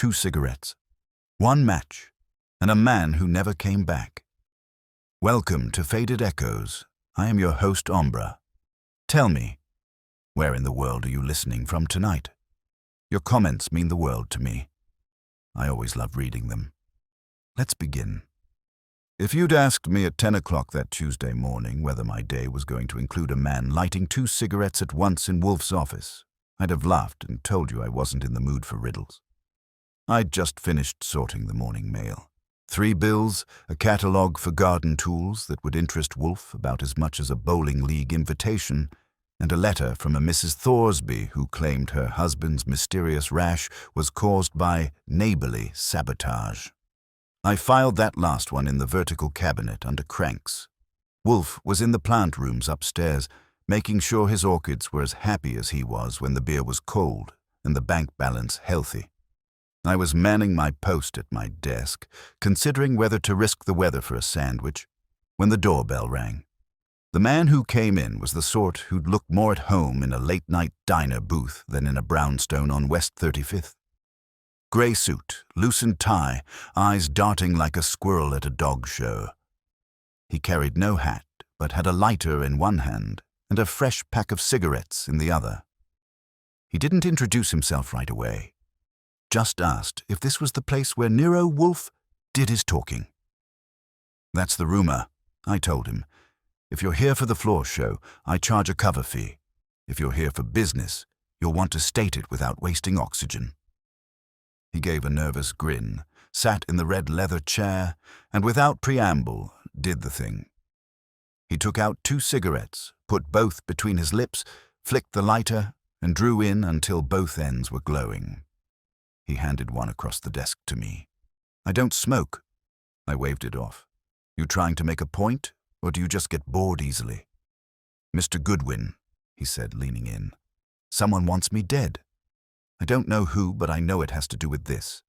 2 cigarettes, 1 match, and a man who never came back. Welcome to Faded Echoes. I am your host, Ombra. Tell me, where in the world are you listening from tonight? Your comments mean the world to me. I always love reading them. Let's begin. If you'd asked me at 10 o'clock that Tuesday morning whether my day was going to include a man lighting 2 cigarettes at once in Wolfe's office, I'd have laughed and told you I wasn't in the mood for riddles. I'd just finished sorting the morning mail. 3 bills, a catalogue for garden tools that would interest Wolfe about as much as a bowling league invitation, and a letter from a Mrs. Thorsby who claimed her husband's mysterious rash was caused by neighborly sabotage. I filed that last one in the vertical cabinet under cranks. Wolfe was in the plant rooms upstairs, making sure his orchids were as happy as he was when the beer was cold and the bank balance healthy. I was manning my post at my desk, considering whether to risk the weather for a sandwich, when the doorbell rang. The man who came in was the sort who'd look more at home in a late-night diner booth than in a brownstone on West 35th. Grey suit, loosened tie, eyes darting like a squirrel at a dog show. He carried no hat, but had a lighter in one hand and a fresh pack of cigarettes in the other. He didn't introduce himself right away. Just asked if this was the place where Nero Wolfe did his talking. That's the rumor, I told him. If you're here for the floor show, I charge a cover fee. If you're here for business, you'll want to state it without wasting oxygen. He gave a nervous grin, sat in the red leather chair, and without preamble, did the thing. He took out 2 cigarettes, put both between his lips, flicked the lighter, and drew in until both ends were glowing. He handed one across the desk to me. I don't smoke. I waved it off. You trying to make a point, or do you just get bored easily? Mr. Goodwin, he said, leaning in. Someone wants me dead. I don't know who, but I know it has to do with this.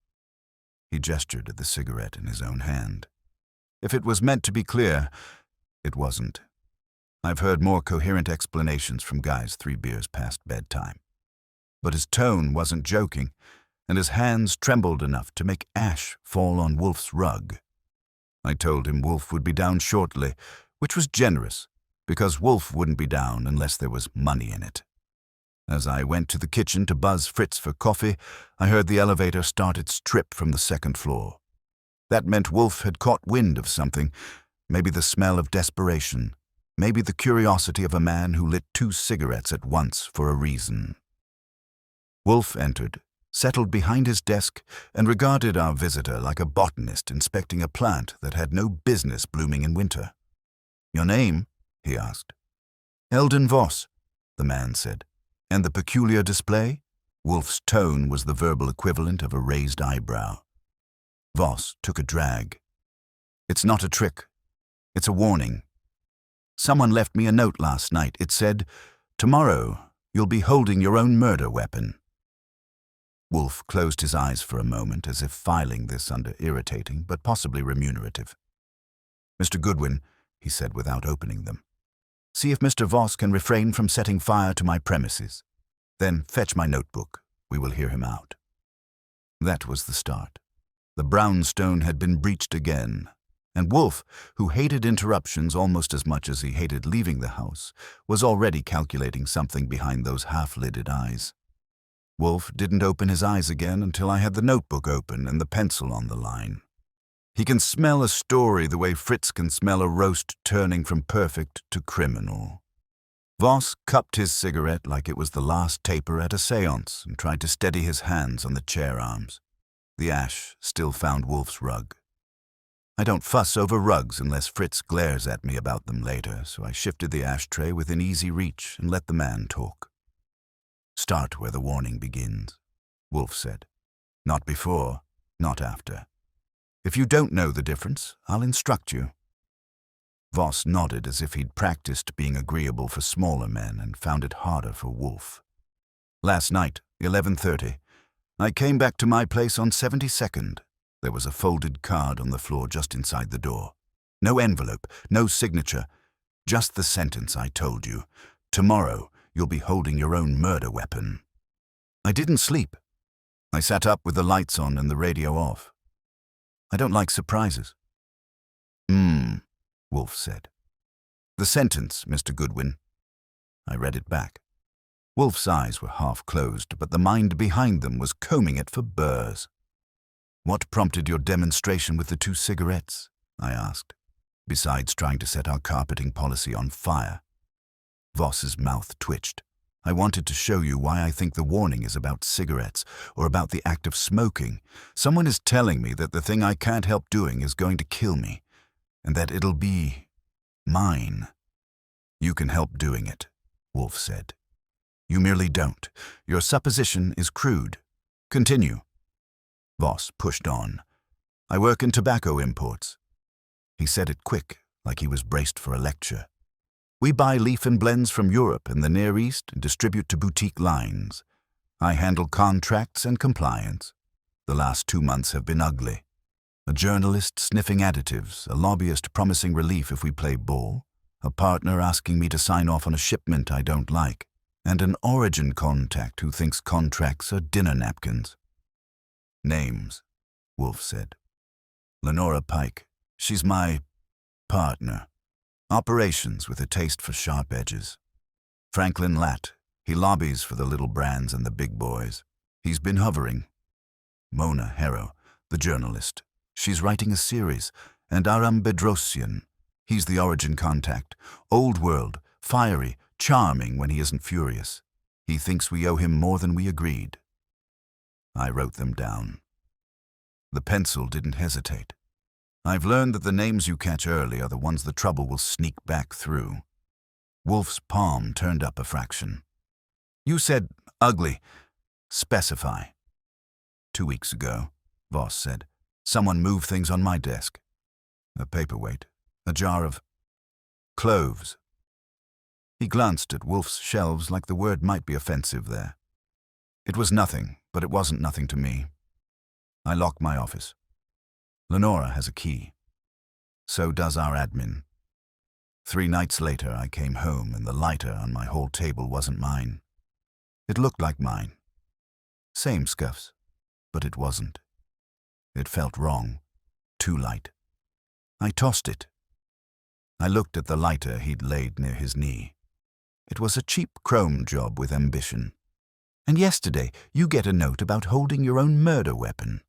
He gestured at the cigarette in his own hand. If it was meant to be clear, it wasn't. I've heard more coherent explanations from guys 3 beers past bedtime. But his tone wasn't joking, and his hands trembled enough to make ash fall on Wolfe's rug. I told him Wolfe would be down shortly, which was generous, because Wolfe wouldn't be down unless there was money in it. As I went to the kitchen to buzz Fritz for coffee, I heard the elevator start its trip from the 2nd floor. That meant Wolfe had caught wind of something, maybe the smell of desperation, maybe the curiosity of a man who lit 2 cigarettes at once for a reason. Wolfe entered, settled behind his desk, and regarded our visitor like a botanist inspecting a plant that had no business blooming in winter. Your name? He asked. Eldon Voss, the man said. And the peculiar display? Wolfe's tone was the verbal equivalent of a raised eyebrow. Voss took a drag. It's not a trick. It's a warning. Someone left me a note last night. It said, tomorrow you'll be holding your own murder weapon. Wolfe closed his eyes for a moment as if filing this under irritating but possibly remunerative. Mr. Goodwin, he said without opening them. See if Mr. Voss can refrain from setting fire to my premises. Then fetch my notebook. We will hear him out. That was the start. The brownstone had been breached again, and Wolfe, who hated interruptions almost as much as he hated leaving the house, was already calculating something behind those half-lidded eyes. Wolfe didn't open his eyes again until I had the notebook open and the pencil on the line. He can smell a story the way Fritz can smell a roast turning from perfect to criminal. Voss cupped his cigarette like it was the last taper at a séance and tried to steady his hands on the chair arms. The ash still found Wolfe's rug. I don't fuss over rugs unless Fritz glares at me about them later, so I shifted the ashtray within easy reach and let the man talk. Start where the warning begins, Wolfe said. Not before, not after. If you don't know the difference, I'll instruct you. Voss nodded as if he'd practiced being agreeable for smaller men and found it harder for Wolfe. Last night, 11:30, I came back to my place on 72nd. There was a folded card on the floor just inside the door. No envelope, no signature, just the sentence I told you. Tomorrow, you'll be holding your own murder weapon. I didn't sleep. I sat up with the lights on and the radio off. I don't like surprises. Wolfe said. The sentence, Mr. Goodwin. I read it back. Wolfe's eyes were half closed, but the mind behind them was combing it for burrs. What prompted your demonstration with the 2 cigarettes? I asked, besides trying to set our carpeting policy on fire. Voss's mouth twitched. I wanted to show you why I think the warning is about cigarettes, or about the act of smoking. Someone is telling me that the thing I can't help doing is going to kill me, and that it'll be mine. You can help doing it, Wolfe said. You merely don't. Your supposition is crude. Continue. Voss pushed on. I work in tobacco imports. He said it quick, like he was braced for a lecture. We buy leaf and blends from Europe and the Near East and distribute to boutique lines. I handle contracts and compliance. The last 2 months have been ugly. A journalist sniffing additives, a lobbyist promising relief if we play ball, a partner asking me to sign off on a shipment I don't like, and an origin contact who thinks contracts are dinner napkins. Names, Wolfe said. Lenora Pike. She's my partner. Operations with a taste for sharp edges. Franklin Latt. He lobbies for the little brands and the big boys. He's been hovering. Mona Harrow, the journalist. She's writing a series. And Aram Bedrosian. He's the origin contact. Old world, fiery, charming when he isn't furious. He thinks we owe him more than we agreed. I wrote them down. The pencil didn't hesitate. I've learned that the names you catch early are the ones the trouble will sneak back through. Wolfe's palm turned up a fraction. You said ugly. Specify. 2 weeks ago, Voss said, someone moved things on my desk. A paperweight, a jar of cloves. He glanced at Wolfe's shelves like the word might be offensive there. It was nothing, but it wasn't nothing to me. I locked my office. Lenora has a key. So does our admin. 3 nights later, I came home and the lighter on my hall table wasn't mine. It looked like mine. Same scuffs, but it wasn't. It felt wrong, too light. I tossed it. I looked at the lighter he'd laid near his knee. It was a cheap chrome job with ambition. And yesterday, you get a note about holding your own murder weapon.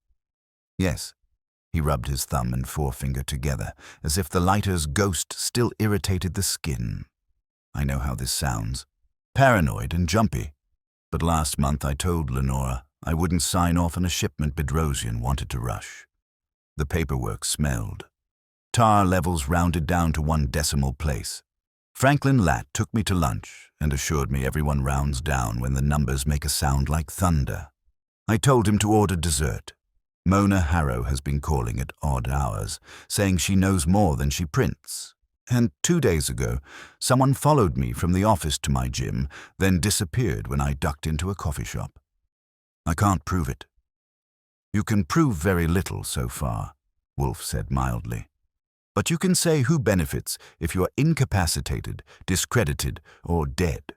Yes. He rubbed his thumb and forefinger together, as if the lighter's ghost still irritated the skin. I know how this sounds. Paranoid and jumpy. But last month I told Lenora I wouldn't sign off on a shipment Bedrosian wanted to rush. The paperwork smelled. Tar levels rounded down to 1 decimal place. Franklin Latt took me to lunch and assured me everyone rounds down when the numbers make a sound like thunder. I told him to order dessert. Mona Harrow has been calling at odd hours, saying she knows more than she prints. And 2 days ago, someone followed me from the office to my gym, then disappeared when I ducked into a coffee shop. I can't prove it. You can prove very little so far, Wolfe said mildly. But you can say who benefits if you're incapacitated, discredited, or dead.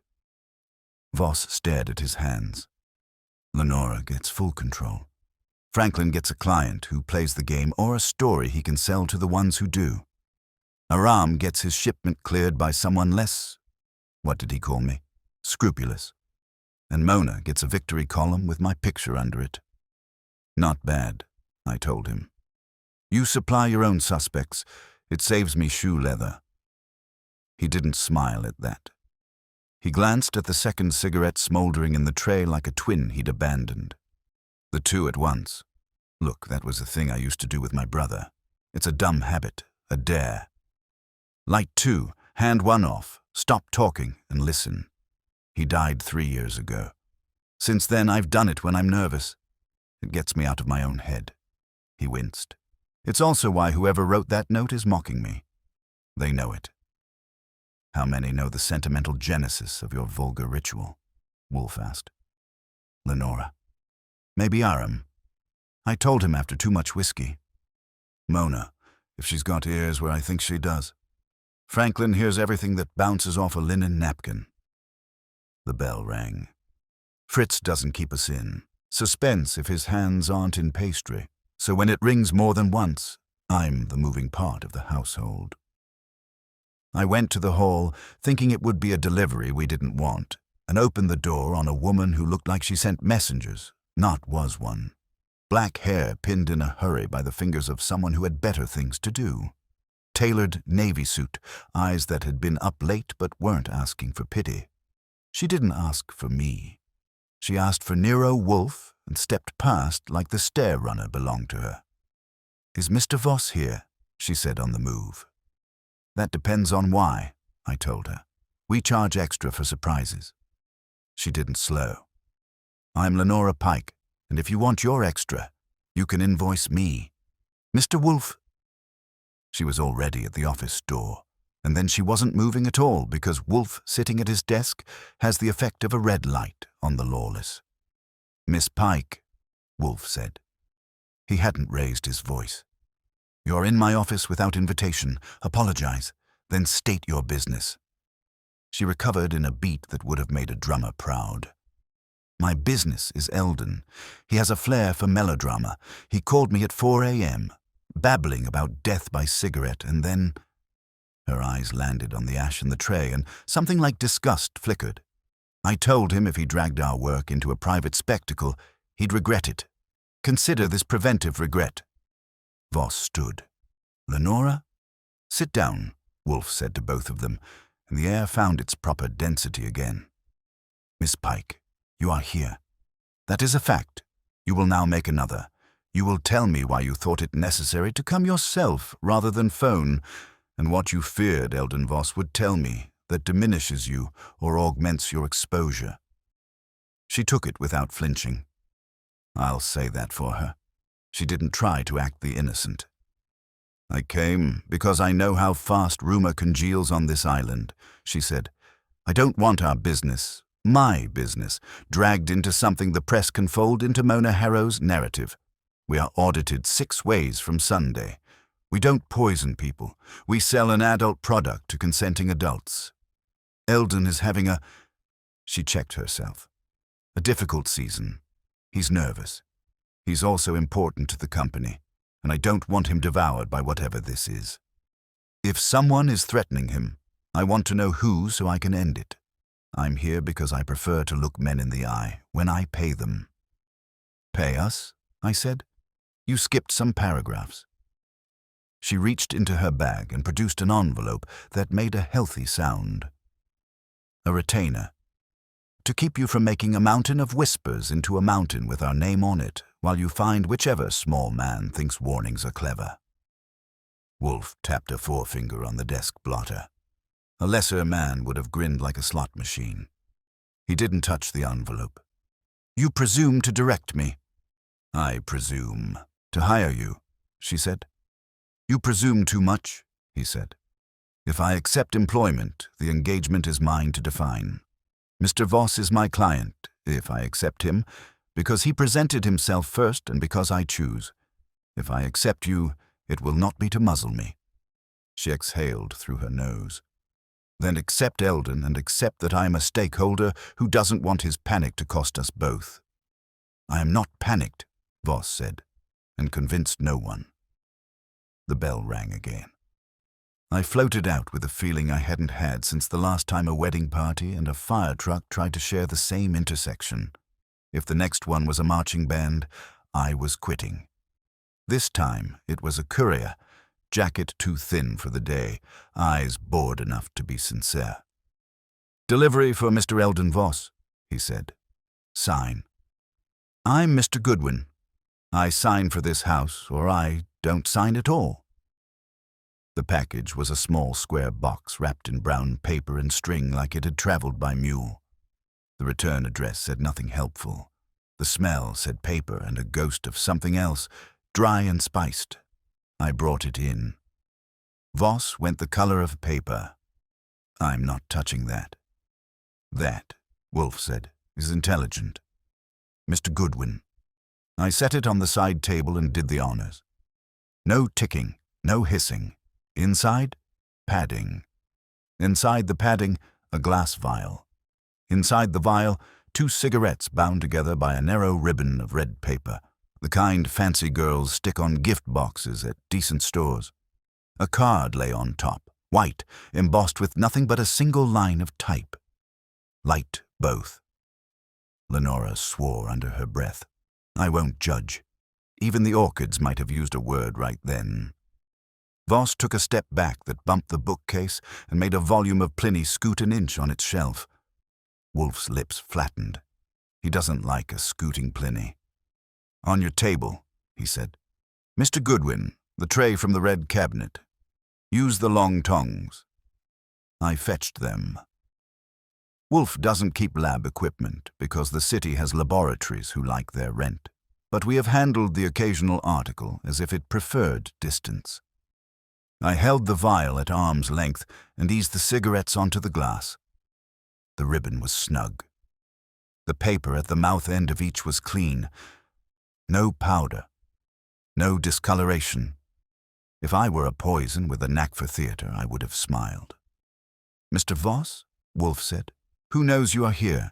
Voss stared at his hands. Lenora gets full control. Franklin gets a client who plays the game or a story he can sell to the ones who do. Aram gets his shipment cleared by someone less, what did he call me? Scrupulous. And Mona gets a victory column with my picture under it. Not bad, I told him. You supply your own suspects. It saves me shoe leather. He didn't smile at that. He glanced at the second cigarette smoldering in the tray like a twin he'd abandoned. The 2 at once. Look, that was a thing I used to do with my brother. It's a dumb habit, a dare. Light 2, hand 1 off, stop talking and listen. He died 3 years ago. Since then, I've done it when I'm nervous. It gets me out of my own head. He winced. It's also why whoever wrote that note is mocking me. They know it. How many know the sentimental genesis of your vulgar ritual? Wolfe asked. Lenora. Maybe Aram. I told him after too much whiskey. Mona, if she's got ears where I think she does. Franklin hears everything that bounces off a linen napkin. The bell rang. Fritz doesn't keep us in. Suspense if his hands aren't in pastry, so when it rings more than once, I'm the moving part of the household. I went to the hall, thinking it would be a delivery we didn't want, and opened the door on a woman who looked like she sent messengers, not was one. Black hair pinned in a hurry by the fingers of someone who had better things to do. Tailored navy suit, eyes that had been up late but weren't asking for pity. She didn't ask for me. She asked for Nero Wolfe and stepped past like the stair runner belonged to her. "Is Mr. Voss here?" she said on the move. "That depends on why," I told her. "We charge extra for surprises." She didn't slow. "I'm Lenora Pike, and if you want your extra, you can invoice me. Mr. Wolfe." She was already at the office door, and then she wasn't moving at all because Wolfe sitting at his desk has the effect of a red light on the lawless. "Miss Pike," Wolfe said. He hadn't raised his voice. "You're in my office without invitation. Apologize, then state your business." She recovered in a beat that would have made a drummer proud. "My business is Eldon. He has a flair for melodrama. He called me at 4 a.m., babbling about death by cigarette, and then—" Her eyes landed on the ash in the tray, and something like disgust flickered. "I told him if he dragged our work into a private spectacle, he'd regret it. Consider this preventive regret." Voss stood. "Lenora?" "Sit down," Wolfe said to both of them, and the air found its proper density again. "Miss Pike, you are here. That is a fact. You will now make another. You will tell me why you thought it necessary to come yourself rather than phone, and what you feared Eldon Voss would tell me that diminishes you or augments your exposure." She took it without flinching. I'll say that for her. She didn't try to act the innocent. "I came because I know how fast rumor congeals on this island," she said. "I don't want our business, my business, dragged into something the press can fold into Mona Harrow's narrative. We are audited 6 ways from Sunday. We don't poison people. We sell an adult product to consenting adults. Eldon is having a—" She checked herself. "A difficult season. He's nervous. He's also important to the company, and I don't want him devoured by whatever this is. If someone is threatening him, I want to know who so I can end it. I'm here because I prefer to look men in the eye when I pay them." "Pay us?" I said. "You skipped some paragraphs." She reached into her bag and produced an envelope that made a healthy sound. "A retainer. To keep you from making a mountain of whispers into a mountain with our name on it, while you find whichever small man thinks warnings are clever." Wolfe tapped a forefinger on the desk blotter. A lesser man would have grinned like a slot machine. He didn't touch the envelope. "You presume to direct me." "I presume to hire you," she said. "You presume too much," he said. "If I accept employment, the engagement is mine to define. Mr. Voss is my client, if I accept him, because he presented himself first and because I choose. If I accept you, it will not be to muzzle me." She exhaled through her nose. "Then accept Eldon and accept that I am a stakeholder who doesn't want his panic to cost us both." "I am not panicked," Voss said, and convinced no one. The bell rang again. I floated out with a feeling I hadn't had since the last time a wedding party and a fire truck tried to share the same intersection. If the next one was a marching band, I was quitting. This time it was a courier, jacket too thin for the day, eyes bored enough to be sincere. "Delivery for Mr. Eldon Voss," he said. "Sign." "I'm Mr. Goodwin. I sign for this house, or I don't sign at all." The package was a small square box wrapped in brown paper and string like it had traveled by mule. The return address said nothing helpful. The smell said paper and a ghost of something else, dry and spiced. I brought it in. Voss went the color of paper. "I'm not touching that." "That," Wolfe said, "is intelligent. Mr. Goodwin." I set it on the side table and did the honors. No ticking, no hissing. Inside, padding. Inside the padding, a glass vial. Inside the vial, 2 cigarettes bound together by a narrow ribbon of red paper, the kind fancy girls stick on gift boxes at decent stores. A card lay on top, white, embossed with nothing but a single line of type. Light both. Lenora swore under her breath. I won't judge. Even the orchids might have used a word right then. Voss took a step back that bumped the bookcase and made a volume of Pliny scoot an inch on its shelf. Wolfe's lips flattened. He doesn't like a scooting Pliny. On your table, he said. Mr. Goodwin, the tray from the red cabinet. Use the long tongs. I fetched them. Wolfe doesn't keep lab equipment because the city has laboratories who like their rent, but we have handled the occasional article as if it preferred distance. I held the vial at arm's length and eased the cigarettes onto the glass. The ribbon was snug. The paper at the mouth end of each was clean. No powder. No discoloration. If I were a poison with a knack for theater, I would have smiled. Mr. Voss, Wolfe said, who knows you are here?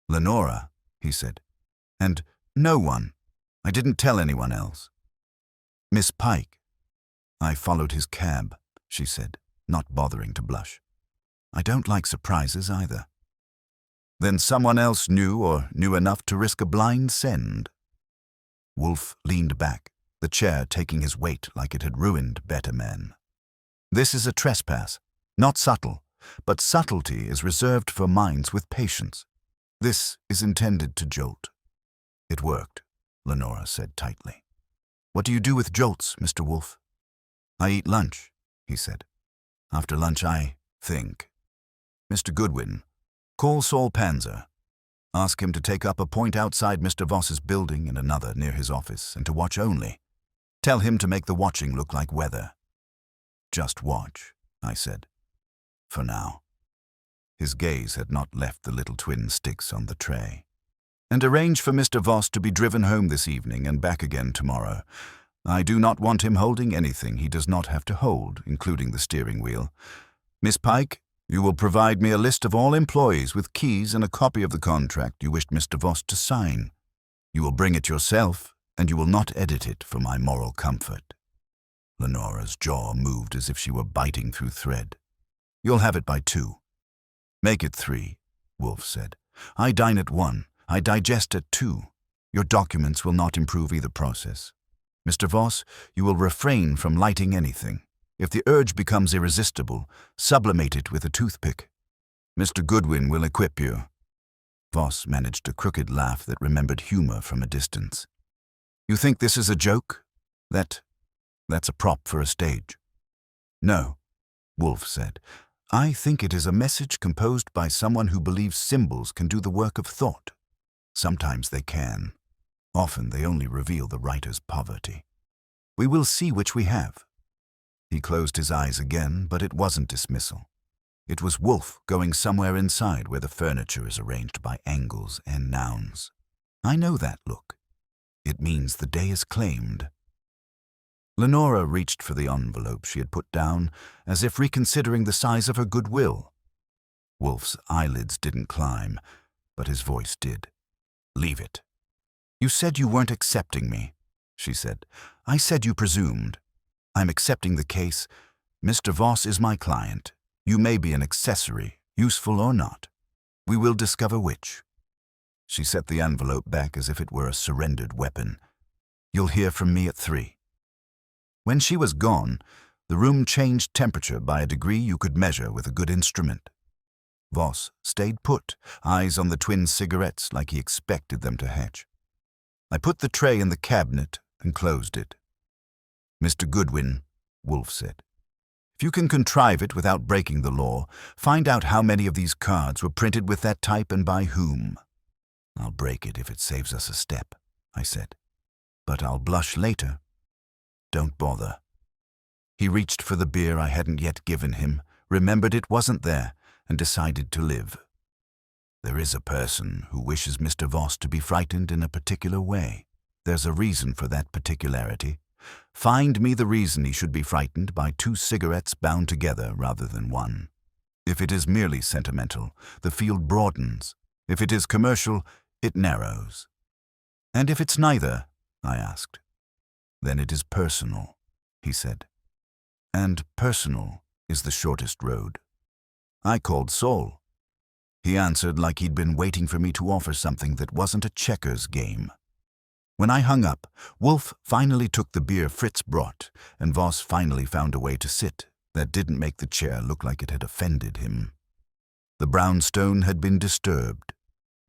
Lenora, he said. And no one. I didn't tell anyone else. Miss Pike. I followed his cab, she said, not bothering to blush. I don't like surprises either. Then someone else knew or knew enough to risk a blind send. Wolfe leaned back, the chair taking his weight like it had ruined better men. This is a trespass, not subtle, but subtlety is reserved for minds with patience. This is intended to jolt. It worked, Lenora said tightly. What do you do with jolts, Mr. Wolfe? I eat lunch, he said. After lunch I think. Mr. Goodwin, call Saul Panzer. Ask him to take up a point outside Mr. Voss's building and another near his office, and to watch only. Tell him to make the watching look like weather. Just watch, I said. For now. His gaze had not left the little twin sticks on the tray. And arrange for Mr. Voss to be driven home this evening and back again tomorrow. I do not want him holding anything he does not have to hold, including the steering wheel. Miss Pike, you will provide me a list of all employees with keys and a copy of the contract you wished Mr. Voss to sign. You will bring it yourself, and you will not edit it for my moral comfort. Lenora's jaw moved as if she were biting through thread. You'll have it by 2. Make it 3, Wolfe said. I dine at 1. I digest at 2. Your documents will not improve either process. Mr. Voss, you will refrain from lighting anything. If the urge becomes irresistible, sublimate it with a toothpick. Mr. Goodwin will equip you. Voss managed a crooked laugh that remembered humor from a distance. You think this is a joke? That's a prop for a stage. No, Wolfe said. I think it is a message composed by someone who believes symbols can do the work of thought. Sometimes they can. Often they only reveal the writer's poverty. We will see which we have. He closed his eyes again, but it wasn't dismissal. It was Wolfe going somewhere inside where the furniture is arranged by angles and nouns. I know that look. It means the day is claimed. Lenora reached for the envelope she had put down, as if reconsidering the size of her goodwill. Wolfe's eyelids didn't climb, but his voice did. Leave it. You said you weren't accepting me, she said. I said you presumed. I'm accepting the case. Mr. Voss is my client. You may be an accessory, useful or not. We will discover which. She set the envelope back as if it were a surrendered weapon. You'll hear from me at 3. When she was gone, the room changed temperature by a degree you could measure with a good instrument. Voss stayed put, eyes on the twin cigarettes like he expected them to hatch. I put the tray in the cabinet and closed it. Mr. Goodwin, Wolfe said, if you can contrive it without breaking the law, find out how many of these cards were printed with that type and by whom. I'll break it if it saves us a step, I said. But I'll blush later. Don't bother. He reached for the beer I hadn't yet given him, remembered it wasn't there, and decided to live. There is a person who wishes Mr. Voss to be frightened in a particular way. There's a reason for that particularity. Find me the reason he should be frightened by 2 cigarettes bound together rather than 1. If it is merely sentimental, the field broadens. If it is commercial, it narrows. And if it's neither, I asked. Then it is personal, he said. And personal is the shortest road. I called Saul. He answered like he'd been waiting for me to offer something that wasn't a checkers game. When I hung up, Wolfe finally took the beer Fritz brought, and Voss finally found a way to sit that didn't make the chair look like it had offended him. The brownstone had been disturbed,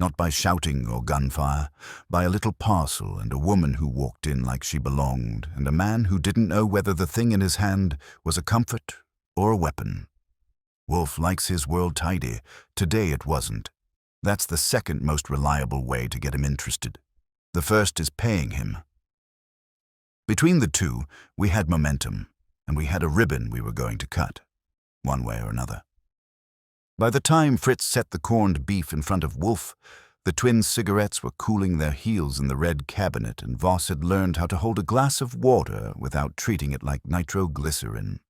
not by shouting or gunfire, by a little parcel and a woman who walked in like she belonged, and a man who didn't know whether the thing in his hand was a comfort or a weapon. Wolfe likes his world tidy. Today it wasn't. That's the second most reliable way to get him interested. The first is paying him. Between the two, we had momentum, and we had a ribbon we were going to cut, one way or another. By the time Fritz set the corned beef in front of Wolfe, the twins' cigarettes were cooling their heels in the red cabinet, and Voss had learned how to hold a glass of water without treating it like nitroglycerin.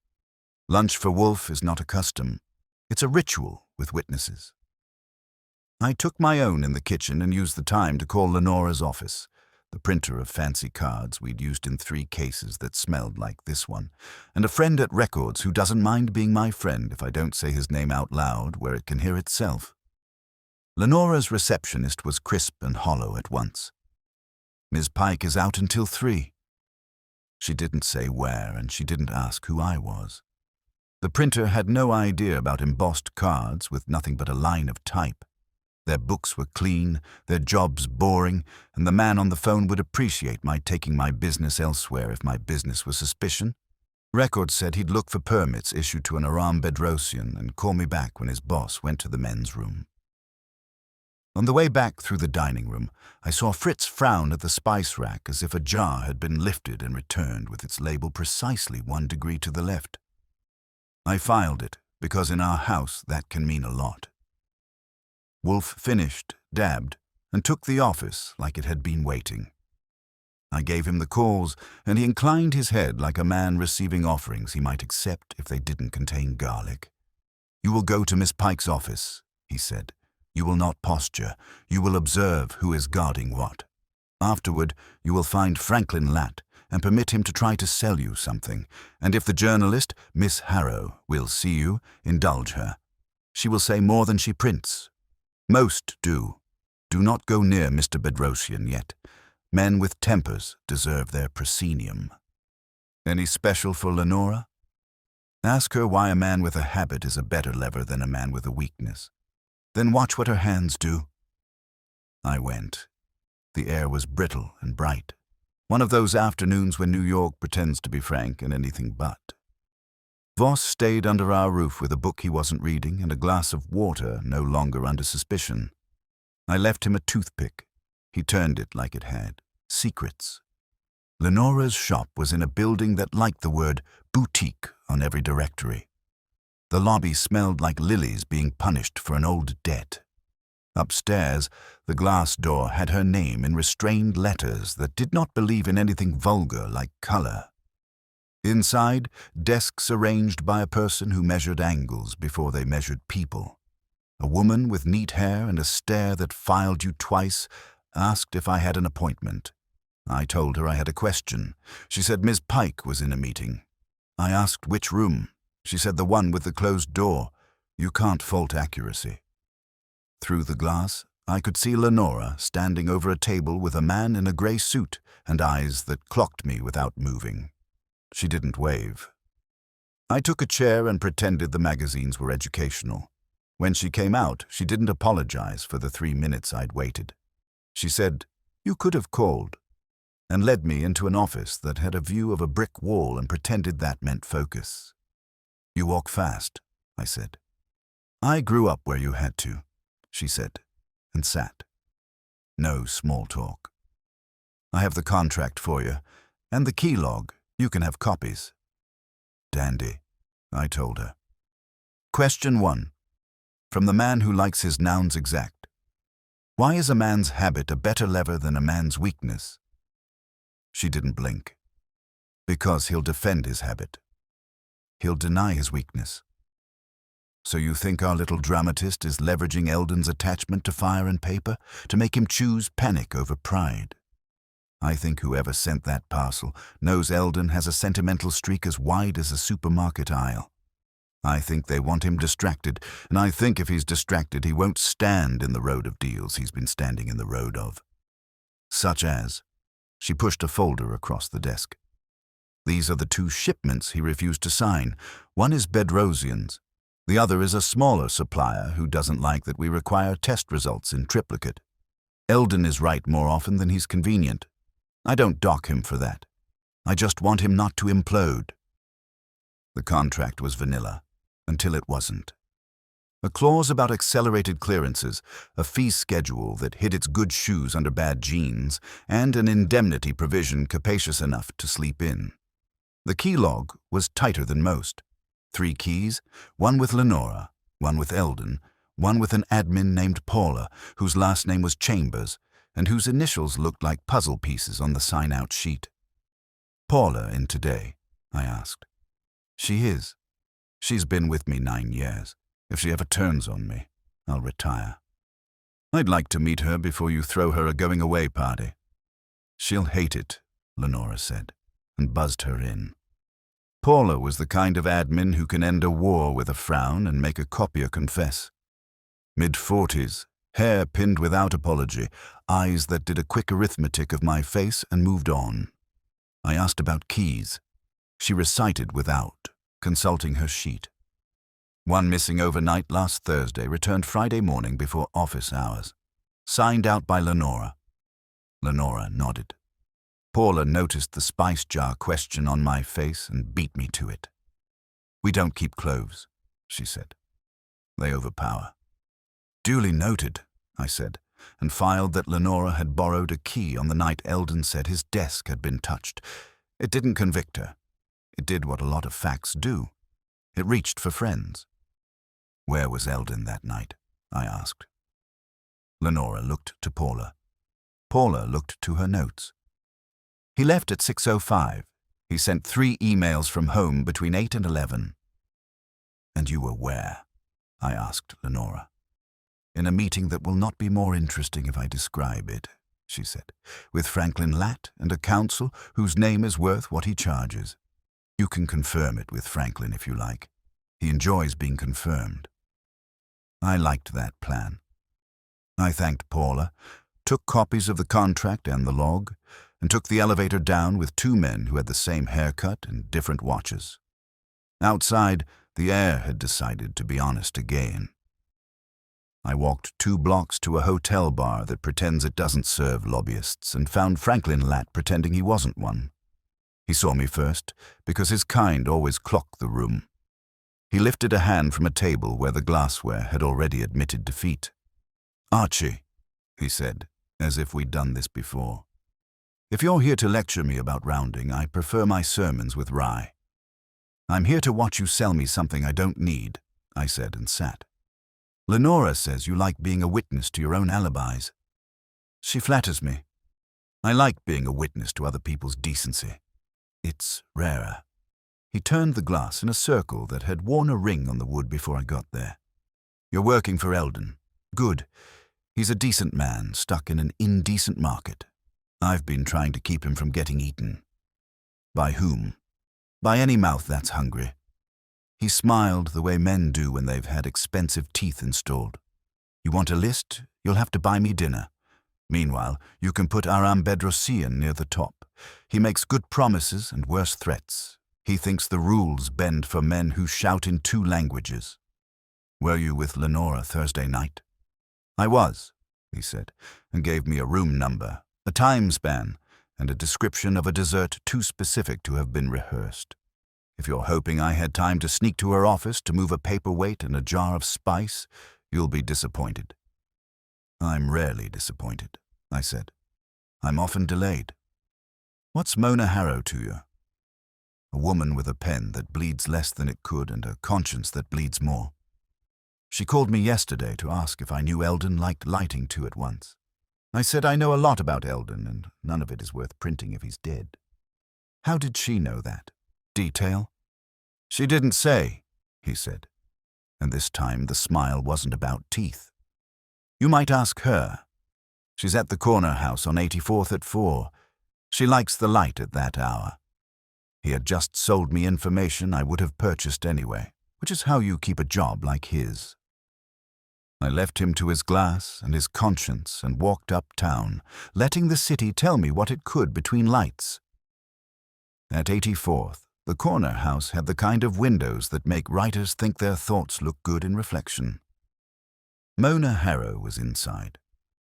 Lunch for Wolfe is not a custom. It's a ritual with witnesses. I took my own in the kitchen and used the time to call Lenora's office, the printer of fancy cards we'd used in 3 cases that smelled like this one, and a friend at Records who doesn't mind being my friend if I don't say his name out loud where it can hear itself. Lenora's receptionist was crisp and hollow at once. "Ms. Pike is out until 3. She didn't say where, and she didn't ask who I was. The printer had no idea about embossed cards with nothing but a line of type. Their books were clean, their jobs boring, and the man on the phone would appreciate my taking my business elsewhere if my business was suspicion. Records said he'd look for permits issued to an Aram Bedrosian and call me back when his boss went to the men's room. On the way back through the dining room, I saw Fritz frown at the spice rack as if a jar had been lifted and returned with its label precisely 1 degree to the left. I filed it, because in our house that can mean a lot. Wolfe finished, dabbed, and took the office like it had been waiting. I gave him the calls, and he inclined his head like a man receiving offerings he might accept if they didn't contain garlic. "You will go to Miss Pike's office," he said. "You will not posture. You will observe who is guarding what. Afterward, you will find Franklin Latt and permit him to try to sell you something, and if the journalist, Miss Harrow, will see you, indulge her. She will say more than she prints. Most do. Do not go near Mr. Bedrosian yet. Men with tempers deserve their proscenium. Any special for Lenora? Ask her why a man with a habit is a better lever than a man with a weakness. Then watch what her hands do." I went. The air was brittle and bright. One of those afternoons when New York pretends to be frank and anything but. Voss stayed under our roof with a book he wasn't reading and a glass of water no longer under suspicion. I left him a toothpick. He turned it like it had secrets. Lenora's shop was in a building that liked the word boutique on every directory. The lobby smelled like lilies being punished for an old debt. Upstairs, the glass door had her name in restrained letters that did not believe in anything vulgar like color. Inside, desks arranged by a person who measured angles before they measured people. A woman with neat hair and a stare that filed you twice asked if I had an appointment. I told her I had a question. She said Ms. Pike was in a meeting. I asked which room. She said the one with the closed door. You can't fault accuracy. Through the glass, I could see Lenora standing over a table with a man in a gray suit and eyes that clocked me without moving. She didn't wave. I took a chair and pretended the magazines were educational. When she came out, she didn't apologize for the 3 minutes I'd waited. She said, "You could have called," and led me into an office that had a view of a brick wall and pretended that meant focus. "You walk fast," I said. "I grew up where you had to," she said, and sat. No small talk. "I have the contract for you, and the key log. You can have copies." "Dandy," I told her. Question 1. From the man who likes his nouns exact. Why is a man's habit a better lever than a man's weakness? She didn't blink. Because he'll defend his habit. He'll deny his weakness. So you think our little dramatist is leveraging Eldon's attachment to fire and paper to make him choose panic over pride? I think whoever sent that parcel knows Eldon has a sentimental streak as wide as a supermarket aisle. I think they want him distracted, and I think if he's distracted, he won't stand in the road of deals he's been standing in the road of. Such as, she pushed a folder across the desk. These are the 2 shipments he refused to sign. One is Bedrosian's. The other is a smaller supplier who doesn't like that we require test results in triplicate. Eldon is right more often than he's convenient. I don't dock him for that. I just want him not to implode. The contract was vanilla, until it wasn't. A clause about accelerated clearances, a fee schedule that hid its good shoes under bad jeans, and an indemnity provision capacious enough to sleep in. The key log was tighter than most. 3 keys, one with Lenora, one with Eldon, one with an admin named Paula, whose last name was Chambers, and whose initials looked like puzzle pieces on the sign-out sheet. Paula in today? I asked. She is. She's been with me 9 years. If she ever turns on me, I'll retire. I'd like to meet her before you throw her a going-away party. She'll hate it, Lenora said, and buzzed her in. Paula was the kind of admin who can end a war with a frown and make a copier confess. Mid-40s, hair pinned without apology, eyes that did a quick arithmetic of my face and moved on. I asked about keys. She recited without, consulting her sheet. One missing overnight last Thursday, returned Friday morning before office hours. Signed out by Lenora. Lenora nodded. Paula noticed the spice jar question on my face and beat me to it. We don't keep cloves, she said. They overpower. Duly noted, I said, and filed that Lenora had borrowed a key on the night Eldon said his desk had been touched. It didn't convict her. It did what a lot of facts do. It reached for friends. Where was Eldon that night? I asked. Lenora looked to Paula. Paula looked to her notes. He left at 6:05. He sent 3 emails from home between 8 and 11. And you were where? I asked Lenora. In a meeting that will not be more interesting if I describe it, she said, with Franklin Latt and a counsel whose name is worth what he charges. You can confirm it with Franklin if you like. He enjoys being confirmed. I liked that plan. I thanked Paula, took copies of the contract and the log, and took the elevator down with 2 men who had the same haircut and different watches. Outside, the air had decided to be honest again. I walked 2 blocks to a hotel bar that pretends it doesn't serve lobbyists and found Franklin Latt pretending he wasn't one. He saw me first, because his kind always clock the room. He lifted a hand from a table where the glassware had already admitted defeat. Archie, he said, as if we'd done this before. If you're here to lecture me about rounding, I prefer my sermons with rye. I'm here to watch you sell me something I don't need, I said and sat. Lenora says you like being a witness to your own alibis. She flatters me. I like being a witness to other people's decency. It's rarer. He turned the glass in a circle that had worn a ring on the wood before I got there. You're working for Eldon. Good. He's a decent man stuck in an indecent market. I've been trying to keep him from getting eaten. By whom? By any mouth that's hungry. He smiled the way men do when they've had expensive teeth installed. You want a list? You'll have to buy me dinner. Meanwhile, you can put Aram Bedrosian near the top. He makes good promises and worse threats. He thinks the rules bend for men who shout in 2 languages. Were you with Lenora Thursday night? I was, he said, and gave me a room number, a time span, and a description of a dessert too specific to have been rehearsed. If you're hoping I had time to sneak to her office to move a paperweight and a jar of spice, you'll be disappointed. I'm rarely disappointed, I said. I'm often delayed. What's Mona Harrow to you? A woman with a pen that bleeds less than it could and a conscience that bleeds more. She called me yesterday to ask if I knew Eldon liked lighting to at once. I said I know a lot about Eldon, and none of it is worth printing if he's dead. How did she know that? Detail? She didn't say, he said. and this time the smile wasn't about teeth. "You might ask her. She's at the corner house on 84th at 4. She likes the light at that hour." He had just sold me information I would have purchased anyway, which is how you keep a job like his. I left him to his glass and his conscience and walked uptown, letting the city tell me what it could between lights. At 84th, the corner house had the kind of windows that make writers think their thoughts look good in reflection. Mona Harrow was inside,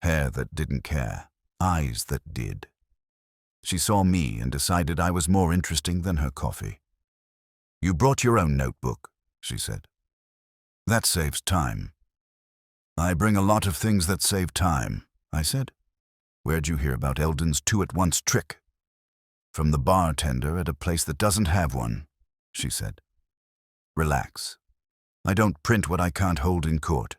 hair that didn't care, eyes that did. She saw me and decided I was more interesting than her coffee. "You brought your own notebook," she said. "That saves time." "I bring a lot of things that save time," I said. "Where'd you hear about Eldon's two-at-once trick?" "From the bartender at a place that doesn't have one," she said. "Relax. I don't print what I can't hold in court."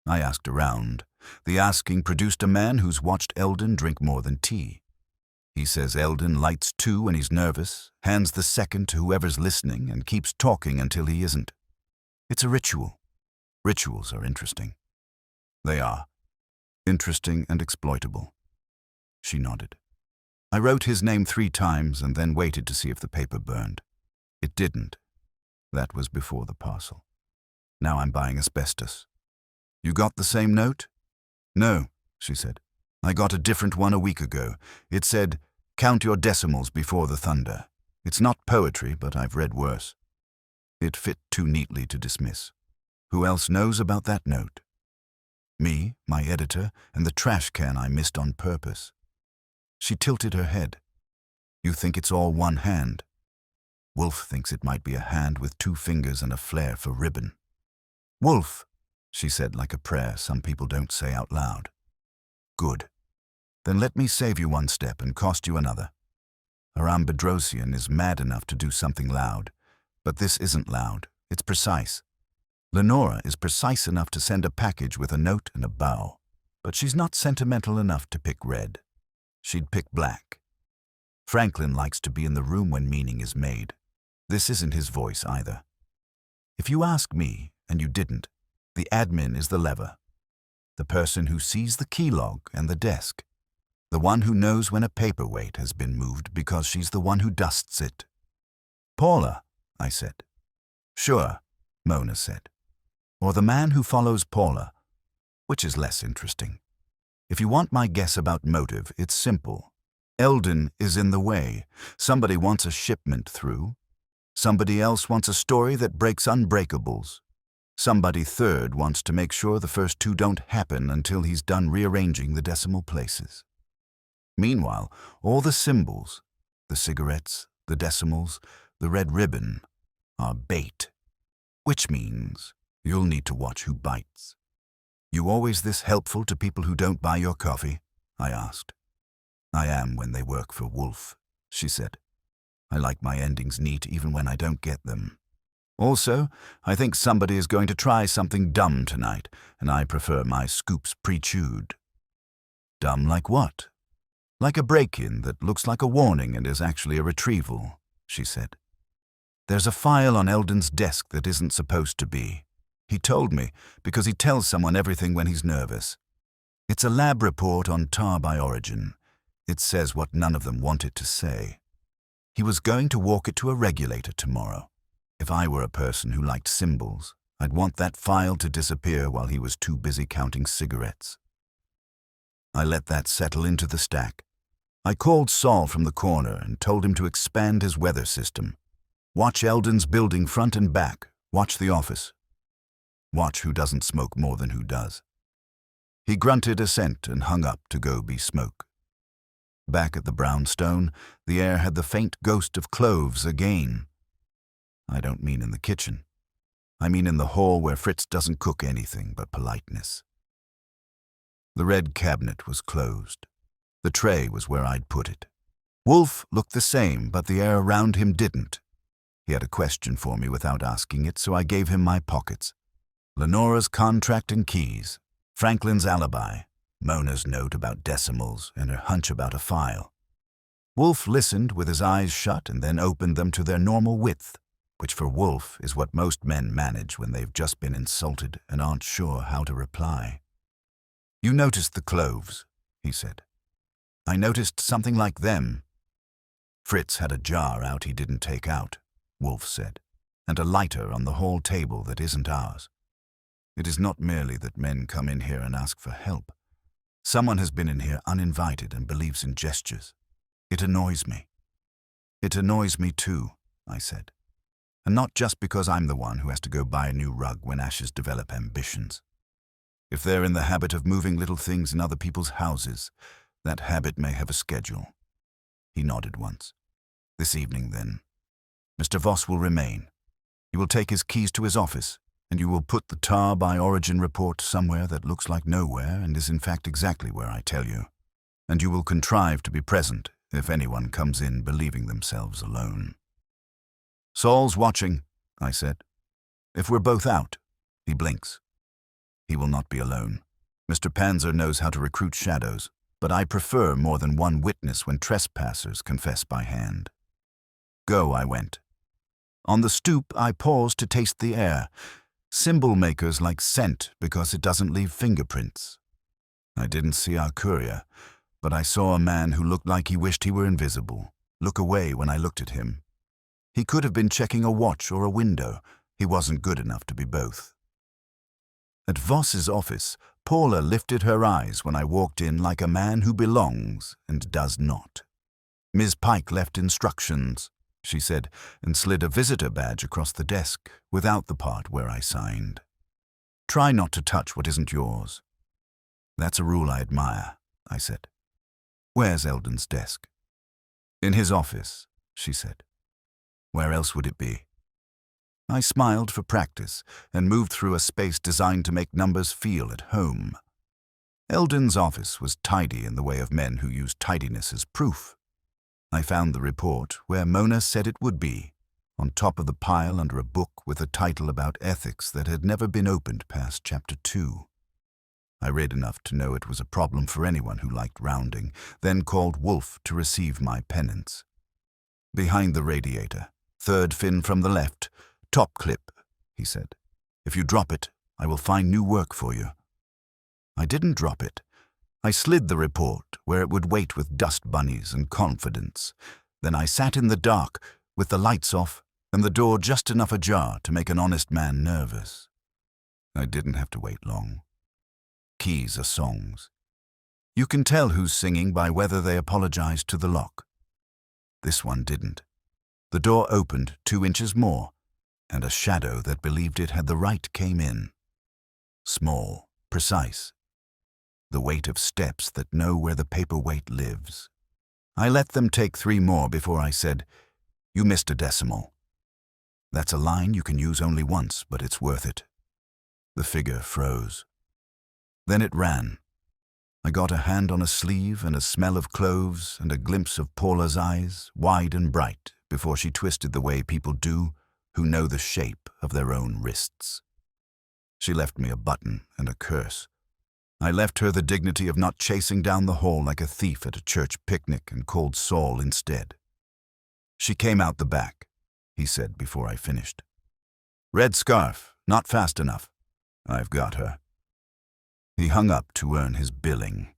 I asked around. The asking produced a man who's watched Eldon drink more than tea. He says Eldon lights 2 when he's nervous, hands the second to whoever's listening, and keeps talking until he isn't. It's a ritual. Rituals are interesting. They are. Interesting and exploitable. She nodded. I wrote his name 3 times and then waited to see if the paper burned. It didn't. That was before the parcel. Now I'm buying asbestos. "You got the same note?" "No," she said. "I got a different one a week ago. It said, 'Count your decimals before the thunder.' It's not poetry, but I've read worse." It fit too neatly to dismiss. Who else knows about that note? Me, my editor, and the trash can I missed on purpose. She tilted her head. "You think it's all one hand?" "Wolfe thinks it might be a hand with 2 fingers and a flair for ribbon." "Wolfe," she said like a prayer some people don't say out loud. "Good. Then let me save you one step and cost you another. Aram Bedrosian is mad enough to do something loud, but this isn't loud, it's precise. Lenora is precise enough to send a package with a note and a bow, but she's not sentimental enough to pick red. She'd pick black. Franklin likes to be in the room when meaning is made. This isn't his voice either. If you ask me, and you didn't, the admin is the lever. The person who sees the key log and the desk. The one who knows when a paperweight has been moved because she's the one who dusts it. "Paula," I said. "Sure," Mona said. "Or the man who follows Paula," which is less interesting. If you want my guess about motive, it's simple. Eldon is in the way. Somebody wants a shipment through. Somebody else wants a story that breaks unbreakables. Somebody third wants to make sure the first 2 don't happen until he's done rearranging the decimal places. Meanwhile, all the symbols, the cigarettes, the decimals, the red ribbon, are bait. Which means you'll need to watch who bites. "You always this helpful to people who don't buy your coffee?" I asked. "I am when they work for Wolfe," she said. "I like my endings neat even when I don't get them. Also, I think somebody is going to try something dumb tonight, and I prefer my scoops pre-chewed." "Dumb like what?" "Like a break-in that looks like a warning and is actually a retrieval," she said. "There's a file on Eldon's desk that isn't supposed to be. He told me, because he tells someone everything when he's nervous. It's a lab report on tar by origin. It says what none of them want it to say. He was going to walk it to a regulator tomorrow. If I were a person who liked symbols, I'd want that file to disappear while he was too busy counting cigarettes." I let that settle into the stack. I called Saul from the corner and told him to expand his weather system. Watch Eldon's building front and back. Watch the office. Watch who doesn't smoke more than who does. He grunted assent and hung up to go be smoke. Back at the brownstone, the air had the faint ghost of cloves again. I don't mean in the kitchen. I mean in the hall where Fritz doesn't cook anything but politeness. The red cabinet was closed. The tray was where I'd put it. Wolfe looked the same, but the air around him didn't. He had a question for me without asking it, so I gave him my pockets. Lenora's contract and keys, Franklin's alibi, Mona's note about decimals, and her hunch about a file. Wolfe listened with his eyes shut and then opened them to their normal width. which for Wolfe is what most men manage when they've just been insulted and aren't sure how to reply. "You noticed the cloves," he said. "I noticed something like them." "Fritz had a jar out he didn't take out," Wolfe said, "and a lighter on the hall table that isn't ours. It is not merely that men come in here and ask for help. Someone has been in here uninvited and believes in gestures. It annoys me." "It annoys me too," I said. "And not just because I'm the one who has to go buy a new rug when ashes develop ambitions. If they're in the habit of moving little things in other people's houses, that habit may have a schedule." He nodded once. "This evening, then. Mr. Voss will remain. You will take his keys to his office, and you will put the tar by origin report somewhere that looks like nowhere and is in fact exactly where I tell you. And you will contrive to be present if anyone comes in believing themselves alone." "Saul's watching," I said. "If we're both out," he blinks. "He will not be alone. Mr. Panzer knows how to recruit shadows, but I prefer more than one witness when trespassers confess by hand." "Go," I went. On the stoop, I paused to taste the air. Symbol makers like scent because it doesn't leave fingerprints. I didn't see our courier, but I saw a man who looked like he wished he were invisible look away when I looked at him. He could have been checking a watch or a window. He wasn't good enough to be both. At Voss's office, Paula lifted her eyes when I walked in like a man who belongs and does not. "Ms. Pike left instructions," she said, and slid a visitor badge across the desk without the part where I signed. "Try not to touch what isn't yours." "That's a rule I admire," I said. "Where's Eldon's desk?" "In his office," she said. "Where else would it be?" I smiled for practice and moved through a space designed to make numbers feel at home. Eldon's office was tidy in the way of men who use tidiness as proof. I found the report where Mona said it would be, on top of the pile under a book with a title about ethics that had never been opened past chapter 2. I read enough to know it was a problem for anyone who liked rounding, then called Wolfe to receive my penance. "Behind the radiator, third fin from the left, top clip," he said. "If you drop it, I will find new work for you." I didn't drop it. I slid the report where it would wait with dust bunnies and confidence. Then I sat in the dark with the lights off and the door just enough ajar to make an honest man nervous. I didn't have to wait long. Keys are songs. You can tell who's singing by whether they apologize to the lock. This one didn't. The door opened 2 inches more, and a shadow that believed it had the right came in. Small, precise. The weight of steps that know where the paperweight lives. I let them take 3 more before I said, "You missed a decimal." That's a line you can use only once, but it's worth it. The figure froze. Then it ran. I got a hand on a sleeve and a smell of cloves and a glimpse of Paula's eyes, wide and bright, before she twisted the way people do who know the shape of their own wrists. She left me a button and a curse. I left her the dignity of not chasing down the hall like a thief at a church picnic and called Saul instead. "She came out the back," he said before I finished. "Red scarf, not fast enough. I've got her." He hung up to earn his billing.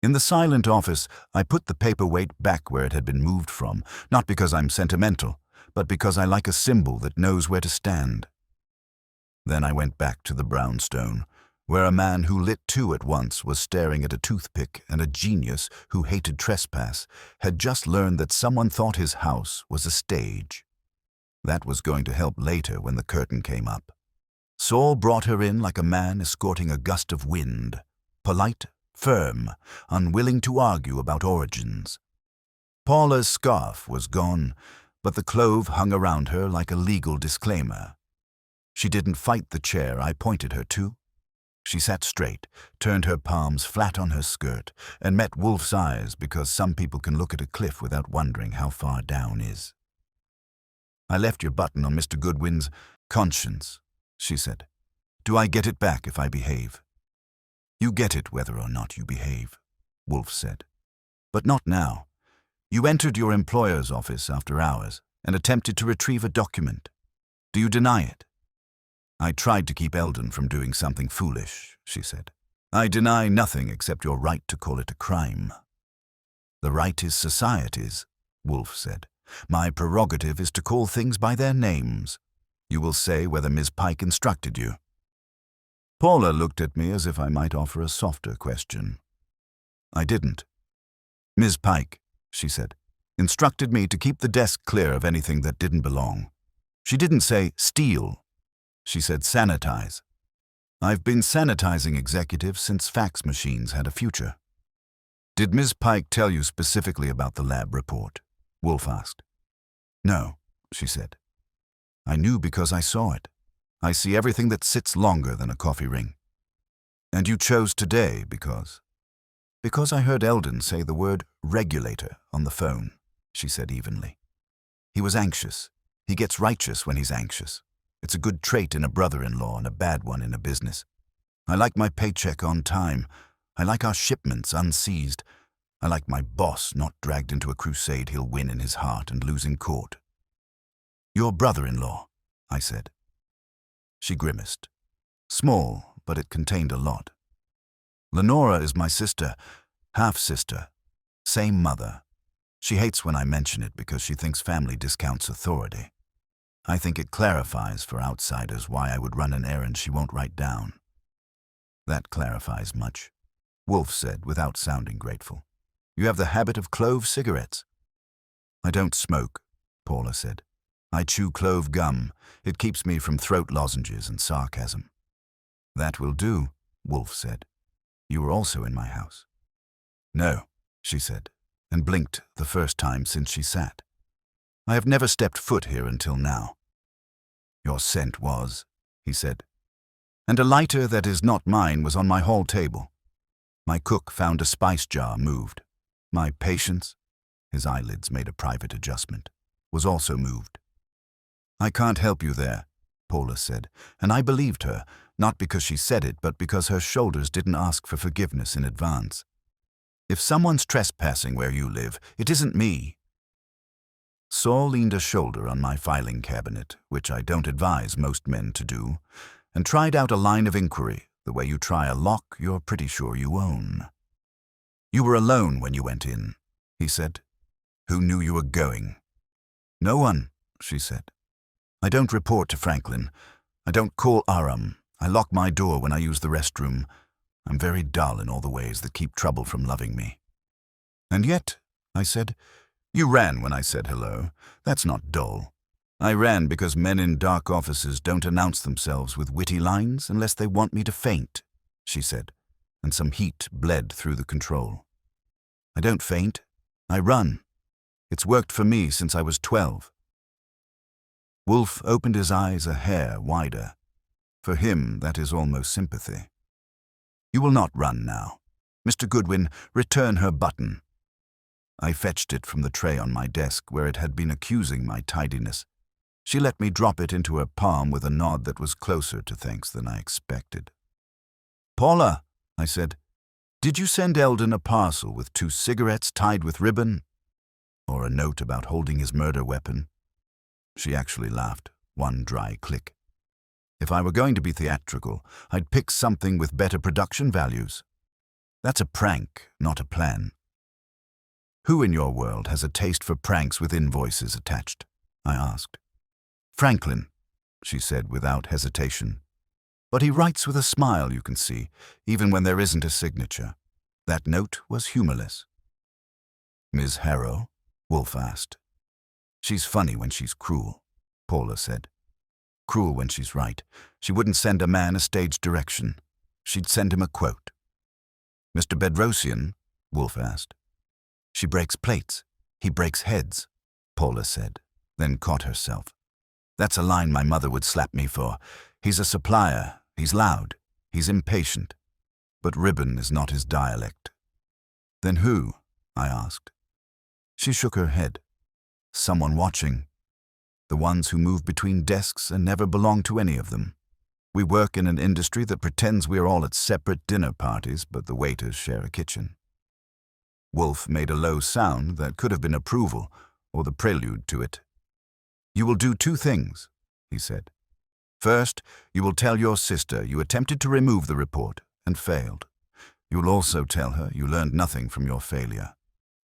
In the silent office, I put the paperweight back where it had been moved from, not because I'm sentimental, but because I like a symbol that knows where to stand. Then I went back to the brownstone, where a man who lit 2 at once was staring at a toothpick, and a genius who hated trespass had just learned that someone thought his house was a stage. That was going to help later when the curtain came up. Saul brought her in like a man escorting a gust of wind, polite, firm, unwilling to argue about origins. Paula's scarf was gone, but the clove hung around her like a legal disclaimer. She didn't fight the chair I pointed her to. She sat straight, turned her palms flat on her skirt, and met Wolfe's eyes because some people can look at a cliff without wondering how far down is. "I left your button on Mr. Goodwin's conscience," she said. "Do I get it back if I behave?" "You get it whether or not you behave," Wolfe said. "But not now. You entered your employer's office after hours. and attempted to retrieve a document. Do you deny it? I tried to keep Eldon from doing something foolish, she said. I deny nothing except your right to call it a crime. The right is society's, Wolfe said. My prerogative is to call things by their names. You will say whether Miss Pike instructed you. Paula looked at me as if I might offer a softer question. I didn't. Miss Pike, she said, instructed me to keep the desk clear of anything that didn't belong. She didn't say steal. She said sanitize. I've been sanitizing executives since fax machines had a future. Did Miss Pike tell you specifically about the lab report? Wolfe asked. No, she said. I knew because I saw it. I see everything that sits longer than a coffee ring. And you chose today because I heard Eldon say the word regulator on the phone, she said evenly. He was anxious. He gets righteous when he's anxious. It's a good trait in a brother-in-law and a bad one in a business. I like my paycheck on time. I like our shipments unseized. I like my boss not dragged into a crusade he'll win in his heart and lose in court. Your brother-in-law, I said. She grimaced. Small, but it contained a lot. Lenora is my sister, half-sister, same mother. She hates when I mention it because she thinks family discounts authority. I think it clarifies for outsiders why I would run an errand she won't write down. That clarifies much, Wolfe said without sounding grateful. You have the habit of clove cigarettes. I don't smoke, Paula said. I chew clove gum. It keeps me from throat lozenges and sarcasm. That will do, Wolfe said. You were also in my house. No, she said, and blinked the first time since she sat. I have never stepped foot here until now. Your scent was, he said. And a lighter that is not mine was on my hall table. My cook found a spice jar moved. My patience, his eyelids made a private adjustment, was also moved. I can't help you there, Paula said, and I believed her, not because she said it, but because her shoulders didn't ask for forgiveness in advance. If someone's trespassing where you live, it isn't me. Saul leaned a shoulder on my filing cabinet, which I don't advise most men to do, and tried out a line of inquiry, the way you try a lock you're pretty sure you own. You were alone when you went in, he said. Who knew you were going? No one, she said. I don't report to Franklin. I don't call Aram. I lock my door when I use the restroom. I'm very dull in all the ways that keep trouble from loving me. And yet, I said, you ran when I said hello. That's not dull. I ran because men in dark offices don't announce themselves with witty lines unless they want me to faint, she said, and some heat bled through the control. I don't faint. I run. It's worked for me since I was 12. Wolfe opened his eyes a hair wider. For him, that is almost sympathy. You will not run now. Mr. Goodwin, return her button. I fetched it from the tray on my desk where it had been accusing my tidiness. She let me drop it into her palm with a nod that was closer to thanks than I expected. Paula, I said, did you send Eldon a parcel with 2 cigarettes tied with ribbon? Or a note about holding his murder weapon? She actually laughed, one dry click. If I were going to be theatrical, I'd pick something with better production values. That's a prank, not a plan. Who in your world has a taste for pranks with invoices attached? I asked. Franklin, she said without hesitation. But he writes with a smile, you can see, even when there isn't a signature. That note was humorless. Ms. Harrow? Wolfe asked. She's funny when she's cruel, Paula said. Cruel when she's right. She wouldn't send a man a stage direction. She'd send him a quote. Mr. Bedrosian? Wolfe asked. She breaks plates. He breaks heads, Paula said, then caught herself. That's a line my mother would slap me for. He's a supplier. He's loud. He's impatient. But ribbon is not his dialect. Then who? I asked. She shook her head. Someone watching. The ones who move between desks and never belong to any of them. We work in an industry that pretends we're all at separate dinner parties, but the waiters share a kitchen. Wolfe made a low sound that could have been approval, or the prelude to it. You will do two things, he said. First, you will tell your sister you attempted to remove the report and failed. You will also tell her you learned nothing from your failure.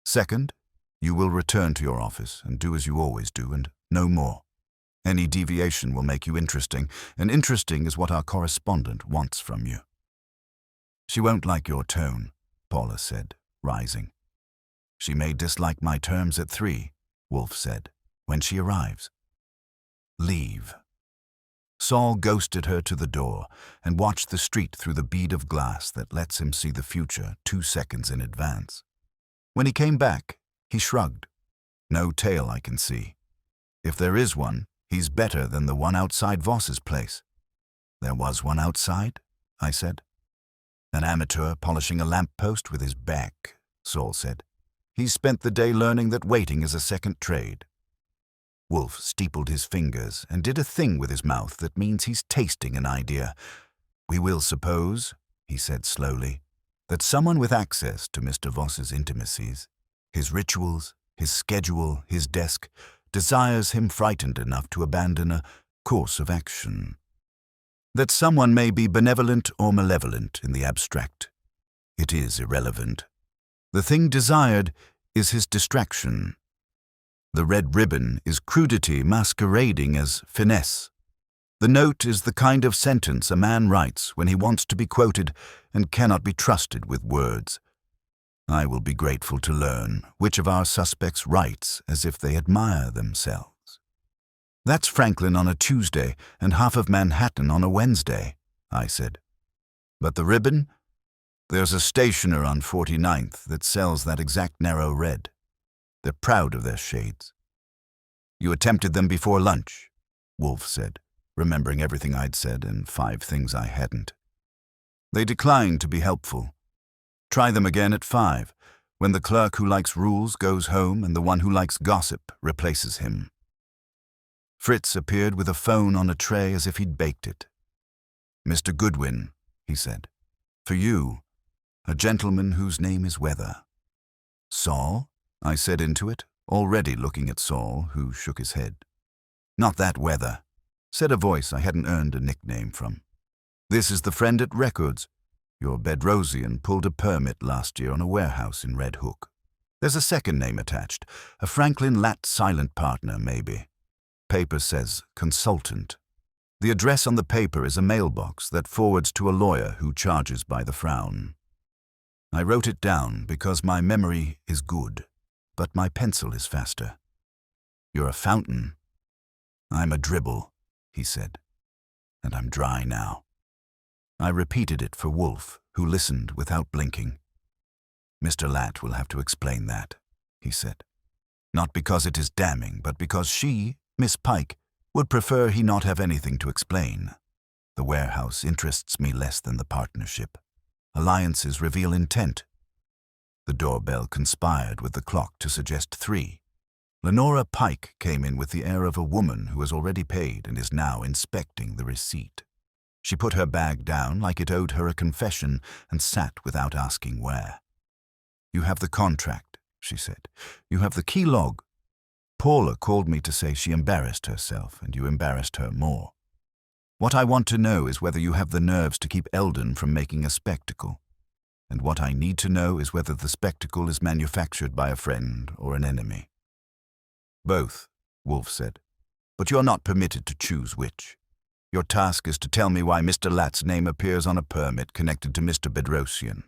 Second, you will return to your office and do as you always do and no more. Any deviation will make you interesting, and interesting is what our correspondent wants from you. She won't like your tone, Paula said, rising. She may dislike my terms at 3, Wolfe said, when she arrives. Leave. Saul ghosted her to the door and watched the street through the bead of glass that lets him see the future 2 seconds in advance. When he came back, he shrugged. No tail I can see. If there is one, he's better than the one outside Voss's place. There was one outside, I said. An amateur polishing a lamppost with his back, Saul said. He's spent the day learning that waiting is a second trade. Wolfe steepled his fingers and did a thing with his mouth that means he's tasting an idea. We will suppose, he said slowly, that someone with access to Mr. Voss's intimacies, his rituals, his schedule, his desk, desires him frightened enough to abandon a course of action. That someone may be benevolent or malevolent in the abstract. It is irrelevant. The thing desired is his distraction. The red ribbon is crudity masquerading as finesse. The note is the kind of sentence a man writes when he wants to be quoted and cannot be trusted with words. I will be grateful to learn which of our suspects writes as if they admire themselves. That's Franklin on a Tuesday and half of Manhattan on a Wednesday, I said. But the ribbon? There's a stationer on 49th that sells that exact narrow red. They're proud of their shades. You attempted them before lunch, Wolfe said, remembering everything I'd said and 5 things I hadn't. They declined to be helpful. Try them again at 5, when the clerk who likes rules goes home and the one who likes gossip replaces him. Fritz appeared with a phone on a tray as if he'd baked it. Mr. Goodwin, he said. For you, a gentleman whose name is Weather. Saul? I said into it, already looking at Saul, who shook his head. Not that Weather, said a voice I hadn't earned a nickname from. This is the friend at Records. Your Bedrosian pulled a permit last year on a warehouse in Red Hook. There's a second name attached, a Franklin Latt silent partner, maybe. Paper says consultant. The address on the paper is a mailbox that forwards to a lawyer who charges by the frown. I wrote it down because my memory is good, but my pencil is faster. You're a fountain. I'm a dribble, he said, and I'm dry now. I repeated it for Wolfe, who listened without blinking. Mr. Latt will have to explain that, he said. Not because it is damning, but because she, Miss Pike, would prefer he not have anything to explain. The warehouse interests me less than the partnership. Alliances reveal intent. The doorbell conspired with the clock to suggest 3. Lenora Pike came in with the air of a woman who has already paid and is now inspecting the receipt. She put her bag down like it owed her a confession and sat without asking where. You have the contract, she said. You have the key log. Paula called me to say she embarrassed herself, and you embarrassed her more. What I want to know is whether you have the nerves to keep Eldon from making a spectacle. And what I need to know is whether the spectacle is manufactured by a friend or an enemy. Both, Wolfe said, but you're not permitted to choose which. Your task is to tell me why Mr. Latt's name appears on a permit connected to Mr. Bedrosian.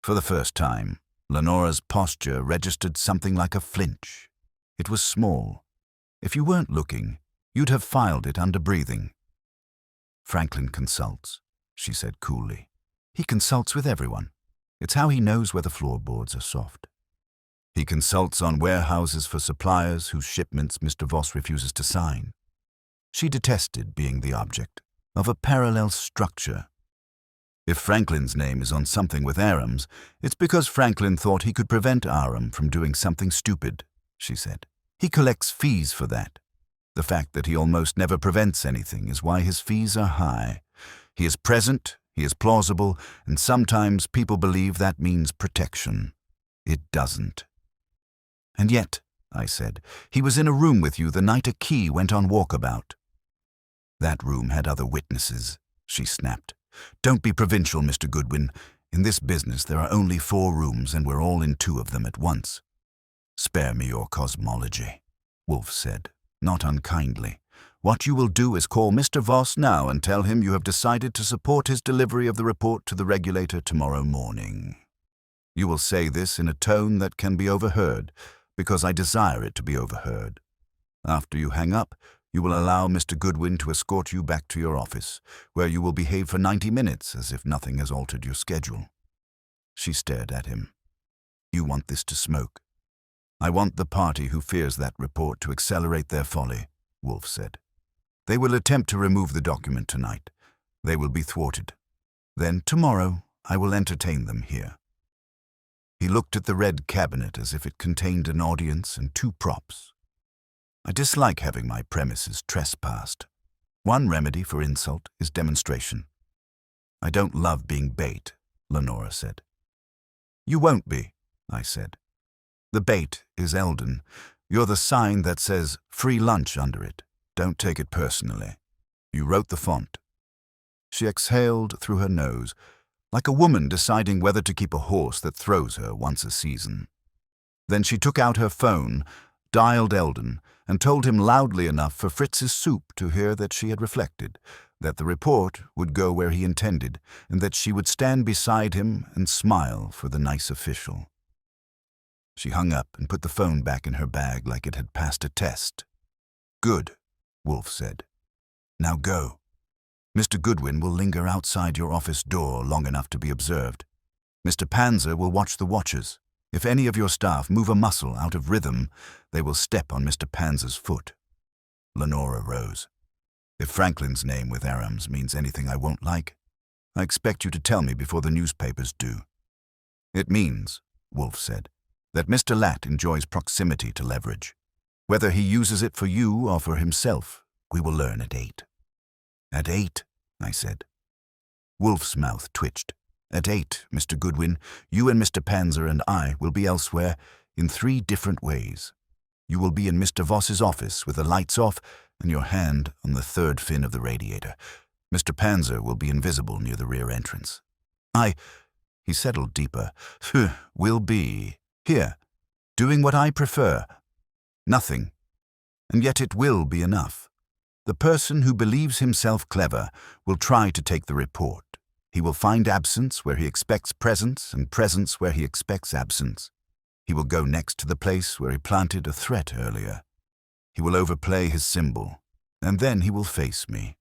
For the first time, Lenora's posture registered something like a flinch. It was small. If you weren't looking, you'd have filed it under breathing. Franklin consults, she said coolly. He consults with everyone. It's how he knows whether floorboards are soft. He consults on warehouses for suppliers whose shipments Mr. Voss refuses to sign. She detested being the object of a parallel structure. If Franklin's name is on something with Aram's, it's because Franklin thought he could prevent Aram from doing something stupid, she said. He collects fees for that. The fact that he almost never prevents anything is why his fees are high. He is present, he is plausible, and sometimes people believe that means protection. It doesn't. And yet, I said. He was in a room with you the night a key went on walkabout. That room had other witnesses, she snapped. Don't be provincial, Mr. Goodwin. In this business there are only 4 rooms and we're all in 2 of them at once. Spare me your cosmology, Wolfe said, not unkindly. What you will do is call Mr. Voss now and tell him you have decided to support his delivery of the report to the regulator tomorrow morning. You will say this in a tone that can be overheard, because I desire it to be overheard. After you hang up, you will allow Mr. Goodwin to escort you back to your office, where you will behave for 90 minutes as if nothing has altered your schedule. She stared at him. You want this to smoke. I want the party who fears that report to accelerate their folly, Wolfe said. They will attempt to remove the document tonight. They will be thwarted. Then tomorrow I will entertain them here. He looked at the red cabinet as if it contained an audience and 2 props. I dislike having my premises trespassed. One remedy for insult is demonstration. I don't love being bait, Lenora said. You won't be, I said. The bait is Eldon. You're the sign that says free lunch under it. Don't take it personally. You wrote the font. She exhaled through her nose, like a woman deciding whether to keep a horse that throws her once a season. Then she took out her phone, dialed Eldon, and told him loudly enough for Fritz's soup to hear that she had reflected, that the report would go where he intended, and that she would stand beside him and smile for the nice official. She hung up and put the phone back in her bag like it had passed a test. Good, Wolfe said. Now go. Mr. Goodwin will linger outside your office door long enough to be observed. Mr. Panzer will watch the watchers. If any of your staff move a muscle out of rhythm, they will step on Mr. Panzer's foot. Lenora rose. If Franklin's name with Arams means anything I won't like, I expect you to tell me before the newspapers do. It means, Wolfe said, that Mr. Latt enjoys proximity to leverage. Whether he uses it for you or for himself, we will learn at 8. At 8, I said. Wolfe's mouth twitched. At 8, Mr. Goodwin, you and Mr. Panzer and I will be elsewhere in 3 different ways. You will be in Mr. Voss's office with the lights off and your hand on the 3rd fin of the radiator. Mr. Panzer will be invisible near the rear entrance. He settled deeper, will be here, doing what I prefer. Nothing. And yet it will be enough. The person who believes himself clever will try to take the report. He will find absence where he expects presence and presence where he expects absence. He will go next to the place where he planted a threat earlier. He will overplay his symbol, and then he will face me.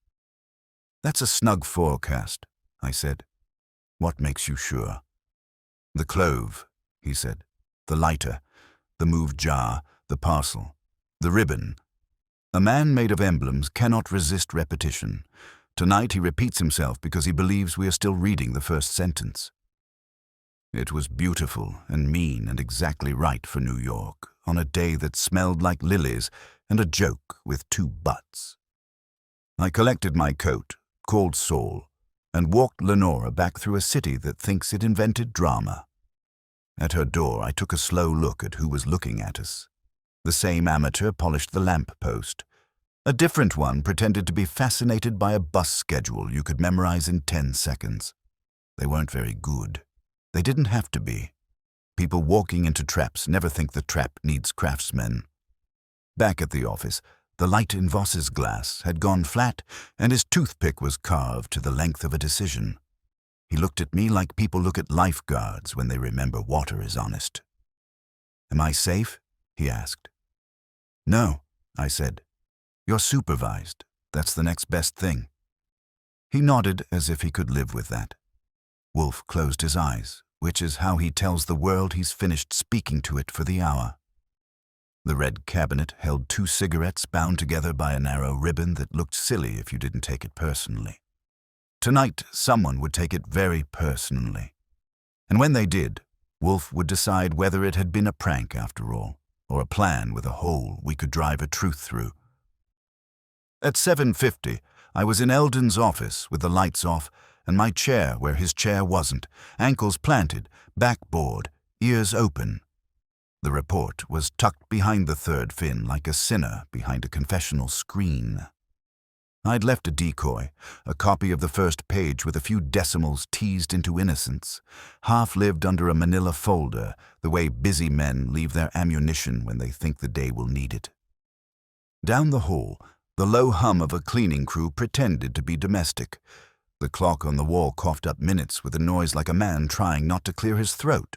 That's a snug forecast, I said. What makes you sure? The clove, he said. The lighter, the moved jar, the parcel, the ribbon. A man made of emblems cannot resist repetition. Tonight he repeats himself because he believes we are still reading the first sentence. It was beautiful and mean and exactly right for New York, on a day that smelled like lilies and a joke with 2 butts. I collected my coat, called Saul, and walked Lenora back through a city that thinks it invented drama. At her door I took a slow look at who was looking at us. The same amateur polished the lamp post. A different one pretended to be fascinated by a bus schedule you could memorize in 10 seconds. They weren't very good. They didn't have to be. People walking into traps never think the trap needs craftsmen. Back at the office, the light in Voss's glass had gone flat and his toothpick was carved to the length of a decision. He looked at me like people look at lifeguards when they remember water is honest. Am I safe? He asked. No, I said. You're supervised. That's the next best thing. He nodded as if he could live with that. Wolfe closed his eyes, which is how he tells the world he's finished speaking to it for the hour. The red cabinet held 2 cigarettes bound together by a narrow ribbon that looked silly if you didn't take it personally. Tonight, someone would take it very personally. And when they did, Wolfe would decide whether it had been a prank after all, or a plan with a hole we could drive a truth through. At 7:50, I was in Eldon's office with the lights off and my chair where his chair wasn't, ankles planted, back bored, ears open. The report was tucked behind the third fin like a sinner behind a confessional screen. I'd left a decoy, a copy of the first page with a few decimals teased into innocence, half-lived under a manila folder, the way busy men leave their ammunition when they think the day will need it. Down the hall, the low hum of a cleaning crew pretended to be domestic. The clock on the wall coughed up minutes with a noise like a man trying not to clear his throat.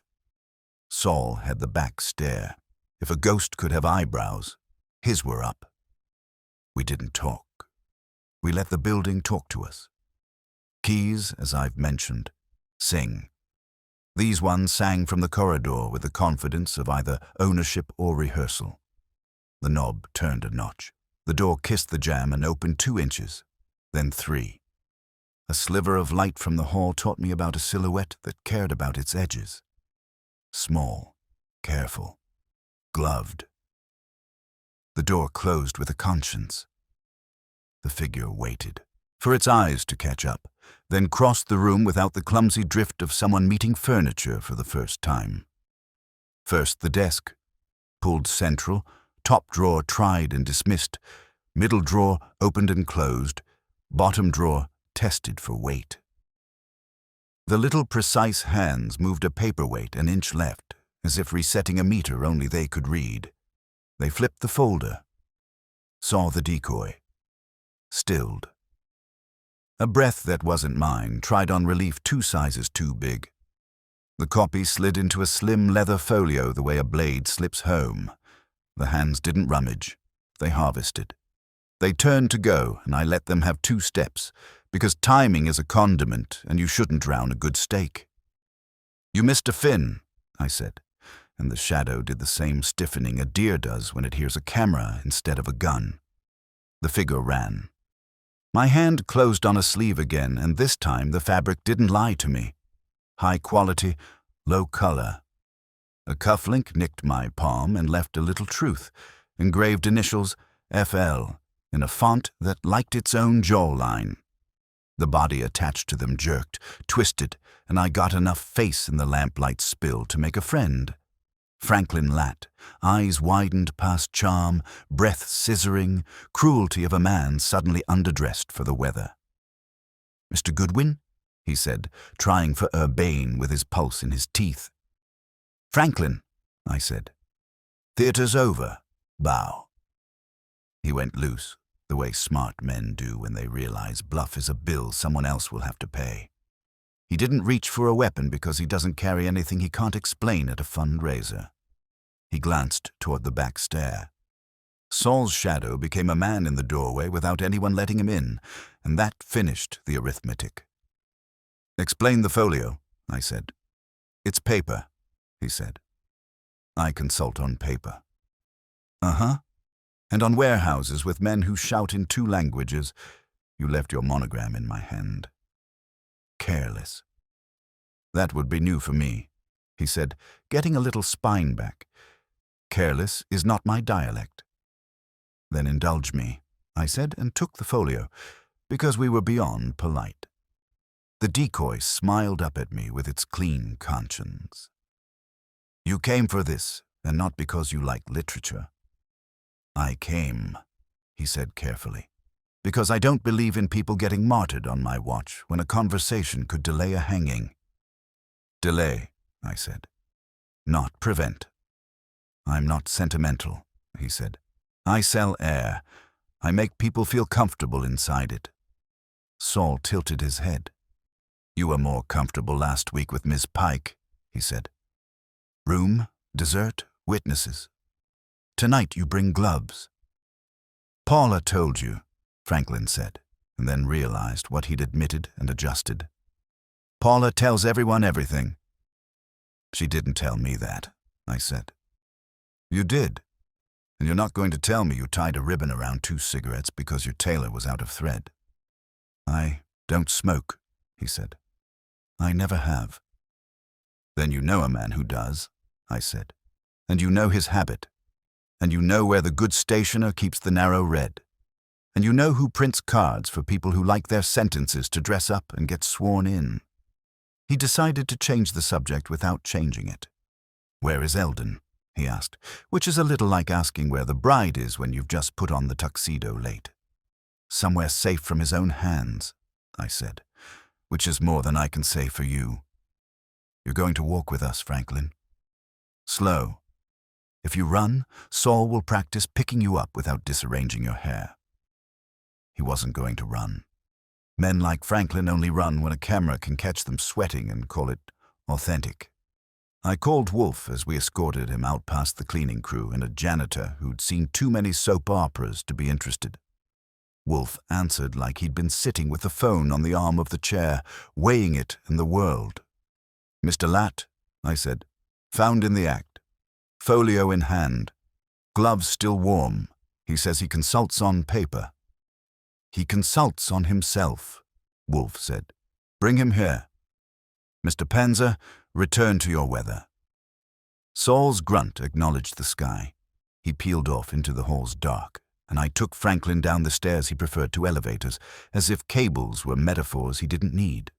Saul had the back stare. If a ghost could have eyebrows, his were up. We didn't talk. We let the building talk to us. Keys, as I've mentioned, sing. These ones sang from the corridor with the confidence of either ownership or rehearsal. The knob turned a notch. The door kissed the jamb and opened 2 inches, then 3. A sliver of light from the hall taught me about a silhouette that cared about its edges. Small, careful, gloved. The door closed with a conscience. The figure waited for its eyes to catch up, then crossed the room without the clumsy drift of someone meeting furniture for the first time. First the desk, pulled central, top drawer tried and dismissed, middle drawer opened and closed, bottom drawer tested for weight. The little precise hands moved a paperweight an inch left, as if resetting a meter only they could read. They flipped the folder, saw the decoy, stilled. A breath that wasn't mine tried on relief 2 sizes too big. The copy slid into a slim leather folio the way a blade slips home. The hands didn't rummage. They harvested. They turned to go, and I let them have 2 steps, because timing is a condiment, and you shouldn't drown a good steak. "You missed a fin," I said, and the shadow did the same stiffening a deer does when it hears a camera instead of a gun. The figure ran. My hand closed on a sleeve again, and this time the fabric didn't lie to me. High quality, low color. A cufflink nicked my palm and left a little truth, engraved initials FL in a font that liked its own jawline. The body attached to them jerked, twisted, and I got enough face in the lamplight spill to make a friend. Franklin Latt, eyes widened past charm, breath scissoring, cruelty of a man suddenly underdressed for the weather. "Mr. Goodwin?" he said, trying for urbane with his pulse in his teeth. "Franklin," I said. "Theater's over. Bow." He went loose, the way smart men do when they realize bluff is a bill someone else will have to pay. He didn't reach for a weapon because he doesn't carry anything he can't explain at a fundraiser. He glanced toward the back stair. Saul's shadow became a man in the doorway without anyone letting him in, and that finished the arithmetic. "Explain the folio," I said. "It's paper," he said. "I consult on paper." "Uh-huh. And on warehouses with men who shout in 2 languages. You left your monogram in my hand. Careless." "That would be new for me," he said, getting a little spine back. "Careless is not my dialect." "Then indulge me," I said, and took the folio, because we were beyond polite. The decoy smiled up at me with its clean conscience. "You came for this, and not because you like literature." "I came," he said carefully, "because I don't believe in people getting martyred on my watch when a conversation could delay a hanging." "Delay," I said, "not prevent." "I'm not sentimental," he said. "I sell air. I make people feel comfortable inside it." Saul tilted his head. "You were more comfortable last week with Miss Pike," he said. "Room, dessert, witnesses. Tonight you bring gloves." "Paula told you," Franklin said, and then realized what he'd admitted and adjusted. "Paula tells everyone everything." "She didn't tell me that," I said. "You did. And you're not going to tell me you tied a ribbon around 2 cigarettes because your tailor was out of thread." "I don't smoke," he said. "I never have." "Then you know a man who does," I said. "And you know his habit. And you know where the good stationer keeps the narrow red. And you know who prints cards for people who like their sentences to dress up and get sworn in." He decided to change the subject without changing it. "Where is Eldon?" he asked, which is a little like asking where the bride is when you've just put on the tuxedo late. Somewhere safe from his own hands, I said, which is more than I can say for you. You're going to walk with us, Franklin. Slow. If you run, Saul will practice picking you up without disarranging your hair. He wasn't going to run. Men like Franklin only run when a camera can catch them sweating and call it authentic. I called Wolfe as we escorted him out past the cleaning crew and a janitor who'd seen too many soap operas to be interested. Wolfe answered like he'd been sitting with the phone on the arm of the chair, weighing it and the world. "Mr. Latt," I said, "found in the act. Folio in hand. Gloves still warm. He says he consults on paper." "He consults on himself," Wolfe said. "Bring him here. Mr. Panzer, return to your weather." Saul's grunt acknowledged the sky. He peeled off into the hall's dark, and I took Franklin down the stairs he preferred to elevators, as if cables were metaphors he didn't need.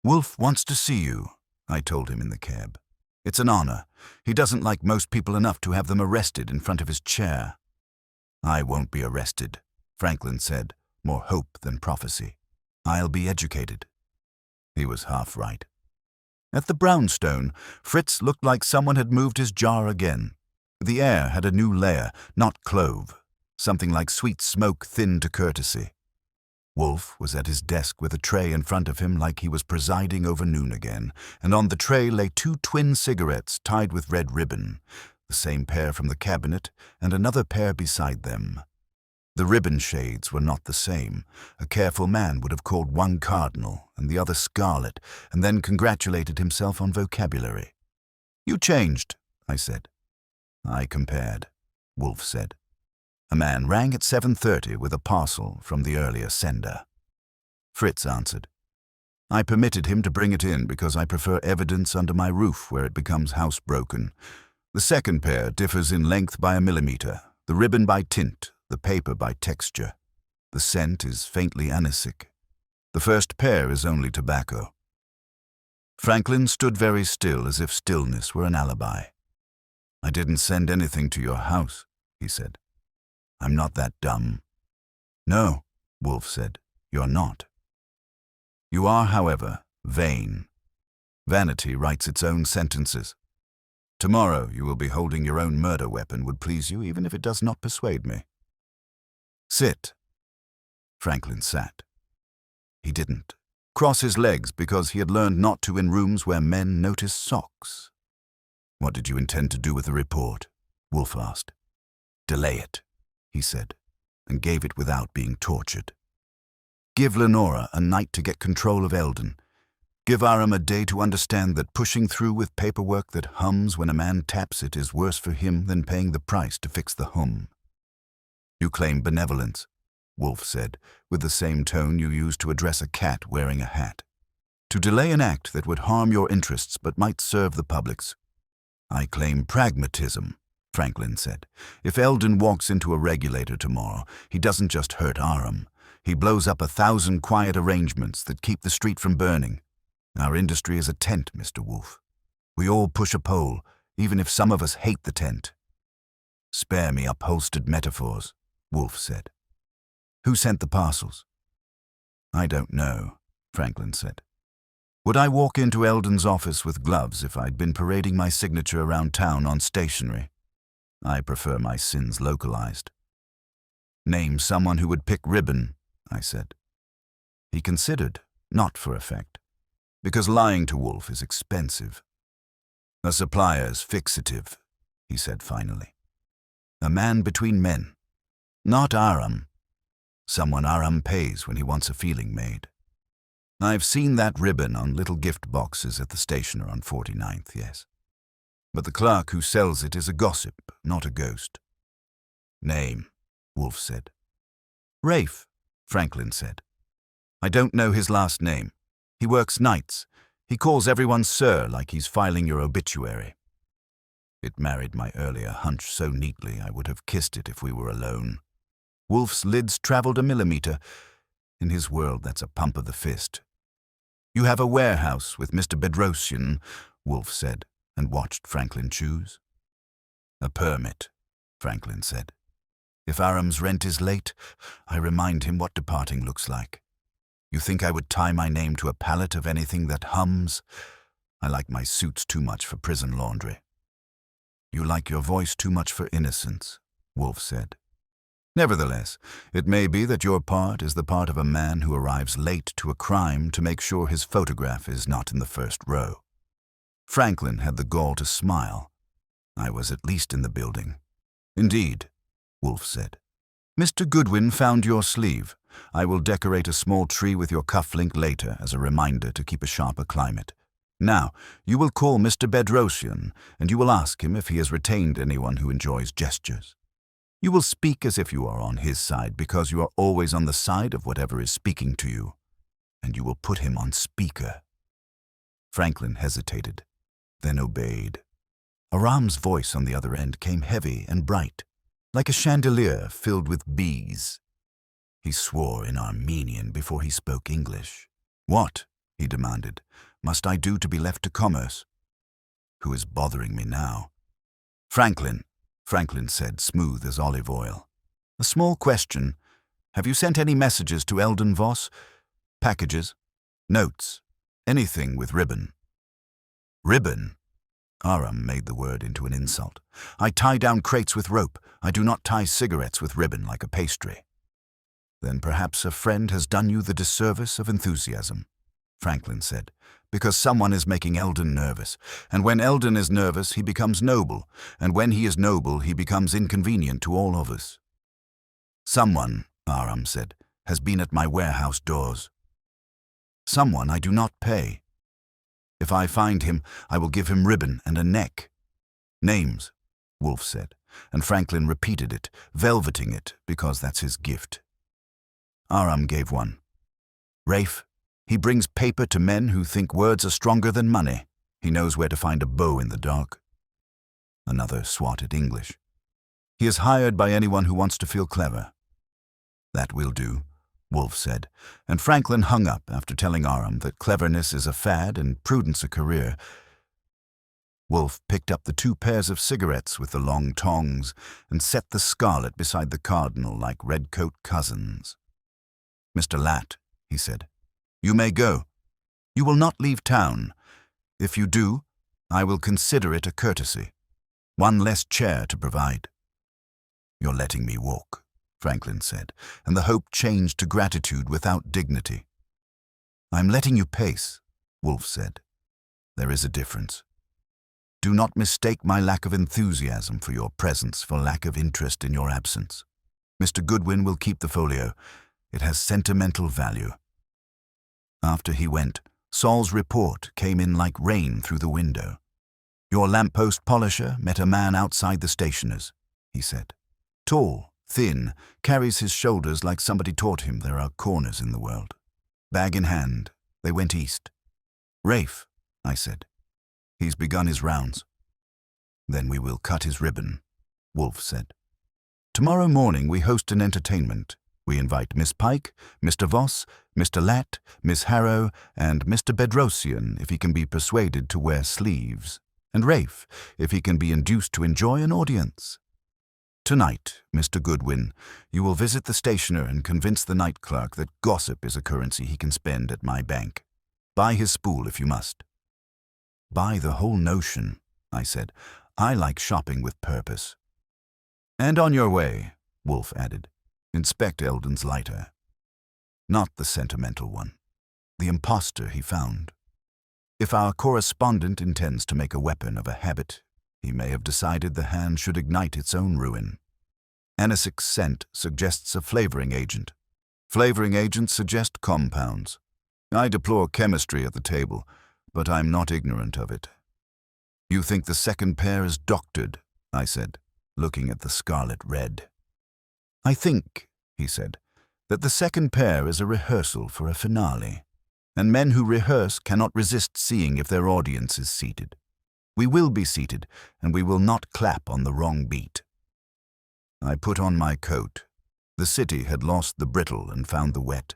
"Wolfe wants to see you," I told him in the cab. "It's an honor. He doesn't like most people enough to have them arrested in front of his chair." "I won't be arrested," Franklin said, more hope than prophecy. "I'll be educated." He was half right. At the brownstone, Fritz looked like someone had moved his jar again. The air had a new layer, not clove, something like sweet smoke thinned to courtesy. Wolfe was at his desk with a tray in front of him like he was presiding over noon again, and on the tray lay 2 twin cigarettes tied with red ribbon, the same pair from the cabinet and another pair beside them. The ribbon shades were not the same. A careful man would have called one cardinal and the other scarlet, and then congratulated himself on vocabulary. "You changed," I said. I compared, Wolfe said. A man rang at 7:30 with a parcel from the earlier sender. Fritz answered. I permitted him to bring it in because I prefer evidence under my roof where it becomes housebroken. The second pair differs in length by a millimeter, the ribbon by tint, the paper by texture. The scent is faintly anisic. The first pair is only tobacco. Franklin stood very still, as if stillness were an alibi. "I didn't send anything to your house," he said. "I'm not that dumb." "No," Wolfe said, "you're not. You are, however, vain. Vanity writes its own sentences. Tomorrow you will be holding your own murder weapon would please you even if it does not persuade me." "Sit." Franklin sat. He didn't cross his legs because he had learned not to in rooms where men notice socks. "What did you intend to do with the report?" Wolfe asked. "Delay it," he said, and gave it without being tortured. "Give Lenora a night to get control of Eldon. Give Aram a day to understand that pushing through with paperwork that hums when a man taps it is worse for him than paying the price to fix the hum." "You claim benevolence," Wolfe said, with the same tone you use to address a cat wearing a hat. "To delay an act that would harm your interests but might serve the public's." "I claim pragmatism," Franklin said. "If Eldon walks into a regulator tomorrow, he doesn't just hurt Aram. He blows up 1,000 quiet arrangements that keep the street from burning. Our industry is a tent, Mr. Wolfe. We all push a pole, even if some of us hate the tent." "Spare me upholstered metaphors," Wolfe said. "Who sent the parcels?" "I don't know," Franklin said. "Would I walk into Eldon's office with gloves if I'd been parading my signature around town on stationery? I prefer my sins localized." "Name someone who would pick ribbon," I said. He considered, not for effect, because lying to Wolfe is expensive. "A supplier's fixative," he said finally. "A man between men. Not Aram. Someone Aram pays when he wants a feeling made. I've seen that ribbon on little gift boxes at the stationer on 49th, yes. But the clerk who sells it is a gossip, not a ghost." "Name," Wolfe said. "Rafe," Franklin said. "I don't know his last name. He works nights. He calls everyone sir like he's filing your obituary." It married my earlier hunch so neatly I would have kissed it if we were alone. Wolfe's lids traveled a millimeter. In his world, that's a pump of the fist. "You have a warehouse with Mr. Bedrosian," Wolfe said, and watched Franklin choose. A permit, Franklin said. If Aram's rent is late, I remind him what departing looks like. You think I would tie my name to a pallet of anything that hums? I like my suits too much for prison laundry. You like your voice too much for innocence, Wolfe said. Nevertheless, it may be that your part is the part of a man who arrives late to a crime to make sure his photograph is not in the first row. Franklin had the gall to smile. I was at least in the building. Indeed, Wolfe said. Mr. Goodwin found your sleeve. I will decorate a small tree with your cufflink later as a reminder to keep a sharper climate. Now, you will call Mr. Bedrosian, and you will ask him if he has retained anyone who enjoys gestures. You will speak as if you are on his side because you are always on the side of whatever is speaking to you, and you will put him on speaker. Franklin hesitated, then obeyed. Aram's voice on the other end came heavy and bright, like a chandelier filled with bees. He swore in Armenian before he spoke English. What, he demanded, must I do to be left to commerce? Who is bothering me now? Franklin said, smooth as olive oil. A small question. Have you sent any messages to Eldon Voss? Packages? Notes? Anything with ribbon? Ribbon? Aram made the word into an insult. I tie down crates with rope. I do not tie cigarettes with ribbon like a pastry. Then perhaps a friend has done you the disservice of enthusiasm, Franklin said, because someone is making Eldon nervous, and when Eldon is nervous he becomes noble, and when he is noble he becomes inconvenient to all of us. Someone, Aram said, has been at my warehouse doors. Someone I do not pay. If I find him, I will give him ribbon and a neck. Names, Wolfe said, and Franklin repeated it, velveting it, because that's his gift. Aram gave one. Rafe, he brings paper to men who think words are stronger than money. He knows where to find a bow in the dark. Another swatted English. He is hired by anyone who wants to feel clever. That will do, Wolfe said, and Franklin hung up after telling Aram that cleverness is a fad and prudence a career. Wolfe picked up the 2 pairs of cigarettes with the long tongs and set the scarlet beside the cardinal like redcoat cousins. Mr. Latt, he said, you may go. You will not leave town. If you do, I will consider it a courtesy. 1 less chair to provide. You're letting me walk, Franklin said, and the hope changed to gratitude without dignity. I'm letting you pace, Wolfe said. There is a difference. Do not mistake my lack of enthusiasm for your presence for lack of interest in your absence. Mr. Goodwin will keep the folio. It has sentimental value. After he went, Saul's report came in like rain through the window. Your lamppost polisher met a man outside the stationer's, he said. Tall, thin, carries his shoulders like somebody taught him there are corners in the world. Bag in hand, they went east. Rafe, I said. He's begun his rounds. Then we will cut his ribbon, Wolfe said. Tomorrow morning we host an entertainment. We invite Miss Pike, Mr. Voss, Mr. Latt, Miss Harrow, and Mr. Bedrosian if he can be persuaded to wear sleeves, and Rafe if he can be induced to enjoy an audience. Tonight, Mr. Goodwin, you will visit the stationer and convince the night clerk that gossip is a currency he can spend at my bank. Buy his spool if you must. Buy the whole notion, I said. I like shopping with purpose. And on your way, Wolfe added, inspect Eldon's lighter. Not the sentimental one. The impostor he found. If our correspondent intends to make a weapon of a habit, he may have decided the hand should ignite its own ruin. Anisic's scent suggests a flavoring agent. Flavoring agents suggest compounds. I deplore chemistry at the table, but I'm not ignorant of it. You think the second pair is doctored, I said, looking at the scarlet red. I think, he said, that the second pair is a rehearsal for a finale, and men who rehearse cannot resist seeing if their audience is seated. We will be seated, and we will not clap on the wrong beat. I put on my coat. The city had lost the brittle and found the wet.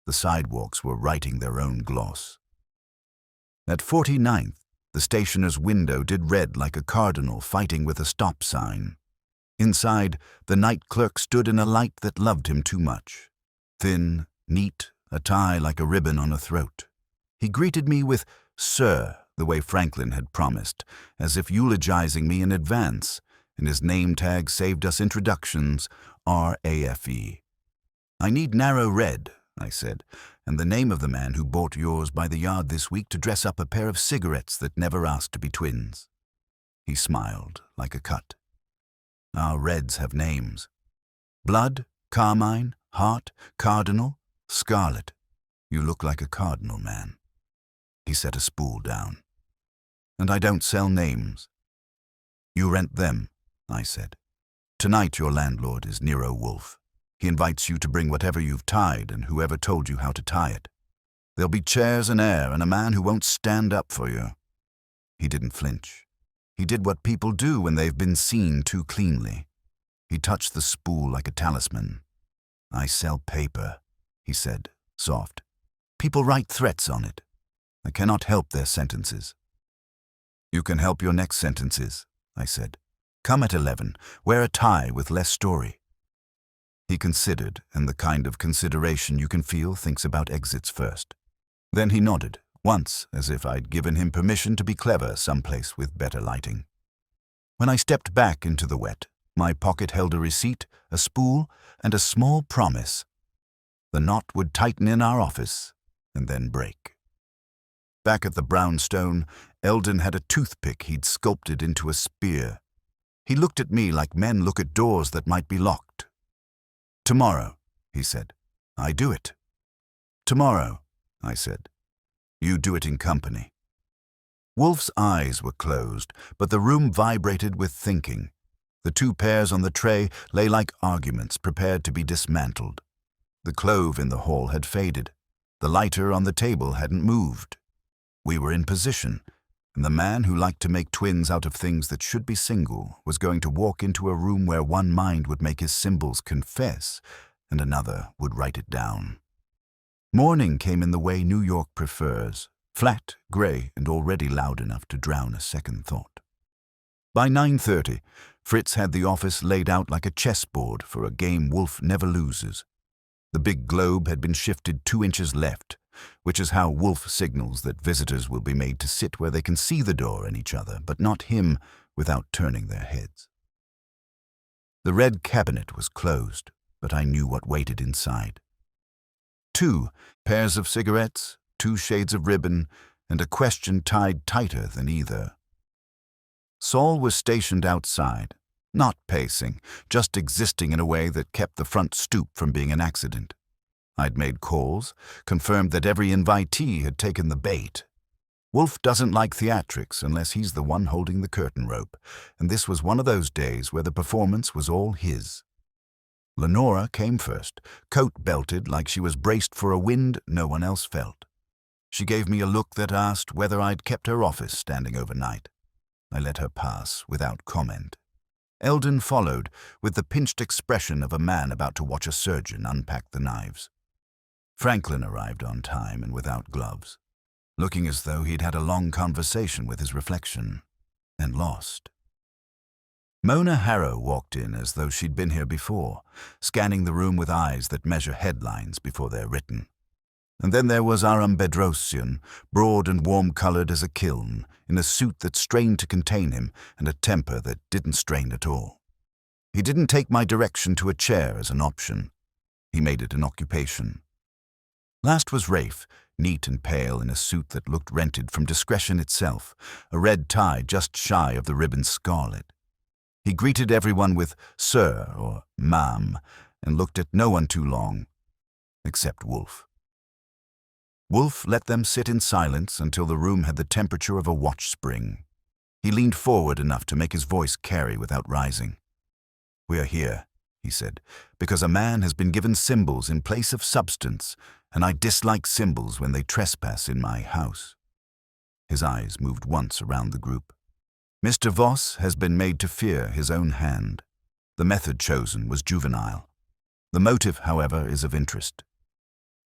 The sidewalks were writing their own gloss. At 49th, the The stationer's window did red like a cardinal fighting with a stop sign. Inside, the night clerk stood in a light that loved him too much. Thin, neat, a tie like a ribbon on a throat. He greeted me with "Sir," the way Franklin had promised, as if eulogizing me in advance, and his name tag saved us introductions, RAFE. "I need narrow red," I said, "and the name of the man who bought yours by the yard this week to dress up a pair of cigarettes that never asked to be twins." He smiled like a cut. "Our reds have names. Blood, carmine, heart, cardinal, scarlet. You look like a cardinal, man." He set a spool down. "And I don't sell names." "You rent them," I said. "Tonight your landlord is Nero Wolfe. He invites you to bring whatever you've tied and whoever told you how to tie it. There'll be chairs and air and a man who won't stand up for you." He didn't flinch. He did what people do when they've been seen too cleanly. He touched the spool like a talisman. "I sell paper," he said, soft. "People write threats on it. I cannot help their sentences." "You can help your next sentences," I said. "Come at 11. Wear a tie with less story." He considered, and the kind of consideration you can feel thinks about exits first. Then he nodded, once as if I'd given him permission to be clever someplace with better lighting. When I stepped back into the wet, my pocket held a receipt, a spool, and a small promise. The knot would tighten in our office and then break. Back at the brownstone, Eldon had a toothpick he'd sculpted into a spear. He looked at me like men look at doors that might be locked. "Tomorrow," he said. "I do it." "Tomorrow," I said. "You do it in company." Wolfe's eyes were closed, but the room vibrated with thinking. The two pairs on the tray lay like arguments prepared to be dismantled. The clove in the hall had faded. The lighter on the table hadn't moved. We were in position, and the man who liked to make twins out of things that should be single was going to walk into a room where one mind would make his symbols confess, and another would write it down. Morning came in the way New York prefers, flat, gray, and already loud enough to drown a second thought. By 9:30, Fritz had the office laid out like a chessboard for a game Wolfe never loses. The big globe had been shifted 2 inches left, which is how Wolfe signals that visitors will be made to sit where they can see the door and each other, but not him without turning their heads. The red cabinet was closed, but I knew what waited inside. 2 pairs of cigarettes, 2 shades of ribbon, and a question tied tighter than either. Saul was stationed outside, not pacing, just existing in a way that kept the front stoop from being an accident. I'd made calls, confirmed that every invitee had taken the bait. Wolfe doesn't like theatrics unless he's the one holding the curtain rope, and this was one of those days where the performance was all his. Lenora came first, coat belted like she was braced for a wind no one else felt. She gave me a look that asked whether I'd kept her office standing overnight. I let her pass without comment. Eldon followed, with the pinched expression of a man about to watch a surgeon unpack the knives. Franklin arrived on time and without gloves, looking as though he'd had a long conversation with his reflection, and lost. Mona Harrow walked in as though she'd been here before, scanning the room with eyes that measure headlines before they're written. And then there was Aram Bedrosian, broad and warm-colored as a kiln, in a suit that strained to contain him and a temper that didn't strain at all. He didn't take my direction to a chair as an option. He made it an occupation. Last was Rafe, neat and pale in a suit that looked rented from discretion itself, a red tie just shy of the ribbon's scarlet. He greeted everyone with "sir" or "ma'am," and looked at no one too long, except Wolfe. Wolfe let them sit in silence until the room had the temperature of a watch spring. He leaned forward enough to make his voice carry without rising. "We are here," he said, "because a man has been given symbols in place of substance, and I dislike symbols when they trespass in my house." His eyes moved once around the group. "Mr. Voss has been made to fear his own hand. The method chosen was juvenile. The motive, however, is of interest."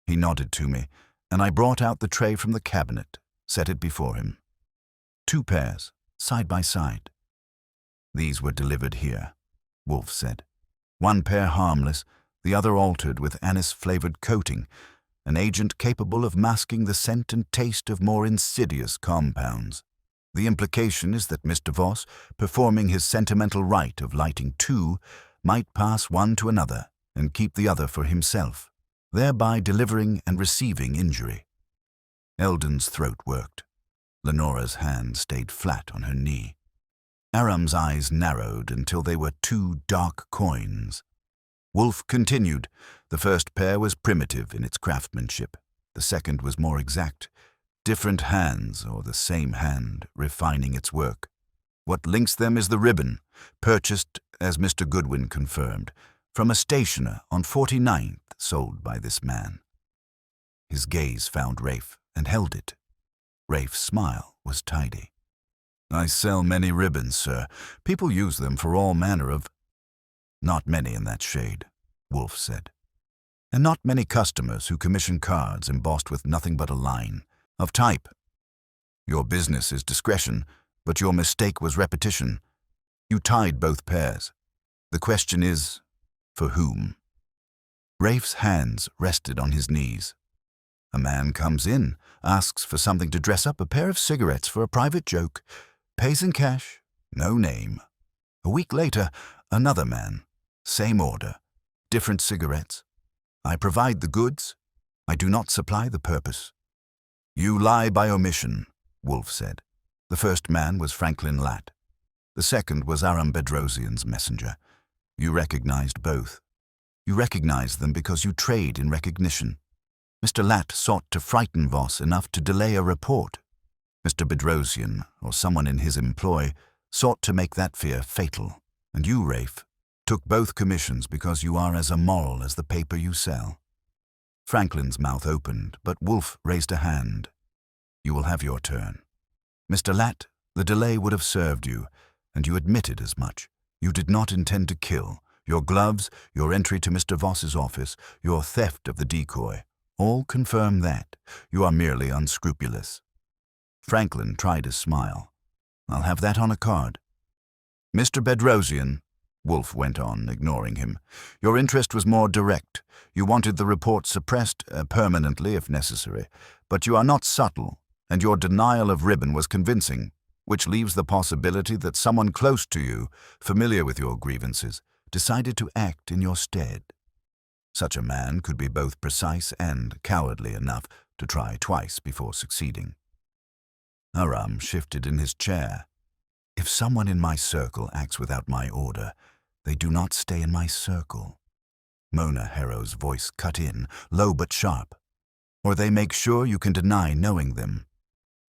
He nodded to me, and I brought out the tray from the cabinet, set it before him. 2 pairs, side by side. These were delivered here, Wolfe said. 1 pair harmless, the other altered with anise-flavored coating, an agent capable of masking the scent and taste of more insidious compounds. The implication is that Mr. Voss, performing his sentimental rite of lighting 2, might pass one to another and keep the other for himself, thereby delivering and receiving injury. Eldon's throat worked. Lenora's hand stayed flat on her knee. Aram's eyes narrowed until they were 2 dark coins. Wolfe continued. The first pair was primitive in its craftsmanship. The second was more exact. Different hands, or the same hand, refining its work. What links them is the ribbon, purchased, as Mr. Goodwin confirmed, from a stationer on 49th, sold by this man. His gaze found Rafe and held it. Rafe's smile was tidy. "I sell many ribbons, sir. People use them for all manner of—" "Not many in that shade," Wolfe said. "And not many customers who commission cards embossed with nothing but a line. Of type. Your business is discretion, but your mistake was repetition. You tied both pairs. The question is, for whom?" Rafe's hands rested on his knees. "A man comes in, asks for something to dress up a pair of cigarettes for a private joke, pays in cash, no name. A week later, another man, same order, different cigarettes. I provide the goods. I do not supply the purpose." "You lie by omission," Wolfe said. The first man was Franklin Latt. The second was Aram Bedrosian's messenger. You recognized both. You recognized them because you trade in recognition. Mr. Latt sought to frighten Voss enough to delay a report. Mr. Bedrosian, or someone in his employ, sought to make that fear fatal. And you, Rafe, took both commissions because you are as immoral as the paper you sell. Franklin's mouth opened, but Wolfe raised a hand. "You will have your turn. Mr. Latt, the delay would have served you, and you admitted as much. You did not intend to kill. Your gloves, your entry to Mr. Voss's office, your theft of the decoy, all confirm that. You are merely unscrupulous." Franklin tried a smile. "I'll have that on a card." "Mr. Bedrosian," Wolfe went on, ignoring him, "your interest was more direct. You wanted the report suppressed permanently if necessary, but you are not subtle, and your denial of ribbon was convincing, which leaves the possibility that someone close to you, familiar with your grievances, decided to act in your stead. Such a man could be both precise and cowardly enough to try twice before succeeding." Aram shifted in his chair. "If someone in my circle acts without my order, they do not stay in my circle." Mona Harrow's voice cut in, low but sharp. "Or they make sure you can deny knowing them.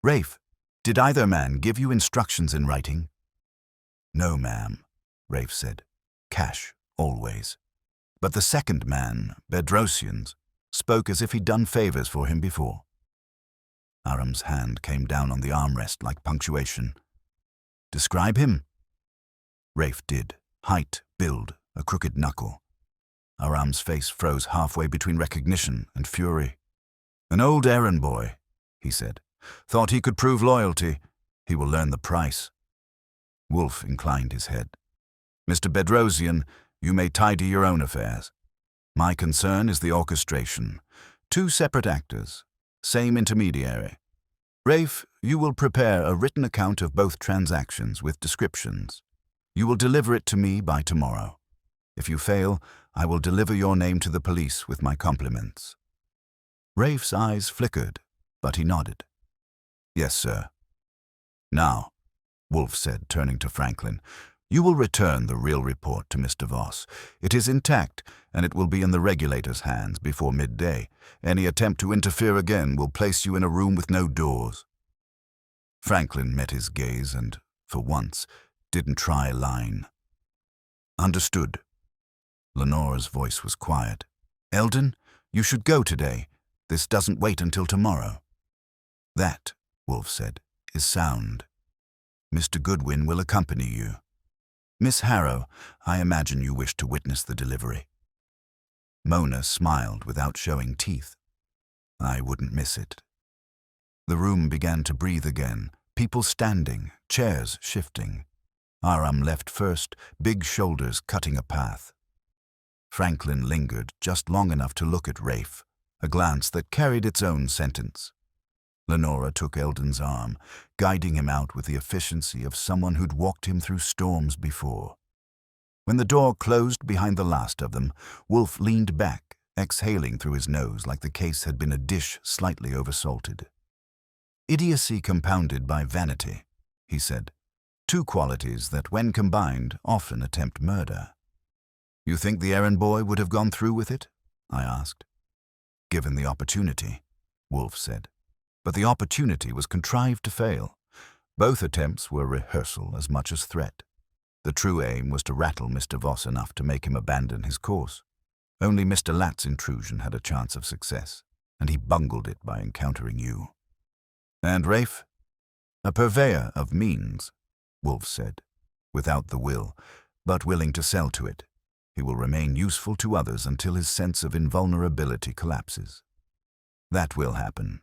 Rafe, did either man give you instructions in writing?" "No, ma'am," Rafe said. "Cash, always. But the second man, Bedrosian's, spoke as if he'd done favors for him before." Aram's hand came down on the armrest like punctuation. "Describe him." Rafe did. Height, build, a crooked knuckle. Aram's face froze halfway between recognition and fury. "An old errand boy," he said. "Thought he could prove loyalty. He will learn the price." Wolfe inclined his head. "Mr. Bedrosian, you may tidy your own affairs. My concern is the orchestration. 2 separate actors, same intermediary. Rafe, you will prepare a written account of both transactions with descriptions. You will deliver it to me by tomorrow. If you fail, I will deliver your name to the police with my compliments." Rafe's eyes flickered, but he nodded. "Yes, sir." "Now," Wolfe said, turning to Franklin, "you will return the real report to Mr. Voss. It is intact, and it will be in the regulator's hands before midday. Any attempt to interfere again will place you in a room with no doors." Franklin met his gaze and, for once, didn't try a line. "Understood." Lenora's voice was quiet. "Eldon, you should go today. This doesn't wait until tomorrow." "That," Wolfe said, "is sound. Mr. Goodwin will accompany you. Miss Harrow, I imagine you wish to witness the delivery." Mona smiled without showing teeth. "I wouldn't miss it." The room began to breathe again, People standing, chairs shifting. Aram left first, big shoulders cutting a path. Franklin lingered just long enough to look at Rafe, a glance that carried its own sentence. Lenora took Eldon's arm, guiding him out with the efficiency of someone who'd walked him through storms before. When the door closed behind the last of them, Wolfe leaned back, exhaling through his nose like the case had been a dish slightly oversalted. "Idiocy compounded by vanity," he said. "Two qualities that, when combined, often attempt murder." "You think the errand boy would have gone through with it?" I asked. "Given the opportunity," Wolfe said. "But the opportunity was contrived to fail. Both attempts were rehearsal as much as threat. The true aim was to rattle Mr. Voss enough to make him abandon his course. Only Mr. Latt's intrusion had a chance of success, and he bungled it by encountering you." "And Rafe?" "A purveyor of means," Wolfe said. "Without the will, but willing to sell to it. He will remain useful to others until his sense of invulnerability collapses. That will happen.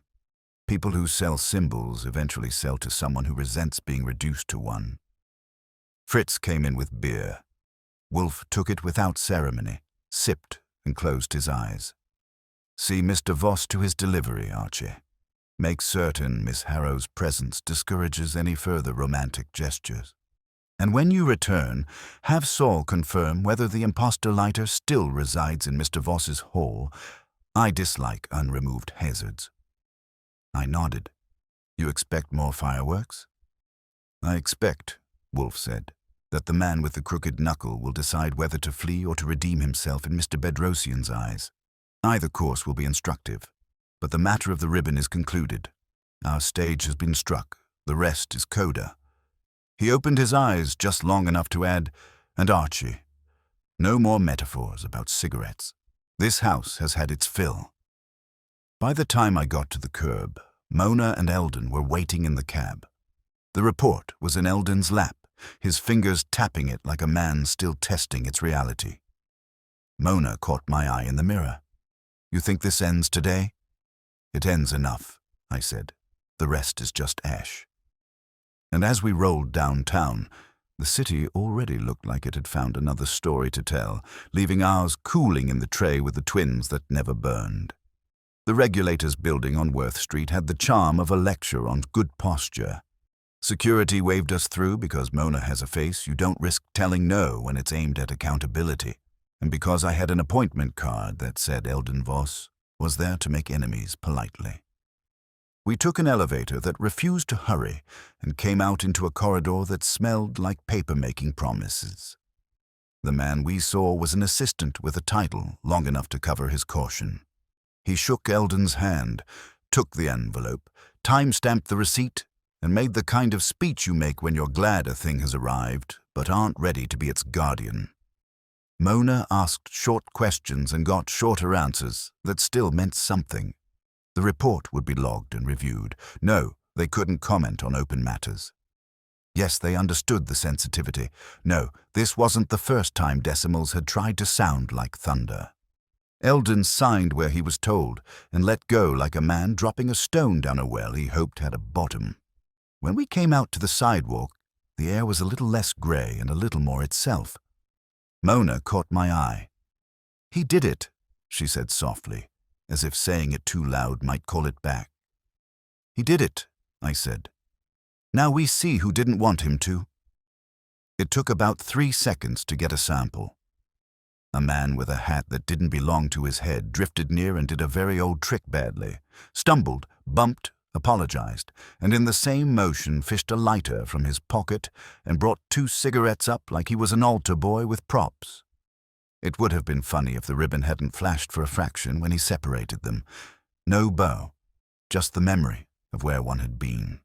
People who sell symbols eventually sell to someone who resents being reduced to one." Fritz came in with beer. Wolfe took it without ceremony, sipped, and closed his eyes. "See Mr. Voss to his delivery, Archie. Make certain Miss Harrow's presence discourages any further romantic gestures. And when you return, have Saul confirm whether the imposter lighter still resides in Mr. Voss's hall. I dislike unremoved hazards." I nodded. "You expect more fireworks?" "I expect," Wolfe said, "that the man with the crooked knuckle will decide whether to flee or to redeem himself in Mr. Bedrosian's eyes. Either course will be instructive, but the matter of the ribbon is concluded. Our stage has been struck. The rest is coda." He opened his eyes just long enough to add, "And Archie, no more metaphors about cigarettes. This house has had its fill." By the time I got to the curb, Mona and Eldon were waiting in the cab. The report was in Eldon's lap, his fingers tapping it like a man still testing its reality. Mona caught my eye in the mirror. "You think this ends today?" "It ends enough," I said. "The rest is just ash." And as we rolled downtown, the city already looked like it had found another story to tell, leaving ours cooling in the tray with the twins that never burned. The regulator's building on Worth Street had the charm of a lecture on good posture. Security waved us through because Mona has a face you don't risk telling no when it's aimed at accountability, and because I had an appointment card that said Eldon Voss was there to make enemies politely. We took an elevator that refused to hurry and came out into a corridor that smelled like paper-making promises. The man we saw was an assistant with a title long enough to cover his caution. He shook Eldon's hand, took the envelope, time-stamped the receipt, and made the kind of speech you make when you're glad a thing has arrived, but aren't ready to be its guardian. Mona asked short questions and got shorter answers that still meant something. The report would be logged and reviewed. No, they couldn't comment on open matters. Yes, they understood the sensitivity. No, this wasn't the first time decimals had tried to sound like thunder. Eldon signed where he was told and let go like a man dropping a stone down a well he hoped had a bottom. When we came out to the sidewalk, the air was a little less grey and a little more itself. Mona caught my eye. "He did it," she said softly, as if saying it too loud might call it back. "He did it," I said. "Now we see who didn't want him to." It took about 3 seconds to get a sample. A man with a hat that didn't belong to his head drifted near and did a very old trick badly, stumbled, bumped, apologized, and in the same motion fished a lighter from his pocket and brought 2 cigarettes up like he was an altar boy with props. It would have been funny if the ribbon hadn't flashed for a fraction when he separated them. No bow, just the memory of where one had been.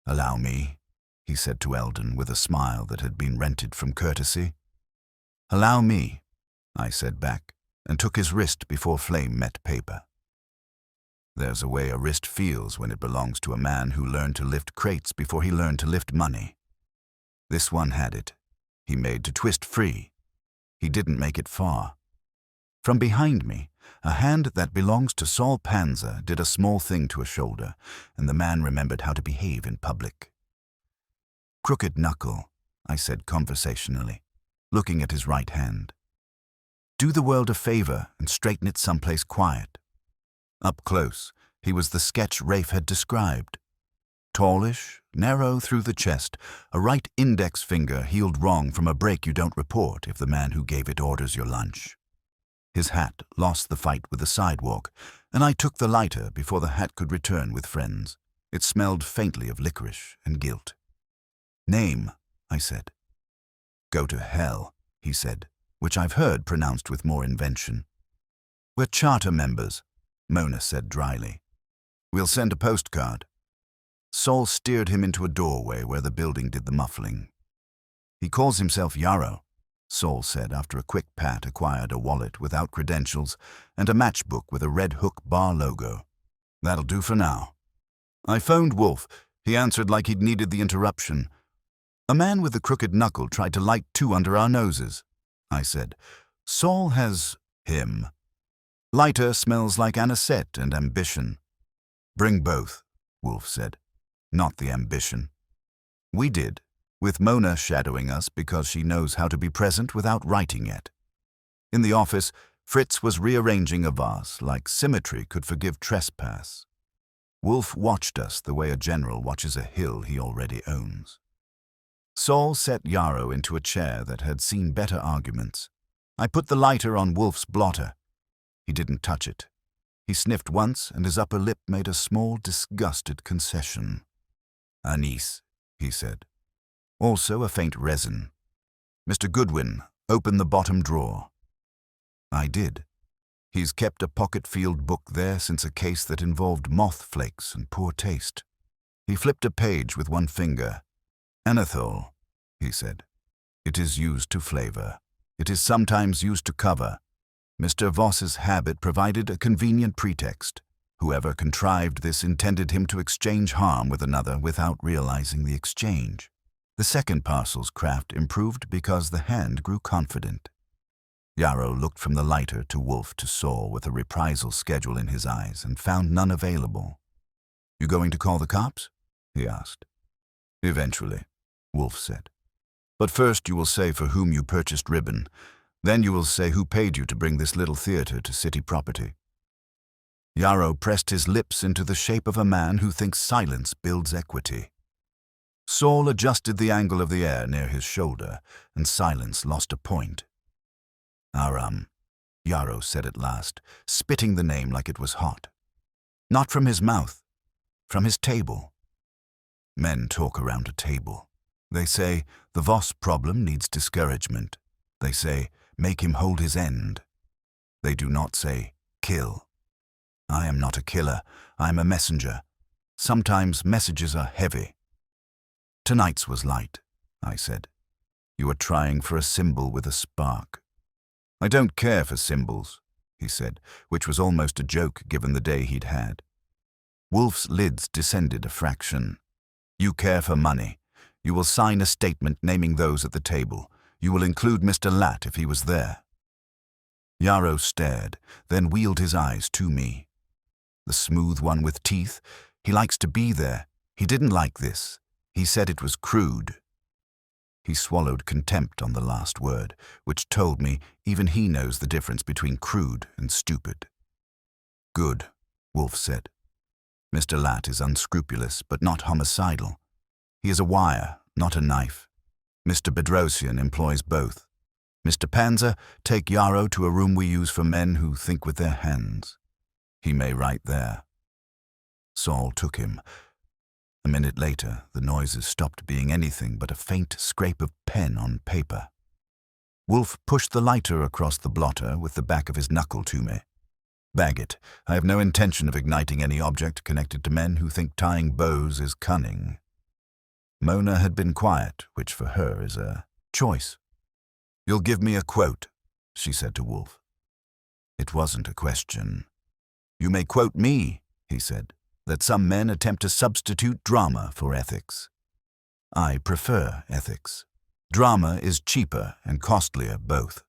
"Allow me," he said to Eldon with a smile that had been rented from courtesy. "Allow me," I said back, and took his wrist before flame met paper. There's a way a wrist feels when it belongs to a man who learned to lift crates before he learned to lift money. This one had it. He made to twist free. He didn't make it far. From behind me, A hand that belongs to Saul Panzer did a small thing to a shoulder, and the man remembered how to behave in public. "Crooked knuckle," I said conversationally, looking at his right hand. "Do the world a favor and straighten it someplace quiet." Up close, he was the sketch Rafe had described. Tallish, narrow through the chest, a right index finger healed wrong from a break you don't report if the man who gave it orders your lunch. His hat lost the fight with the sidewalk, and I took the lighter before the hat could return with friends. It smelled faintly of licorice and guilt. "Name," I said. "Go to hell," he said, which I've heard pronounced with more invention. "We're charter members," Mona said dryly. "We'll send a postcard." Saul steered him into a doorway where the building did the muffling. "He calls himself Yarrow," Saul said after a quick pat acquired a wallet without credentials and a matchbook with a Red Hook bar logo. "That'll do for now." I phoned Wolfe. He answered like he'd needed the interruption. "A man with the crooked knuckle tried to light two under our noses," I said. "Saul has him. Lighter smells like anisette and ambition." "Bring both," Wolfe said. "Not the ambition." We did, with Mona shadowing us because she knows how to be present without writing yet. In the office, Fritz was rearranging a vase like symmetry could forgive trespass. Wolfe watched us the way a general watches a hill he already owns. Saul set Yarrow into a chair that had seen better arguments. I put the lighter on Wolfe's blotter. He didn't touch it. He sniffed once, and his upper lip made a small, disgusted concession. "Anise," he said. "Also a faint resin. Mr. Goodwin, open the bottom drawer." I did. He's kept a pocket-field book there since a case that involved moth flakes and poor taste. He flipped a page with one finger. "Anethole," he said. "It is used to flavor. It is sometimes used to cover. Mr. Voss's habit provided a convenient pretext. Whoever contrived this intended him to exchange harm with another without realizing the exchange. The second parcel's craft improved because the hand grew confident." Yarrow looked from the lighter to Wolfe to Saul with a reprisal schedule in his eyes and found none available. "You going to call the cops?" he asked. "Eventually," Wolfe said. "But first you will say for whom you purchased ribbon. Then you will say who paid you to bring this little theater to city property." Yarrow pressed his lips into the shape of a man who thinks silence builds equity. Saul adjusted the angle of the air near his shoulder, and silence lost a point. Yarrow said at last, spitting the name like it was hot. Not from his mouth, from his table. Men talk around a table. They say, the Voss problem needs discouragement. They say, make him hold his end. They do not say, kill. I am not a killer, I am a messenger. Sometimes messages are heavy. "Tonight's was light," I said. "You are trying for a symbol with a spark." "I don't care for symbols," he said, which was almost a joke given the day he'd had. Wolfe's lids descended a fraction. "You care for money. You will sign a statement naming those at the table. You will include Mr. Latt if he was there." Yarrow stared, then wheeled his eyes to me. "The smooth one with teeth. He likes to be there. He didn't like this. He said it was crude." He swallowed contempt on the last word, which told me even he knows the difference between crude and stupid. "Good," Wolfe said. "Mr. Latt is unscrupulous, but not homicidal. He is a wire, not a knife. Mr. Bedrosian employs both. Mr. Panzer, take Yarrow to a room we use for men who think with their hands. He may write there." Saul took him. A minute later, the noises stopped being anything but a faint scrape of pen on paper. Wolfe pushed the lighter across the blotter with the back of his knuckle to me. "Bag it. I have no intention of igniting any object connected to men who think tying bows is cunning." Mona had been quiet, which for her is a choice. "You'll give me a quote," she said to Wolfe. It wasn't a question. "You may quote me," he said, "that some men attempt to substitute drama for ethics. I prefer ethics. Drama is cheaper and costlier both."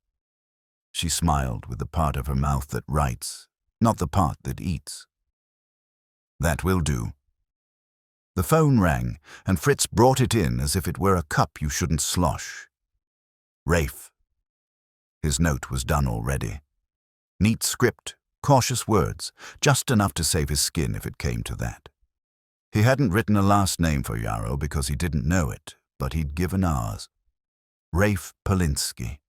She smiled with the part of her mouth that writes, not the part that eats. That will do. The phone rang, and Fritz brought it in as if it were a cup you shouldn't slosh. Rafe. His note was done already. Neat script, cautious words, just enough to save his skin if it came to that. He hadn't written a last name for Yarrow because he didn't know it, but he'd given ours. Rafe Polinsky.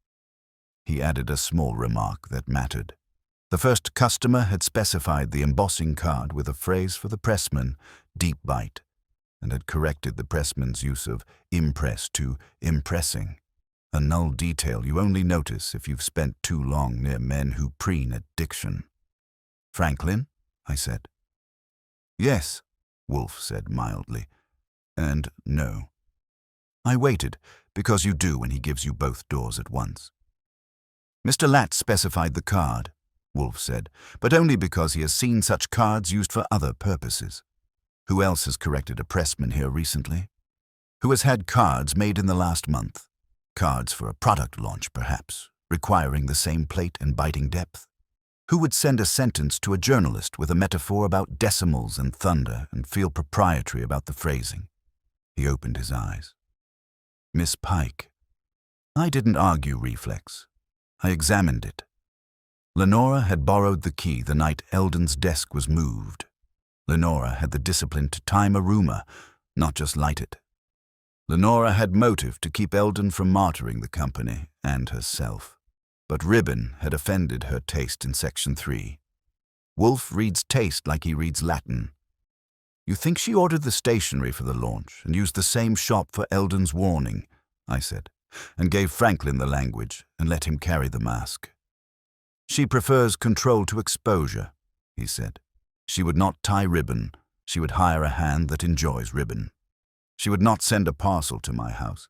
He added a small remark that mattered. The first customer had specified the embossing card with a phrase for the pressman, deep bite, and had corrected the pressman's use of impress to impressing, a null detail you only notice if you've spent too long near men who preen at diction. Franklin? I said. Yes, Wolfe said mildly, and no. I waited, because you do when he gives you both doors at once. Mr. Latt specified the card, Wolfe said, but only because he has seen such cards used for other purposes. Who else has corrected a pressman here recently? Who has had cards made in the last month? Cards for a product launch, perhaps, requiring the same plate and biting depth? Who would send a sentence to a journalist with a metaphor about decimals and thunder and feel proprietary about the phrasing? He opened his eyes. Miss Pike. I didn't argue reflex. I examined it. Lenora had borrowed the key the night Eldon's desk was moved. Lenora had the discipline to time a rumor, not just light it. Lenora had motive to keep Eldon from martyring the company and herself. But ribbon had offended her taste in Section 3. Wolfe reads taste like he reads Latin. You think she ordered the stationery for the launch and used the same shop for Eldon's warning, I said, and gave Franklin the language and let him carry the mask. She prefers control to exposure, he said. She would not tie ribbon. She would hire a hand that enjoys ribbon. She would not send a parcel to my house.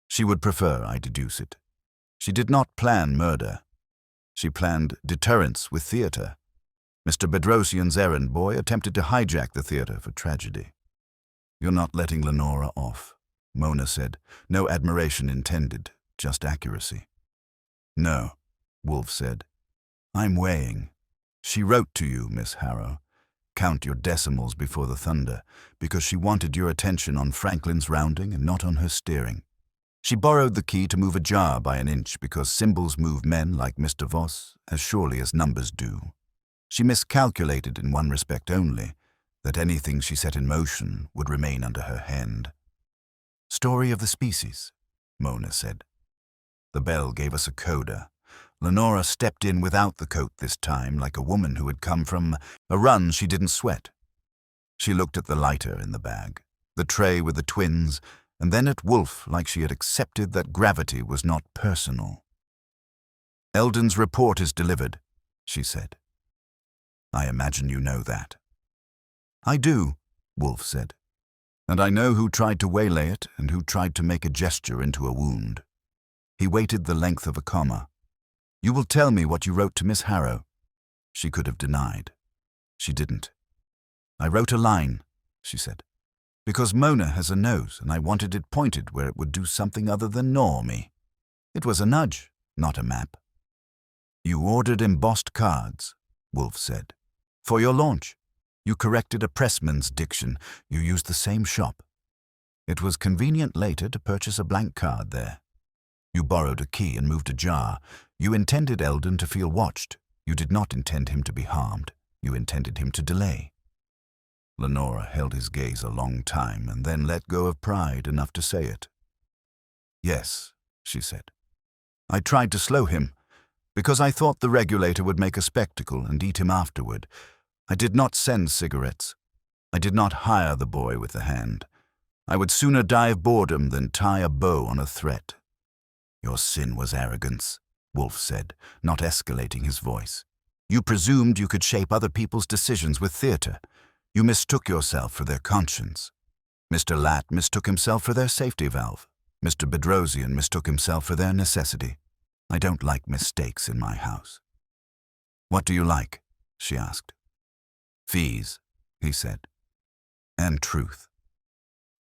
She would prefer I deduce it. She did not plan murder. She planned deterrence with theatre. Mr. Bedrosian's errand boy attempted to hijack the theatre for tragedy. You're not letting Lenora off, Mona said. No admiration intended, just accuracy. No, Wolfe said. I'm weighing. She wrote to you, Miss Harrow. Count your decimals before the thunder, because she wanted your attention on Franklin's rounding and not on her steering. She borrowed the key to move a jar by an inch because symbols move men like Mr. Voss as surely as numbers do. She miscalculated in one respect only, that anything she set in motion would remain under her hand. Story of the species, Mona said. The bell gave us a coda. Lenora stepped in without the coat this time, like a woman who had come from a run she didn't sweat. She looked at the lighter in the bag, the tray with the twins, and then at Wolfe like she had accepted that gravity was not personal. Eldon's report is delivered, she said. I imagine you know that. I do, Wolfe said. And I know who tried to waylay it and who tried to make a gesture into a wound. He waited the length of a comma. You will tell me what you wrote to Miss Harrow. She could have denied. She didn't. I wrote a line, she said, because Mona has a nose and I wanted it pointed where it would do something other than gnaw me. It was a nudge, not a map. You ordered embossed cards, Wolfe said, for your launch. You corrected a pressman's diction. You used the same shop. It was convenient later to purchase a blank card there. You borrowed a key and moved a jar. You intended Eldon to feel watched. You did not intend him to be harmed. You intended him to delay. Lenora held his gaze a long time and then let go of pride enough to say it. Yes, she said. I tried to slow him, because I thought the regulator would make a spectacle and eat him afterward. I did not send cigarettes. I did not hire the boy with the hand. I would sooner die of boredom than tie a bow on a threat. Your sin was arrogance, Wolfe said, not escalating his voice. You presumed you could shape other people's decisions with theatre. You mistook yourself for their conscience. Mr. Latt mistook himself for their safety valve. Mr. Bedrosian mistook himself for their necessity. I don't like mistakes in my house. What do you like? She asked. Fees, he said, and truth.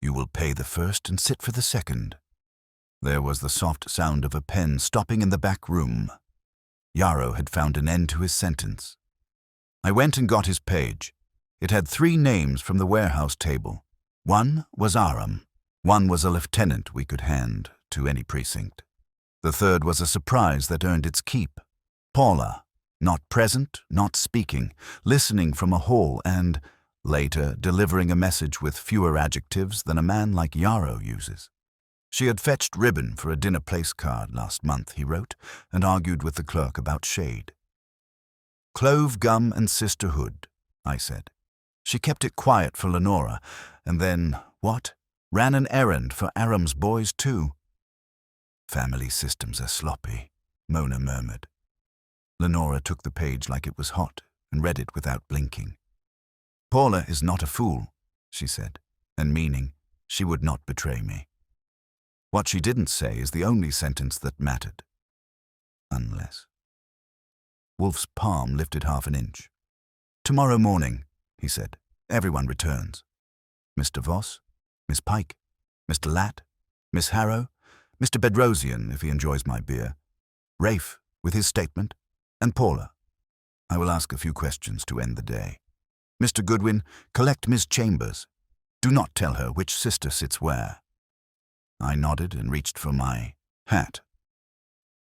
You will pay the first and sit for the second. There was the soft sound of a pen stopping in the back room. Yarrow had found an end to his sentence. I went and got his page. It had 3 names from the warehouse table. One was Aram. One was a lieutenant we could hand to any precinct. The third was a surprise that earned its keep. Paula, not present, not speaking, listening from a hall and, later, delivering a message with fewer adjectives than a man like Yarrow uses. She had fetched ribbon for a dinner place card last month, he wrote, and argued with the clerk about shade. Clove gum and sisterhood, I said. She kept it quiet for Lenora, and then, what? Ran an errand for Aram's boys too. Family systems are sloppy, Mona murmured. Lenora took the page like it was hot and read it without blinking. Paula is not a fool, she said, and meaning, she would not betray me. What she didn't say is the only sentence that mattered. Unless. Wolfe's palm lifted half an inch. Tomorrow morning, he said, everyone returns. Mr. Voss, Miss Pike, Mr. Latt, Miss Harrow, Mr. Bedrosian, if he enjoys my beer, Rafe, with his statement, and Paula. I will ask a few questions to end the day. Mr. Goodwin, collect Miss Chambers. Do not tell her which sister sits where. I nodded and reached for my hat.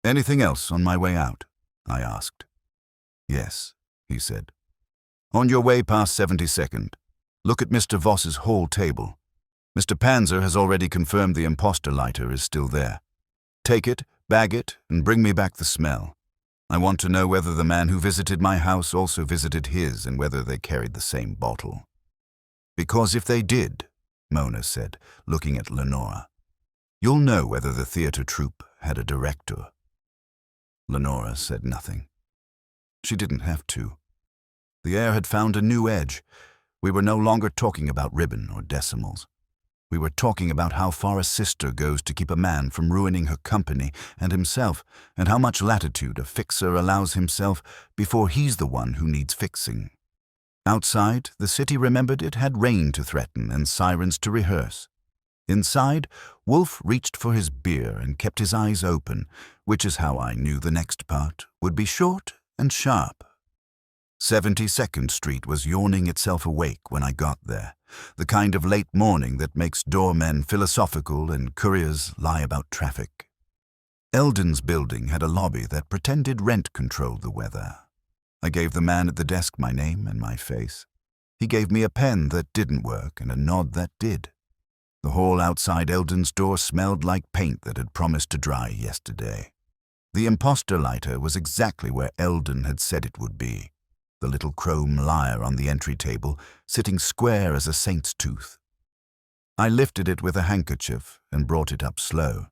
Anything else on my way out? I asked. Yes, he said. On your way past 72nd, look at Mr. Voss's hall table. Mr. Panzer has already confirmed the imposter lighter is still there. Take it, bag it, and bring me back the smell. I want to know whether the man who visited my house also visited his and whether they carried the same bottle. Because if they did, Mona said, looking at Lenora, you'll know whether the theatre troupe had a director. Lenora said nothing. She didn't have to. The air had found a new edge. We were no longer talking about ribbon or decimals. We were talking about how far a sister goes to keep a man from ruining her company and himself, and how much latitude a fixer allows himself before he's the one who needs fixing. Outside, the city remembered it had rain to threaten and sirens to rehearse. Inside, Wolfe reached for his beer and kept his eyes open, which is how I knew the next part would be short and sharp. 72nd Street was yawning itself awake when I got there, the kind of late morning that makes doormen philosophical and couriers lie about traffic. Eldon's building had a lobby that pretended rent controlled the weather. I gave the man at the desk my name and my face. He gave me a pen that didn't work and a nod that did. The hall outside Eldon's door smelled like paint that had promised to dry yesterday. The imposter lighter was exactly where Eldon had said it would be, the little chrome lyre on the entry table, sitting square as a saint's tooth. I lifted it with a handkerchief and brought it up slow.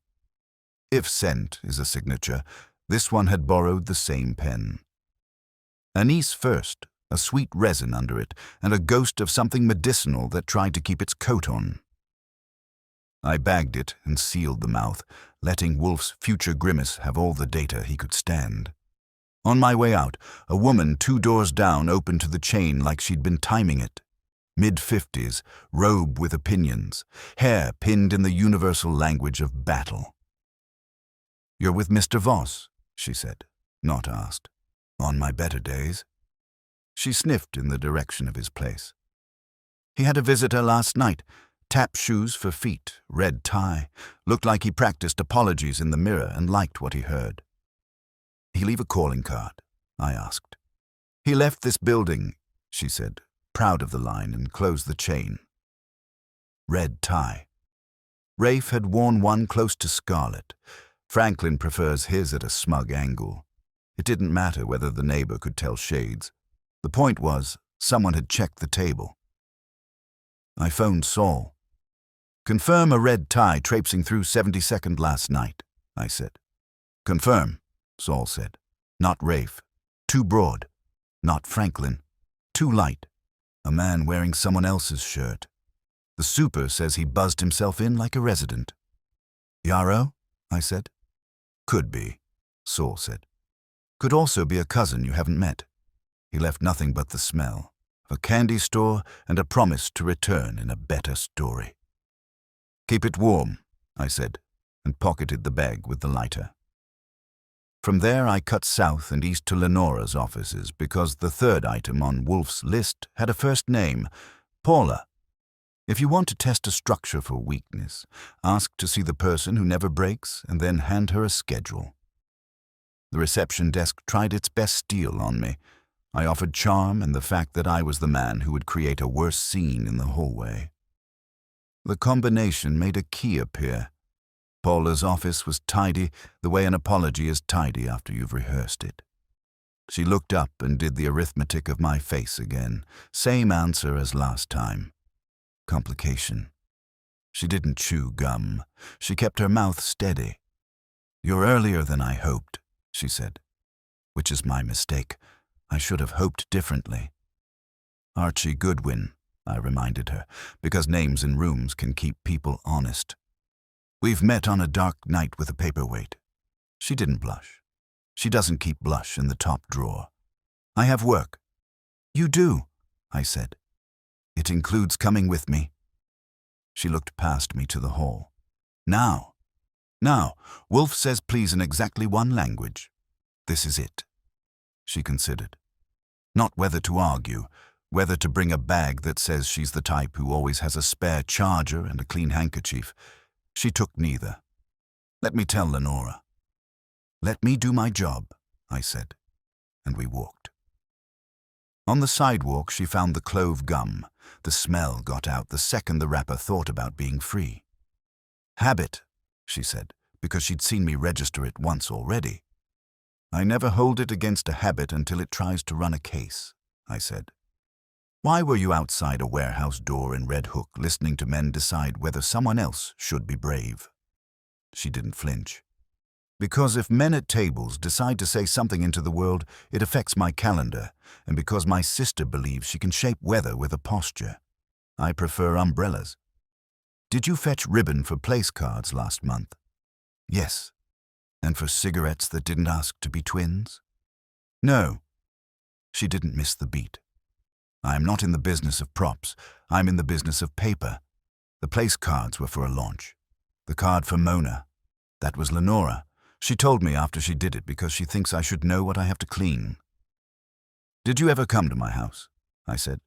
If scent is a signature, this one had borrowed the same pen. Anise first, a sweet resin under it, and a ghost of something medicinal that tried to keep its coat on. I bagged it and sealed the mouth, letting Wolfe's future grimace have all the data he could stand. On my way out, a woman 2 doors down opened to the chain like she'd been timing it. Mid-50s, robe with opinions, hair pinned in the universal language of battle. You're with Mr. Voss, she said, not asked. On my better days. She sniffed in the direction of his place. He had a visitor last night. Tap shoes for feet, red tie. Looked like he practiced apologies in the mirror and liked what he heard. He leave a calling card? I asked. He left this building, she said, proud of the line, and closed the chain. Red tie. Rafe had worn one close to scarlet. Franklin prefers his at a smug angle. It didn't matter whether the neighbor could tell shades. The point was, someone had checked the table. I phoned Saul. Confirm a red tie traipsing through 72nd last night, I said. Confirm, Saul said. Not Rafe. Too broad. Not Franklin. Too light. A man wearing someone else's shirt. The super says he buzzed himself in like a resident. Yarrow? I said. Could be, Saul said. Could also be a cousin you haven't met. He left nothing but the smell, a candy store and a promise to return in a better story. Keep it warm, I said, and pocketed the bag with the lighter. From there I cut south and east to Lenora's offices because the third item on Wolfe's list had a first name, Paula. If you want to test a structure for weakness, ask to see the person who never breaks and then hand her a schedule. The reception desk tried its best steel on me. I offered charm and the fact that I was the man who would create a worse scene in the hallway. The combination made a key appear. Paula's office was tidy the way an apology is tidy after you've rehearsed it. She looked up and did the arithmetic of my face again. Same answer as last time. Complication. She didn't chew gum. She kept her mouth steady. "You're earlier than I hoped," she said. "Which is my mistake. I should have hoped differently." "Archie Goodwin," I reminded her, because names in rooms can keep people honest. "We've met on a dark night with a paperweight." She didn't blush. She doesn't keep blush in the top drawer. "I have work." "You do," I said. "It includes coming with me." She looked past me to the hall. Now, Wolfe says please in exactly one language. This is it." She considered. Not whether to argue, whether to bring a bag that says she's the type who always has a spare charger and a clean handkerchief. She took neither. "Let me tell Lenora." "Let me do my job," I said, and we walked. On the sidewalk she found the clove gum. The smell got out the second the wrapper thought about being free. "Habit," she said, because she'd seen me register it once already. "I never hold it against a habit until it tries to run a case," I said. "Why were you outside a warehouse door in Red Hook listening to men decide whether someone else should be brave?" She didn't flinch. "Because if men at tables decide to say something into the world, it affects my calendar, and because my sister believes she can shape weather with a posture. I prefer umbrellas." "Did you fetch ribbon for place cards last month?" "Yes." "And for cigarettes that didn't ask to be twins?" "No." She didn't miss the beat. "I am not in the business of props. I'm in the business of paper. The place cards were for a launch. The card for Mona. That was Lenora. She told me after she did it because she thinks I should know what I have to clean." "Did you ever come to my house?" I said.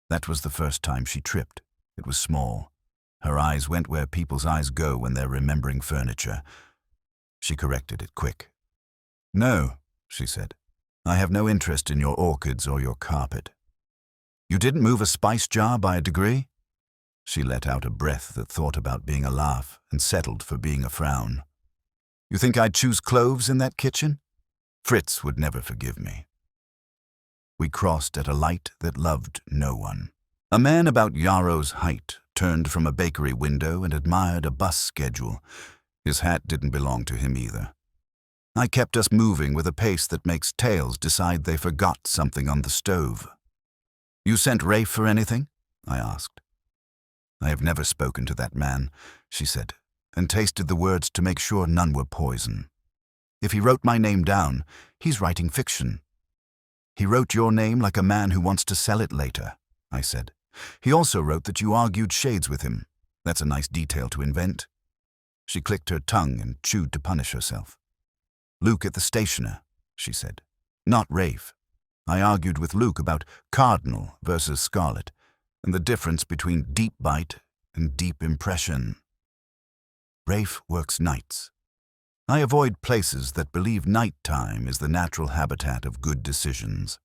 That was the first time she tripped. It was small. Her eyes went where people's eyes go when they're remembering furniture. She corrected it quick. "No," she said. "I have no interest in your orchids or your carpet." "You didn't move a spice jar by a degree?" She let out a breath that thought about being a laugh and settled for being a frown. "You think I'd choose cloves in that kitchen? Fritz would never forgive me." We crossed at a light that loved no one. A man about Yarrow's height turned from a bakery window and admired a bus schedule. His hat didn't belong to him either. I kept us moving with a pace that makes tails decide they forgot something on the stove. "You sent Rafe for anything?" I asked. "I have never spoken to that man," she said, and tasted the words to make sure none were poison. "If he wrote my name down, he's writing fiction." "He wrote your name like a man who wants to sell it later," I said. "He also wrote that you argued shades with him. That's a nice detail to invent." She clicked her tongue and chewed to punish herself. "Luke at the stationer," she said. "Not Rafe. I argued with Luke about Cardinal versus Scarlet, and the difference between deep bite and deep impression. Rafe works nights. I avoid places that believe nighttime is the natural habitat of good decisions.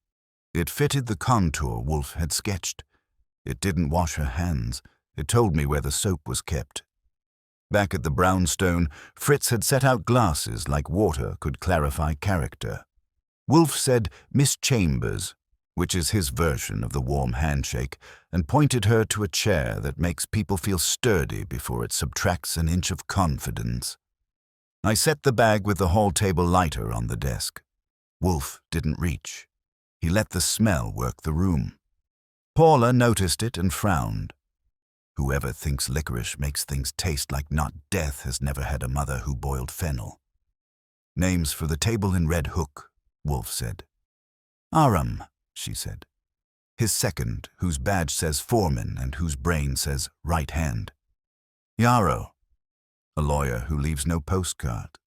It fitted the contour Wolfe had sketched. It didn't wash her hands. It told me where the soap was kept. Back at the brownstone, Fritz had set out glasses like water could clarify character. Wolfe said Miss Chambers, which is his version of the warm handshake, and pointed her to a chair that makes people feel sturdy before it subtracts an inch of confidence. I set the bag with the hall table lighter on the desk. Wolfe didn't reach. He let the smell work the room. Paula noticed it and frowned. Whoever thinks licorice makes things taste like not death has never had a mother who boiled fennel. "Names for the table in Red Hook," Wolfe said. "Aram," she said. "His second, whose badge says foreman and whose brain says right hand. Yarrow, a lawyer who leaves no postcard.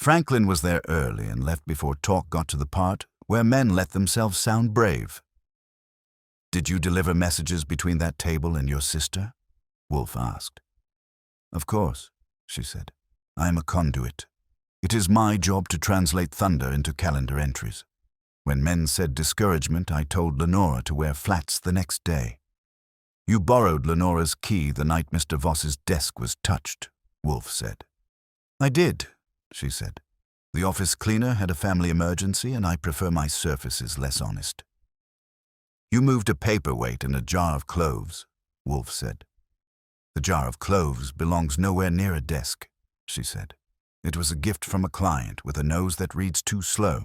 Franklin was there early and left before talk got to the part where men let themselves sound brave. Did you deliver messages between that table and your sister? Wolfe asked. Of course, she said. I am a conduit. It is my job to translate thunder into calendar entries. When men said discouragement, I told Lenora to wear flats the next day. You borrowed Lenora's key the night Mr. Voss's desk was touched, Wolfe said. I did, she said. The office cleaner had a family emergency and I prefer my surfaces less honest. You moved a paperweight and a jar of cloves, Wolfe said. The jar of cloves belongs nowhere near a desk, she said. It was a gift from a client with a nose that reads too slow.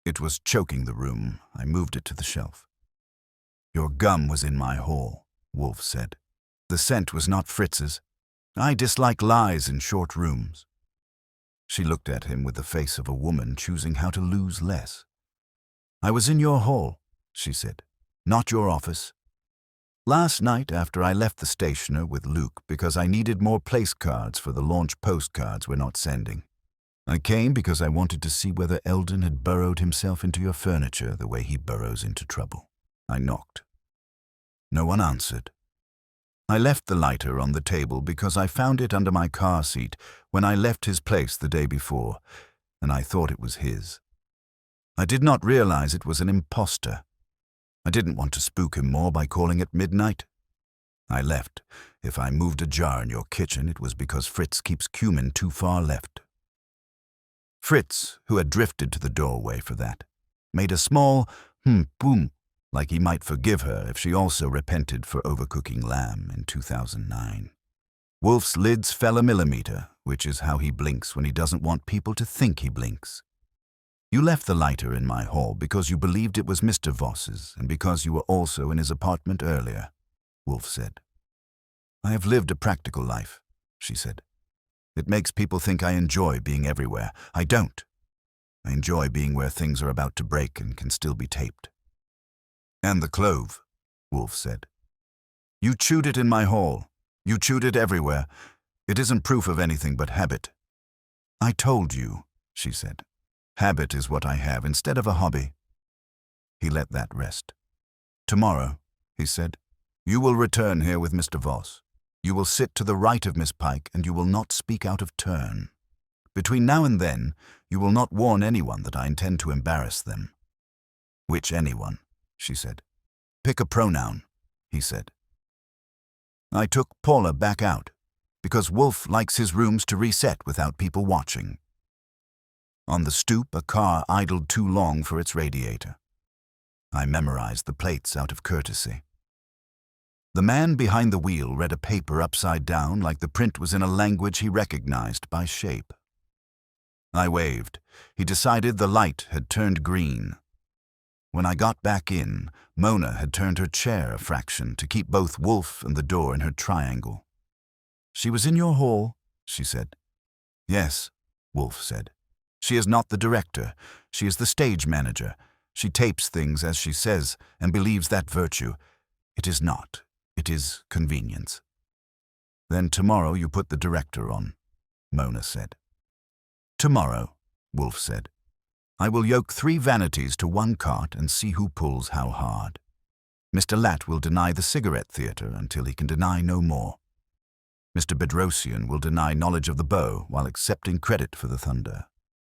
It was choking the room. I moved it to the shelf. Your gum was in my hall, Wolfe said. The scent was not Fritz's. I dislike lies in short rooms. She looked at him with the face of a woman choosing how to lose less. I was in your hall, she said, not your office. Last night after I left the stationer with Luke because I needed more place cards for the launch postcards we're not sending. I came because I wanted to see whether Eldon had burrowed himself into your furniture the way he burrows into trouble. I knocked. No one answered. I left the lighter on the table because I found it under my car seat when I left his place the day before, and I thought it was his. I did not realize it was an imposter. I didn't want to spook him more by calling it midnight. I left. If I moved a jar in your kitchen, it was because Fritz keeps cumin too far left. Fritz, who had drifted to the doorway for that, made a small boom, like he might forgive her if she also repented for overcooking lamb in 2009. Wolfe's lids fell a millimeter, which is how he blinks when he doesn't want people to think he blinks. You left the lighter in my hall because you believed it was Mr. Voss's and because you were also in his apartment earlier, Wolfe said. I have lived a practical life, she said. It makes people think I enjoy being everywhere. I don't. I enjoy being where things are about to break and can still be taped. And the clove, Wolfe said. You chewed it in my hall. You chewed it everywhere. It isn't proof of anything but habit. I told you, she said. Habit is what I have instead of a hobby. He let that rest. Tomorrow, he said, you will return here with Mr. Voss. You will sit to the right of Miss Pike and you will not speak out of turn. Between now and then, you will not warn anyone that I intend to embarrass them. Which anyone? She said. Pick a pronoun, he said. I took Paula back out, because Wolfe likes his rooms to reset without people watching. On the stoop, a car idled too long for its radiator. I memorized the plates out of courtesy. The man behind the wheel read a paper upside down like the print was in a language he recognized by shape. I waved. He decided the light had turned green. When I got back in, Mona had turned her chair a fraction to keep both Wolfe and the door in her triangle. She was in your hall, she said. Yes, Wolfe said. She is not the director. She is the stage manager. She tapes things as she says and believes that virtue. It is not. It is convenience. Then tomorrow you put the director on, Mona said. Tomorrow, Wolfe said. I will yoke 3 vanities to one cart and see who pulls how hard. Mr. Latt will deny the cigarette theatre until he can deny no more. Mr. Bedrosian will deny knowledge of the bow while accepting credit for the thunder.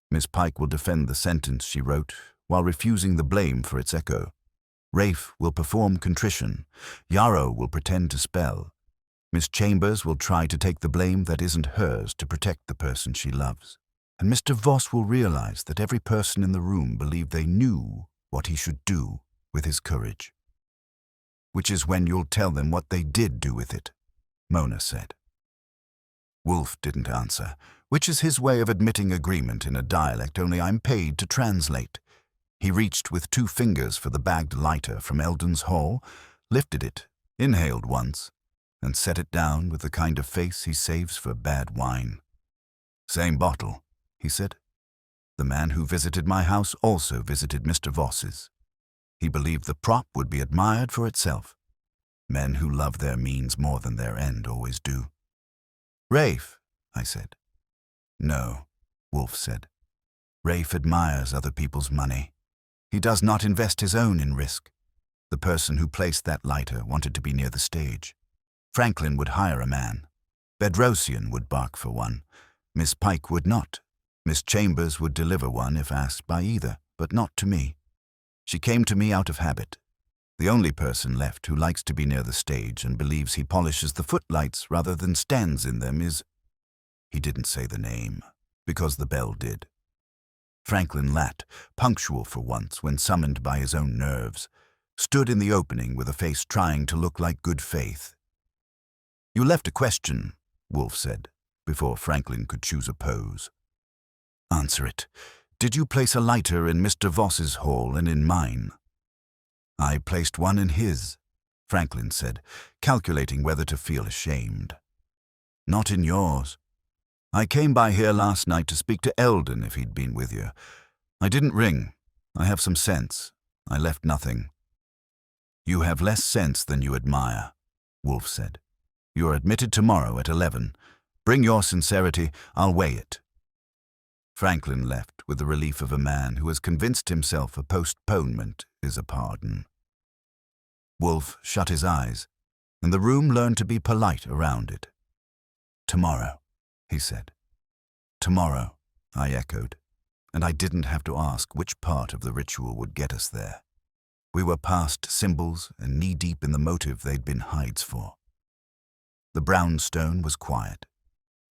Miss Pike will defend the sentence she wrote while refusing the blame for its echo. Rafe will perform contrition. Yarrow will pretend to spell. Miss Chambers will try to take the blame that isn't hers to protect the person she loves. And Mr. Voss will realize that every person in the room believed they knew what he should do with his courage. Which is when you'll tell them what they did do with it, Mona said. Wolfe didn't answer, which is his way of admitting agreement in a dialect only I'm paid to translate. He reached with 2 fingers for the bagged lighter from Eldon's hall, lifted it, inhaled once, and set it down with the kind of face he saves for bad wine. Same bottle, he said. The man who visited my house also visited Mr. Voss's. He believed the prop would be admired for itself. Men who love their means more than their end always do. Rafe, I said. No, Wolfe said. Rafe admires other people's money. He does not invest his own in risk. The person who placed that lighter wanted to be near the stage. Franklin would hire a man. Bedrosian would bark for one. Miss Pike would not. Miss Chambers would deliver one if asked by either, but not to me. She came to me out of habit. The only person left who likes to be near the stage and believes he polishes the footlights rather than stands in them is— He didn't say the name, because the bell did. Franklin Latt, punctual for once when summoned by his own nerves, stood in the opening with a face trying to look like good faith. "You left a question," Wolfe said, before Franklin could choose a pose. "Answer it. Did you place a lighter in Mr. Voss's hall and in mine?" "I placed one in his," Franklin said, calculating whether to feel ashamed. "Not in yours. I came by here last night to speak to Eldon if he'd been with you. I didn't ring. I have some sense. I left nothing." "You have less sense than you admire," Wolfe said. "You are admitted tomorrow at 11. Bring your sincerity, I'll weigh it." Franklin left with the relief of a man who has convinced himself a postponement is a pardon. Wolfe shut his eyes, and the room learned to be polite around it. "Tomorrow," he said. "Tomorrow," I echoed, and I didn't have to ask which part of the ritual would get us there. We were past symbols and knee-deep in the motive they'd been hides for. The brownstone was quiet.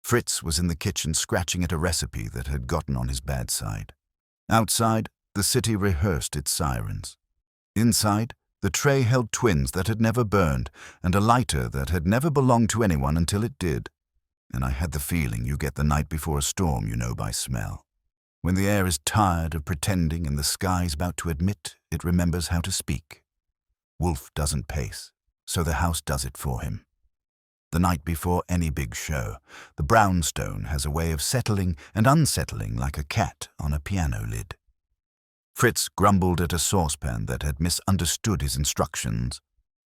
Fritz was in the kitchen scratching at a recipe that had gotten on his bad side. Outside, the city rehearsed its sirens. Inside, the tray held twins that had never burned and a lighter that had never belonged to anyone until it did. And I had the feeling you get the night before a storm you know by smell. When the air is tired of pretending and the sky's about to admit it remembers how to speak. Wolfe doesn't pace, so the house does it for him. The night before any big show, the brownstone has a way of settling and unsettling like a cat on a piano lid. Fritz grumbled at a saucepan that had misunderstood his instructions.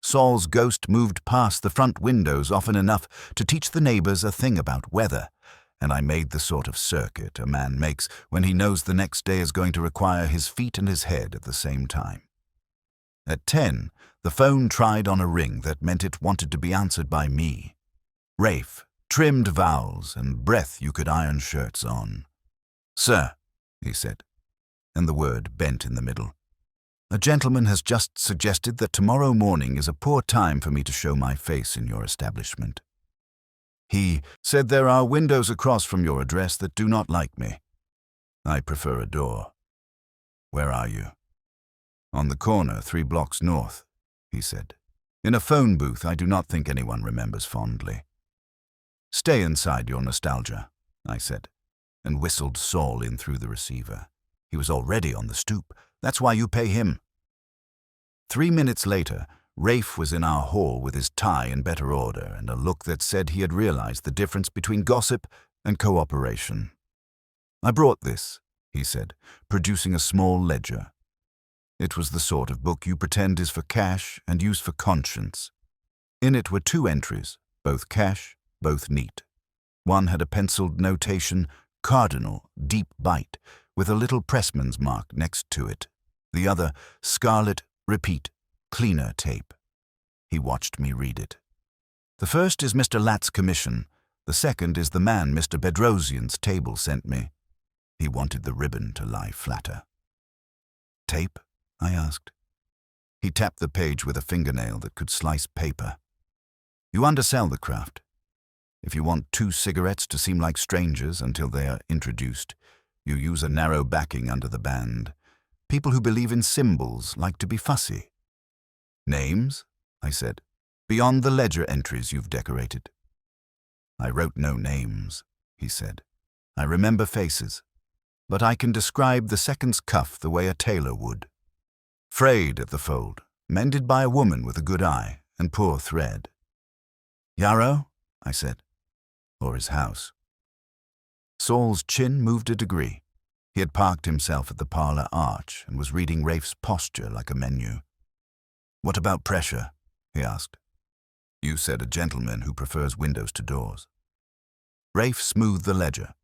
Saul's ghost moved past the front windows often enough to teach the neighbors a thing about weather, and I made the sort of circuit a man makes when he knows the next day is going to require his feet and his head at the same time. At 10, the phone tried on a ring that meant it wanted to be answered by me. Rafe, trimmed vowels and breath you could iron shirts on. "Sir," he said, and the word bent in the middle. "A gentleman has just suggested that tomorrow morning is a poor time for me to show my face in your establishment. He said there are windows across from your address that do not like me. I prefer a door. Where are you?" "On the corner, 3 blocks north," he said. "In a phone booth I do not think anyone remembers fondly." "Stay inside your nostalgia," I said, and whistled Saul in through the receiver. He was already on the stoop. "That's why you pay him." 3 minutes later, Rafe was in our hall with his tie in better order and a look that said he had realized the difference between gossip and cooperation. "I brought this," he said, producing a small ledger. It was the sort of book you pretend is for cash and use for conscience. In it were 2 entries, both cash, both neat. One had a penciled notation, "Cardinal, deep bite," with a little pressman's mark next to it. The other, "Scarlet, repeat, cleaner tape." He watched me read it. "The first is Mr. Latt's commission. The second is the man Mr. Bedrosian's table sent me." He wanted the ribbon to lie flatter. "Tape?" I asked. He tapped the page with a fingernail that could slice paper. "You undersell the craft. If you want 2 cigarettes to seem like strangers until they are introduced, you use a narrow backing under the band. People who believe in symbols like to be fussy." "Names?" I said. "Beyond the ledger entries you've decorated." "I wrote no names," he said. "I remember faces, but I can describe the second's cuff the way a tailor would. Frayed at the fold, mended by a woman with a good eye and poor thread." "Yarrow?" I said. "Or his house." Saul's chin moved a degree. He had parked himself at the parlor arch and was reading Rafe's posture like a menu. "What about pressure?" he asked. "You said a gentleman who prefers windows to doors." Rafe smoothed the ledger.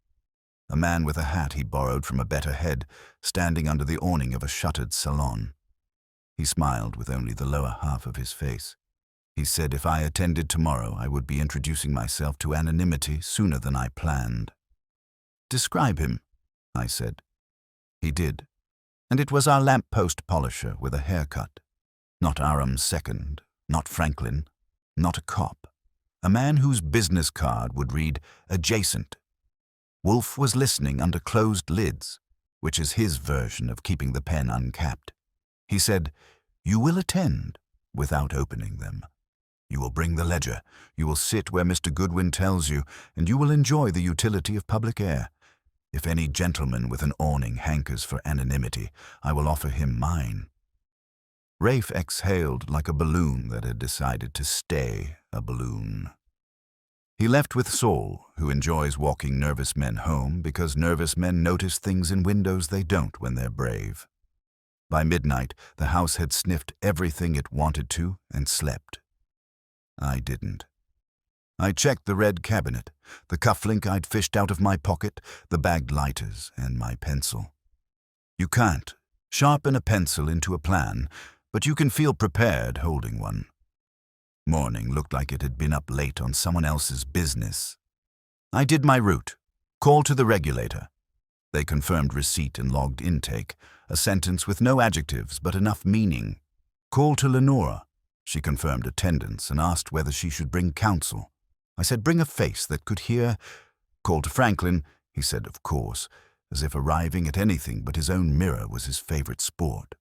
a man with a hat he borrowed from a better head, standing under the awning of a shuttered salon. He smiled with only the lower half of his face. He said if I attended tomorrow, I would be introducing myself to anonymity sooner than I planned. "Describe him," I said. He did, and it was our lamp-post polisher with a haircut. Not Aram's second, not Franklin, not a cop. A man whose business card would read adjacent. Wolfe was listening under closed lids, which is his version of keeping the pen uncapped. He said, "You will attend," without opening them. "You will bring the ledger, you will sit where Mr. Goodwin tells you, and you will enjoy the utility of public air. If any gentleman with an awning hankers for anonymity, I will offer him mine." Rafe exhaled like a balloon that had decided to stay a balloon. He left with Saul, who enjoys walking nervous men home because nervous men notice things in windows they don't when they're brave. By midnight, the house had sniffed everything it wanted to and slept. I didn't. I checked the red cabinet, the cufflink I'd fished out of my pocket, the bagged lighters, and my pencil. You can't sharpen a pencil into a plan, but you can feel prepared holding one. Morning looked like it had been up late on someone else's business. I did my route, call to the regulator. They confirmed receipt and logged intake, a sentence with no adjectives but enough meaning. Call to Lenora. She confirmed attendance and asked whether she should bring counsel. I said bring a face that could hear. Call to Franklin. He said of course, as if arriving at anything but his own mirror was his favorite sport.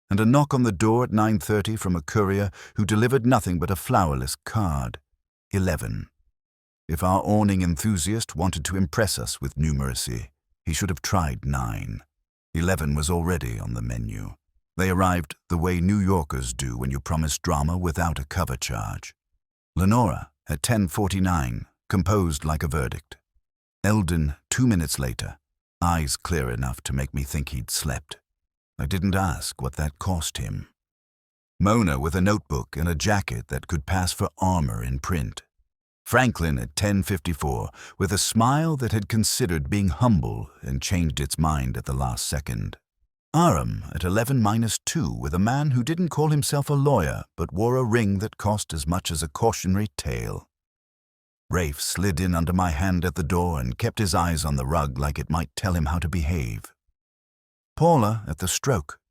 And a knock on the door at 9:30 from a courier who delivered nothing but a flowerless card. 11. If our awning enthusiast wanted to impress us with numeracy, he should have tried 9. 11 was already on the menu. They arrived the way New Yorkers do when you promise drama without a cover charge. Lenora, at 10:49, composed like a verdict. Eldon, 2 minutes later, eyes clear enough to make me think he'd slept. I didn't ask what that cost him. Mona with a notebook and a jacket that could pass for armor in print. Franklin at 10:54, with a smile that had considered being humble and changed its mind at the last second. Aram at 11:-2, with a man who didn't call himself a lawyer but wore a ring that cost as much as a cautionary tale. Rafe slid in under my hand at the door and kept his eyes on the rug like it might tell him how to behave. Paula at the stroke,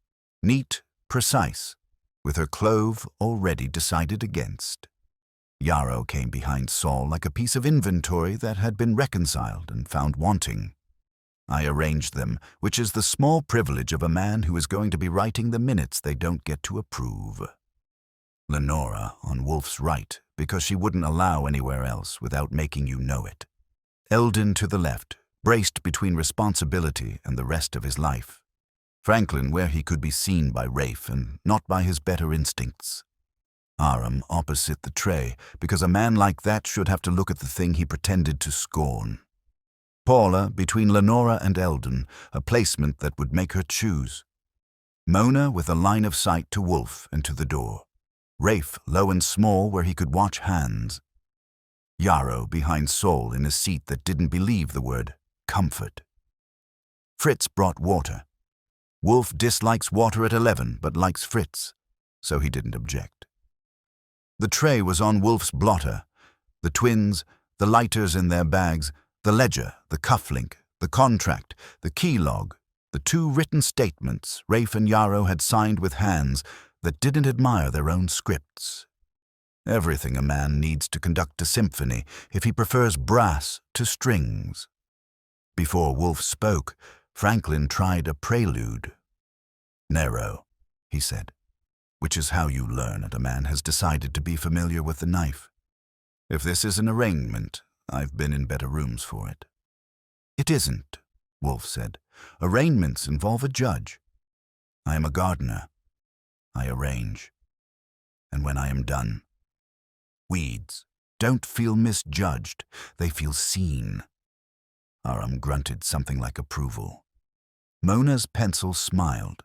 neat, precise, with her clove already decided against. Yarrow came behind Saul like a piece of inventory that had been reconciled and found wanting. I arranged them, which is the small privilege of a man who is going to be writing the minutes they don't get to approve. Lenora on Wolfe's right, because she wouldn't allow anywhere else without making you know it. Eldon to the left, braced between responsibility and the rest of his life. Franklin where he could be seen by Rafe and not by his better instincts. Aram opposite the tray, because a man like that should have to look at the thing he pretended to scorn. Paula between Lenora and Eldon, a placement that would make her choose. Mona with a line of sight to Wolfe and to the door. Rafe low and small where he could watch hands. Yarrow behind Saul in a seat that didn't believe the word comfort. Fritz brought water. Wolfe dislikes water at 11 but likes Fritz, so he didn't object. The tray was on Wolfe's blotter. The twins, the lighters in their bags, the ledger, the cufflink, the contract, the key log, the 2 written statements Rafe and Yarrow had signed with hands that didn't admire their own scripts. Everything a man needs to conduct a symphony if he prefers brass to strings. Before Wolfe spoke, Franklin tried a prelude. "Nero," he said, which is how you learn that a man has decided to be familiar with the knife. "If this is an arraignment, I've been in better rooms for it." "It isn't," Wolfe said. "Arraignments involve a judge. I am a gardener. I arrange. And when I am done, weeds don't feel misjudged, they feel seen." Aram grunted something like approval. Mona's pencil smiled.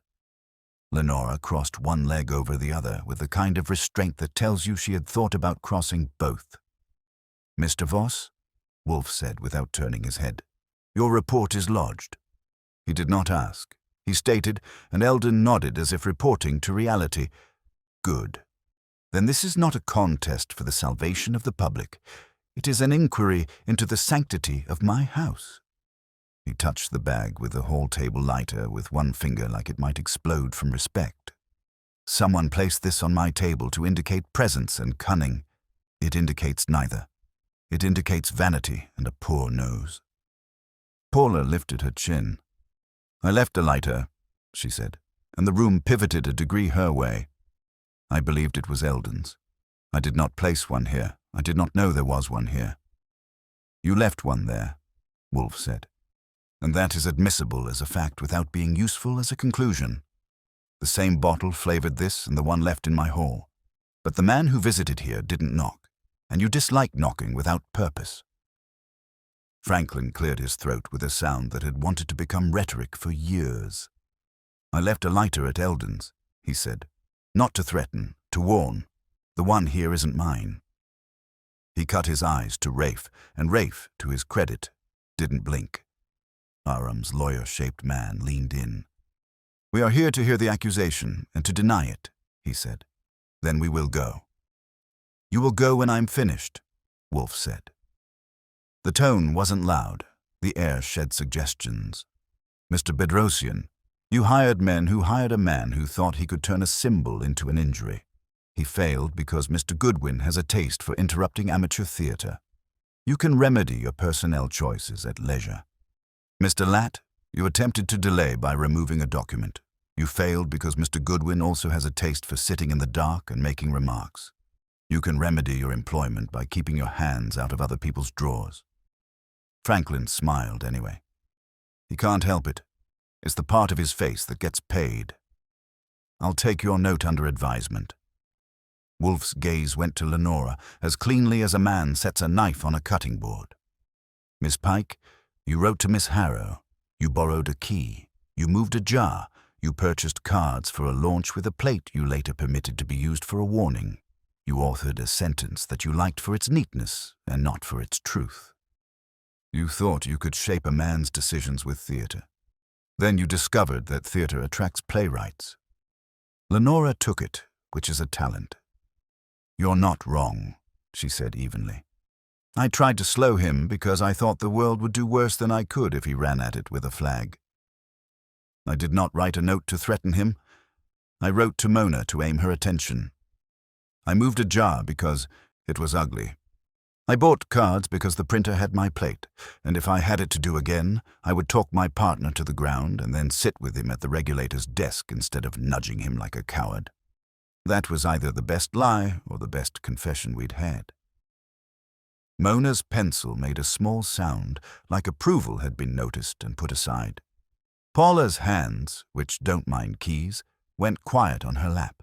Lenora crossed one leg over the other with the kind of restraint that tells you she had thought about crossing both. "Mr. Voss?" Wolfe said without turning his head. Your report is lodged." He did not ask. He stated, and Eldon nodded as if reporting to reality. "Good. Then this is not a contest for the salvation of the public. It is an inquiry into the sanctity of my house." He touched the bag with the hall table lighter with one finger like it might explode from respect. "Someone placed this on my table to indicate presence and cunning. It indicates neither. It indicates vanity and a poor nose." Paula lifted her chin. "I left a lighter," she said, and the room pivoted a degree her way. "I believed it was Eldon's. I did not place one here. I did not know there was one here." "You left one there," Wolfe said, "and that is admissible as a fact without being useful as a conclusion. The same bottle flavored this and the one left in my hall. But the man who visited here didn't knock, and you dislike knocking without purpose." Franklin cleared his throat with a sound that had wanted to become rhetoric for years. "I left a lighter at Eldon's," he said. "Not to threaten, to warn. The one here isn't mine." He cut his eyes to Rafe, and Rafe, to his credit, didn't blink. Aram's lawyer-shaped man leaned in. "We are here to hear the accusation and to deny it," he said. "Then we will go." "You will go when I'm finished," Wolfe said. The tone wasn't loud. The air shed suggestions. "Mr. Bedrosian, you hired men who hired a man who thought he could turn a symbol into an injury. He failed because Mr. Goodwin has a taste for interrupting amateur theatre. You can remedy your personnel choices at leisure. Mr. Latt, you attempted to delay by removing a document. You failed because Mr. Goodwin also has a taste for sitting in the dark and making remarks. You can remedy your employment by keeping your hands out of other people's drawers." Franklin smiled anyway. He can't help it. It's the part of his face that gets paid. "I'll take your note under advisement." Wolfe's gaze went to Lenora as cleanly as a man sets a knife on a cutting board. "Miss Pike, you wrote to Miss Harrow. You borrowed a key. You moved a jar. You purchased cards for a launch with a plate you later permitted to be used for a warning. You authored a sentence that you liked for its neatness and not for its truth. You thought you could shape a man's decisions with theatre. Then you discovered that theatre attracts playwrights. Lenora took it, which is a talent. You're not wrong, she said evenly. I tried to slow him because I thought the world would do worse than I could if he ran at it with a flag. I did not write a note to threaten him. I wrote to Mona to aim her attention. I moved a jar because it was ugly. I bought cards because the printer had my plate, and if I had it to do again, I would talk my partner to the ground and then sit with him at the regulator's desk instead of nudging him like a coward. That was either the best lie or the best confession we'd had. Mona's pencil made a small sound, like approval had been noticed and put aside. Paula's hands, which don't mind keys, went quiet on her lap.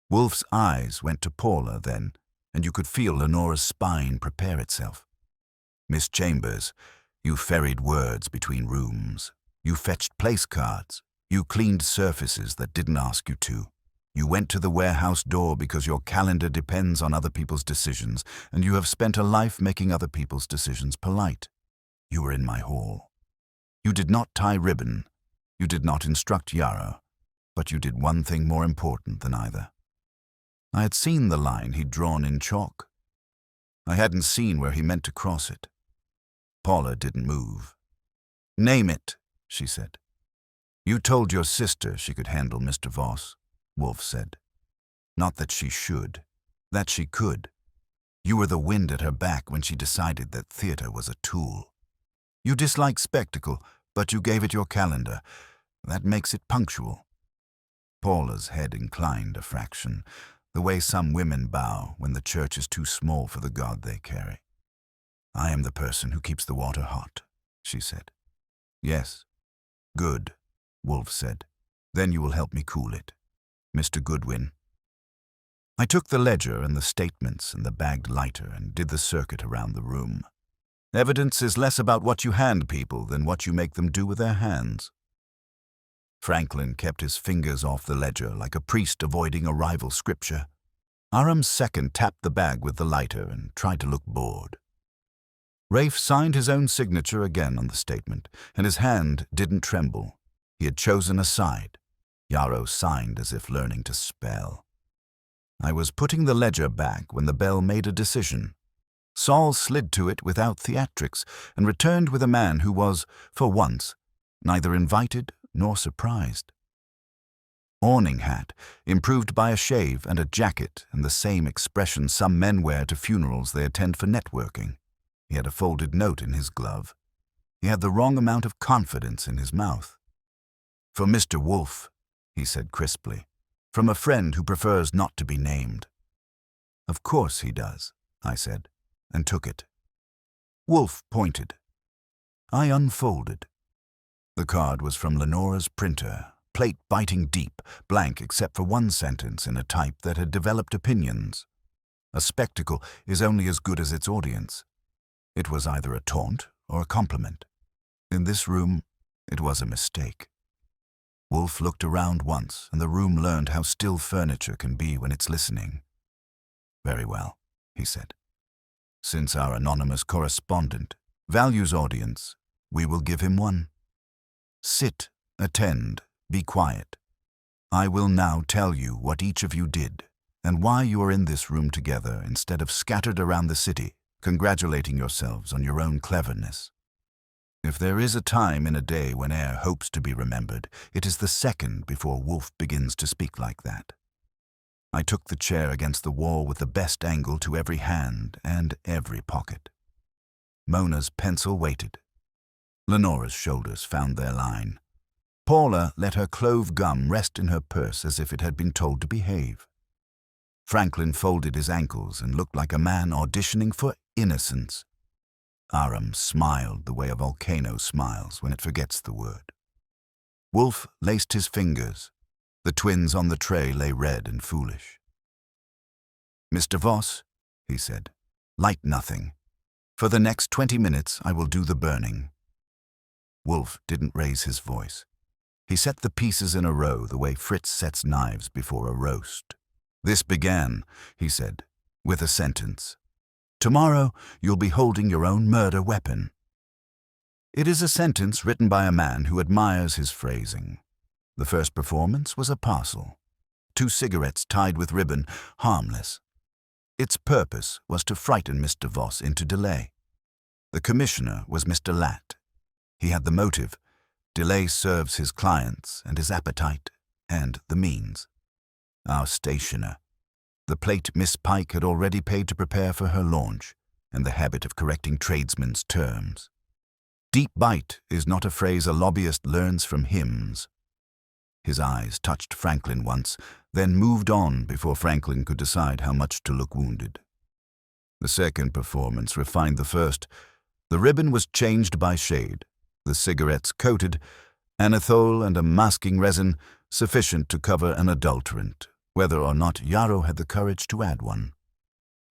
Wolfe's eyes went to Paula then, and you could feel Lenora's spine prepare itself. Miss Chambers, you ferried words between rooms. You fetched place cards. You cleaned surfaces that didn't ask you to. You went to the warehouse door because your calendar depends on other people's decisions, and you have spent a life making other people's decisions polite. You were in my hall. You did not tie ribbon. You did not instruct Yarrow. But you did one thing more important than either. I had seen the line he'd drawn in chalk. I hadn't seen where he meant to cross it. Paula didn't move. Name it, she said. You told your sister she could handle Mr. Voss, Wolfe said. Not that she should, that she could. You were the wind at her back when she decided that theatre was a tool. You dislike spectacle, but you gave it your calendar. That makes it punctual. Paula's head inclined a fraction, the way some women bow when the church is too small for the God they carry. I am the person who keeps the water hot, she said. Yes. Good, Wolfe said. Then you will help me cool it. Mr. Goodwin. I took the ledger and the statements and the bagged lighter and did the circuit around the room. Evidence is less about what you hand people than what you make them do with their hands. Franklin kept his fingers off the ledger like a priest avoiding a rival scripture. Aram's second tapped the bag with the lighter and tried to look bored. Rafe signed his own signature again on the statement, and his hand didn't tremble. He had chosen a side. Yarrow signed as if learning to spell. I was putting the ledger back when the bell made a decision. Saul slid to it without theatrics and returned with a man who was, for once, neither invited nor surprised. Awning hat, improved by a shave and a jacket and the same expression some men wear to funerals they attend for networking. He had a folded note in his glove. He had the wrong amount of confidence in his mouth. "For Mr. Wolfe," he said crisply, "from a friend who prefers not to be named." "Of course he does," I said, and took it. Wolfe pointed. I unfolded. The card was from Lenora's printer, plate biting deep, blank except for one sentence in a type that had developed opinions. A spectacle is only as good as its audience. It was either a taunt or a compliment. In this room, it was a mistake. Wolfe looked around once, and the room learned how still furniture can be when it's listening. "Very well," he said. "Since our anonymous correspondent values audience, we will give him one. Sit, attend, be quiet. I will now tell you what each of you did, and why you are in this room together instead of scattered around the city, congratulating yourselves on your own cleverness. If there is a time in a day when Eyre hopes to be remembered, it is the second before Wolfe begins to speak like that." I took the chair against the wall with the best angle to every hand and every pocket. Mona's pencil waited. Lenora's shoulders found their line. Paula let her clove gum rest in her purse as if it had been told to behave. Franklin folded his ankles and looked like a man auditioning for innocence. Aram smiled the way a volcano smiles when it forgets the word. Wolfe laced his fingers. The twins on the tray lay red and foolish. "Mr. Voss," he said, "light nothing. For the next 20 minutes I will do the burning." Wolfe didn't raise his voice. He set the pieces in a row the way Fritz sets knives before a roast. "This began," he said, "with a sentence. Tomorrow you'll be holding your own murder weapon." It is a sentence written by a man who admires his phrasing. The first performance was a parcel. 2 cigarettes tied with ribbon, harmless. Its purpose was to frighten Mr. Voss into delay. The commissioner was Mr. Latt. He had the motive. Delay serves his clients and his appetite and the means. Our stationer. The plate Miss Pike had already paid to prepare for her launch, and the habit of correcting tradesmen's terms. Deep bite is not a phrase a lobbyist learns from hymns. His eyes touched Franklin once, then moved on before Franklin could decide how much to look wounded. The second performance refined the first. The ribbon was changed by shade, the cigarettes coated, anethole and a masking resin sufficient to cover an adulterant, whether or not Yarrow had the courage to add one.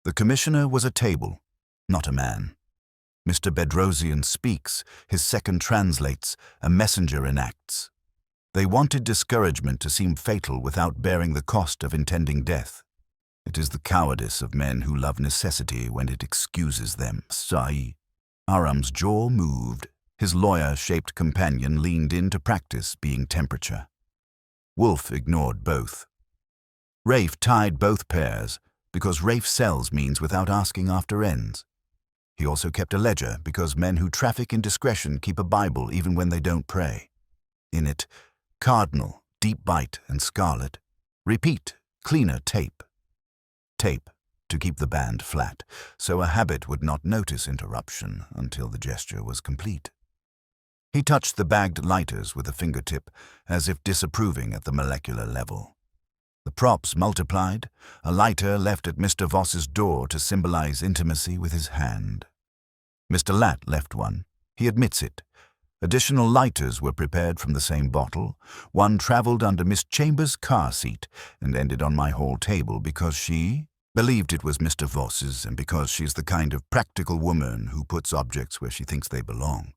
The commissioner was a table, not a man. Mr. Bedrosian speaks, his second translates, a messenger enacts. They wanted discouragement to seem fatal without bearing the cost of intending death. It is the cowardice of men who love necessity when it excuses them. Sai. Aram's jaw moved. His lawyer-shaped companion leaned in to practice being temperature. Wolfe ignored both. Rafe tied both pairs because Rafe sells means without asking after ends. He also kept a ledger because men who traffic in discretion keep a Bible even when they don't pray. In it, cardinal, deep bite and scarlet. Repeat, cleaner tape. Tape to keep the band flat, so a habit would not notice interruption until the gesture was complete. He touched the bagged lighters with a fingertip, as if disapproving at the molecular level. The props multiplied, a lighter left at Mr. Voss's door to symbolize intimacy with his hand. Mr. Latt left one. He admits it. Additional lighters were prepared from the same bottle. One traveled under Miss Chambers' car seat and ended on my hall table because she believed it was Mr. Voss's and because she's the kind of practical woman who puts objects where she thinks they belong.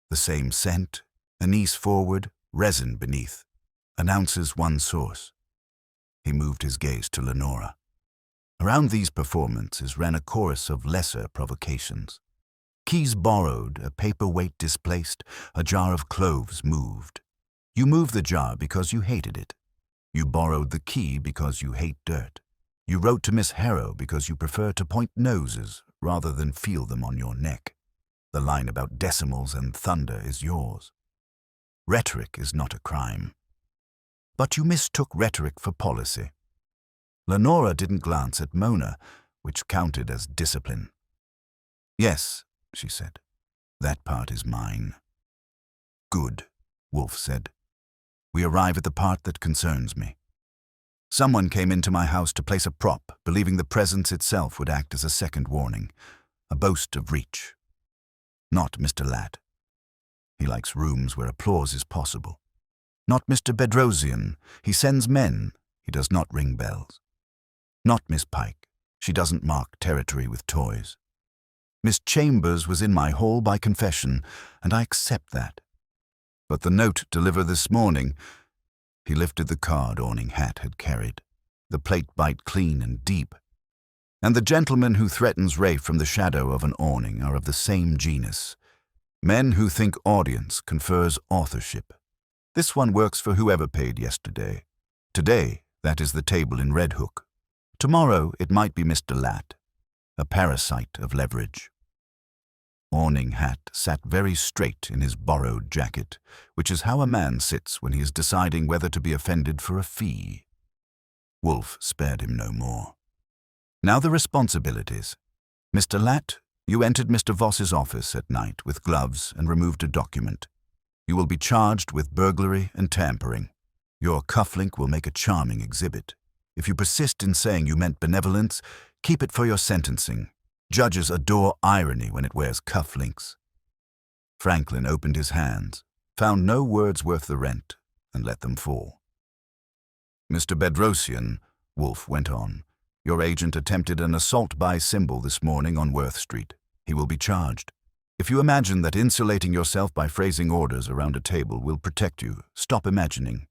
The same scent, anise forward, resin beneath, announces one source. He moved his gaze to Lenora. Around these performances ran a chorus of lesser provocations. Keys borrowed, a paperweight displaced, a jar of cloves moved. You moved the jar because you hated it. You borrowed the key because you hate dirt. You wrote to Miss Harrow because you prefer to point noses rather than feel them on your neck. The line about decimals and thunder is yours. Rhetoric is not a crime. But you mistook rhetoric for policy. Lenora didn't glance at Mona, which counted as discipline. Yes, she said, that part is mine. Good, Wolfe said. We arrive at the part that concerns me. Someone came into my house to place a prop, believing the presence itself would act as a second warning, a boast of reach. Not Mr. Latt. He likes rooms where applause is possible. Not Mr. Bedrosian. He sends men. He does not ring bells. Not Miss Pike. She doesn't mark territory with toys. Miss Chambers was in my hall by confession, and I accept that. But the note delivered this morning, he lifted the card Awning Hat had carried. The plate bite clean and deep. And the gentleman who threatens Rafe from the shadow of an awning are of the same genus. Men who think audience confers authorship. This one works for whoever paid yesterday. Today, that is the table in Red Hook. Tomorrow, it might be Mr. Latt, a parasite of leverage. Awning Hat sat very straight in his borrowed jacket, which is how a man sits when he is deciding whether to be offended for a fee. Wolfe spared him no more. Now the responsibilities. Mr. Latt, you entered Mr. Voss's office at night with gloves and removed a document. You will be charged with burglary and tampering. Your cufflink will make a charming exhibit. If you persist in saying you meant benevolence, keep it for your sentencing. Judges adore irony when it wears cufflinks. Franklin opened his hands, found no words worth the rent, and let them fall. Mr. Bedrosian, Wolfe went on, your agent attempted an assault by symbol this morning on Worth Street. He will be charged. If you imagine that insulating yourself by phrasing orders around a table will protect you, stop imagining.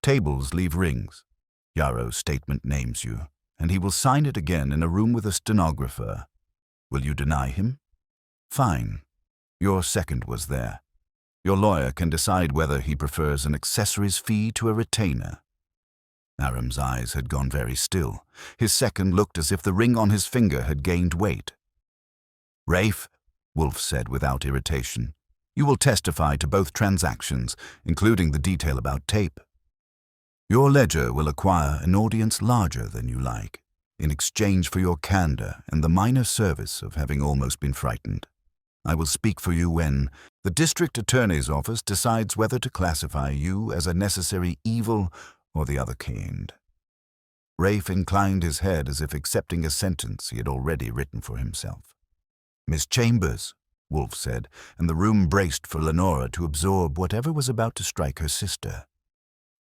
Tables leave rings. Yarrow's statement names you, and he will sign it again in a room with a stenographer. Will you deny him? Fine. Your second was there. Your lawyer can decide whether he prefers an accessories fee to a retainer. Aram's eyes had gone very still. His second looked as if the ring on his finger had gained weight. Rafe, Wolfe said without irritation, you will testify to both transactions, including the detail about tape. Your ledger will acquire an audience larger than you like, in exchange for your candor and the minor service of having almost been frightened. I will speak for you when the district attorney's office decides whether to classify you as a necessary evil or the other kind. Rafe inclined his head as if accepting a sentence he had already written for himself. Miss Chambers, Wolfe said, and the room braced for Lenora to absorb whatever was about to strike her sister.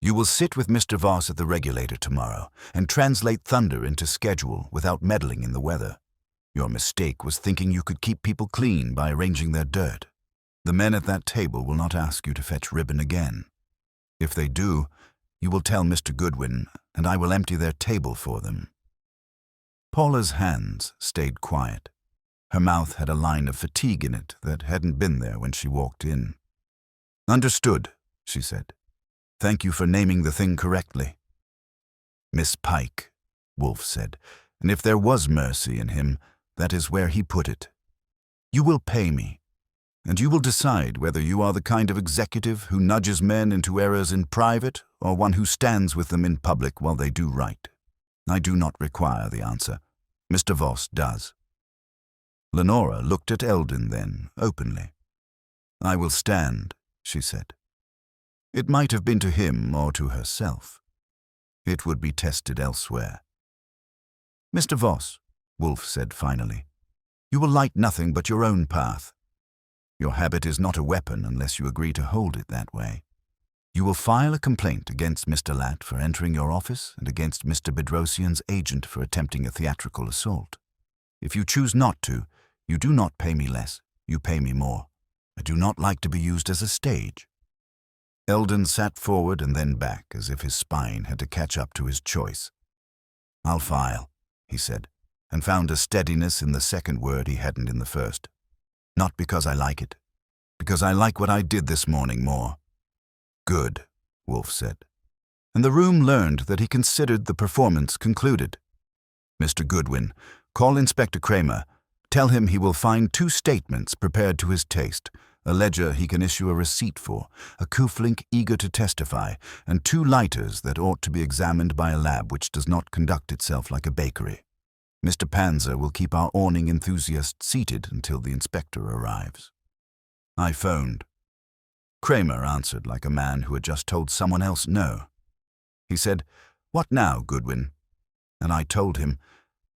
You will sit with Mr. Voss at the regulator tomorrow and translate thunder into schedule without meddling in the weather. Your mistake was thinking you could keep people clean by arranging their dirt. The men at that table will not ask you to fetch ribbon again. If they do, you will tell Mr. Goodwin, and I will empty their table for them. Paula's hands stayed quiet. Her mouth had a line of fatigue in it that hadn't been there when she walked in. Understood, she said. Thank you for naming the thing correctly. Miss Pike, Wolfe said, and if there was mercy in him, that is where he put it. You will pay me, and you will decide whether you are the kind of executive who nudges men into errors in private or one who stands with them in public while they do right. I do not require the answer. Mr. Voss does. Lenora looked at Eldon then, openly. I will stand, she said. It might have been to him or to herself. It would be tested elsewhere. Mr. Voss, Wolfe said finally, you will light nothing but your own path. Your habit is not a weapon unless you agree to hold it that way. You will file a complaint against Mr. Latt for entering your office and against Mr. Bedrosian's agent for attempting a theatrical assault. If you choose not to, you do not pay me less, you pay me more. I do not like to be used as a stage. Eldon sat forward and then back, as if his spine had to catch up to his choice. I'll file, he said, and found a steadiness in the second word he hadn't in the first. Not because I like it, because I like what I did this morning more. Good, Wolfe said, and the room learned that he considered the performance concluded. Mr. Goodwin, call Inspector Kramer. Tell him he will find 2 statements prepared to his taste, a ledger he can issue a receipt for, a cufflink eager to testify, and 2 lighters that ought to be examined by a lab which does not conduct itself like a bakery. Mr. Panzer will keep our awning enthusiast seated until the inspector arrives. I phoned. Kramer answered like a man who had just told someone else no. He said, "What now, Goodwin?" And I told him,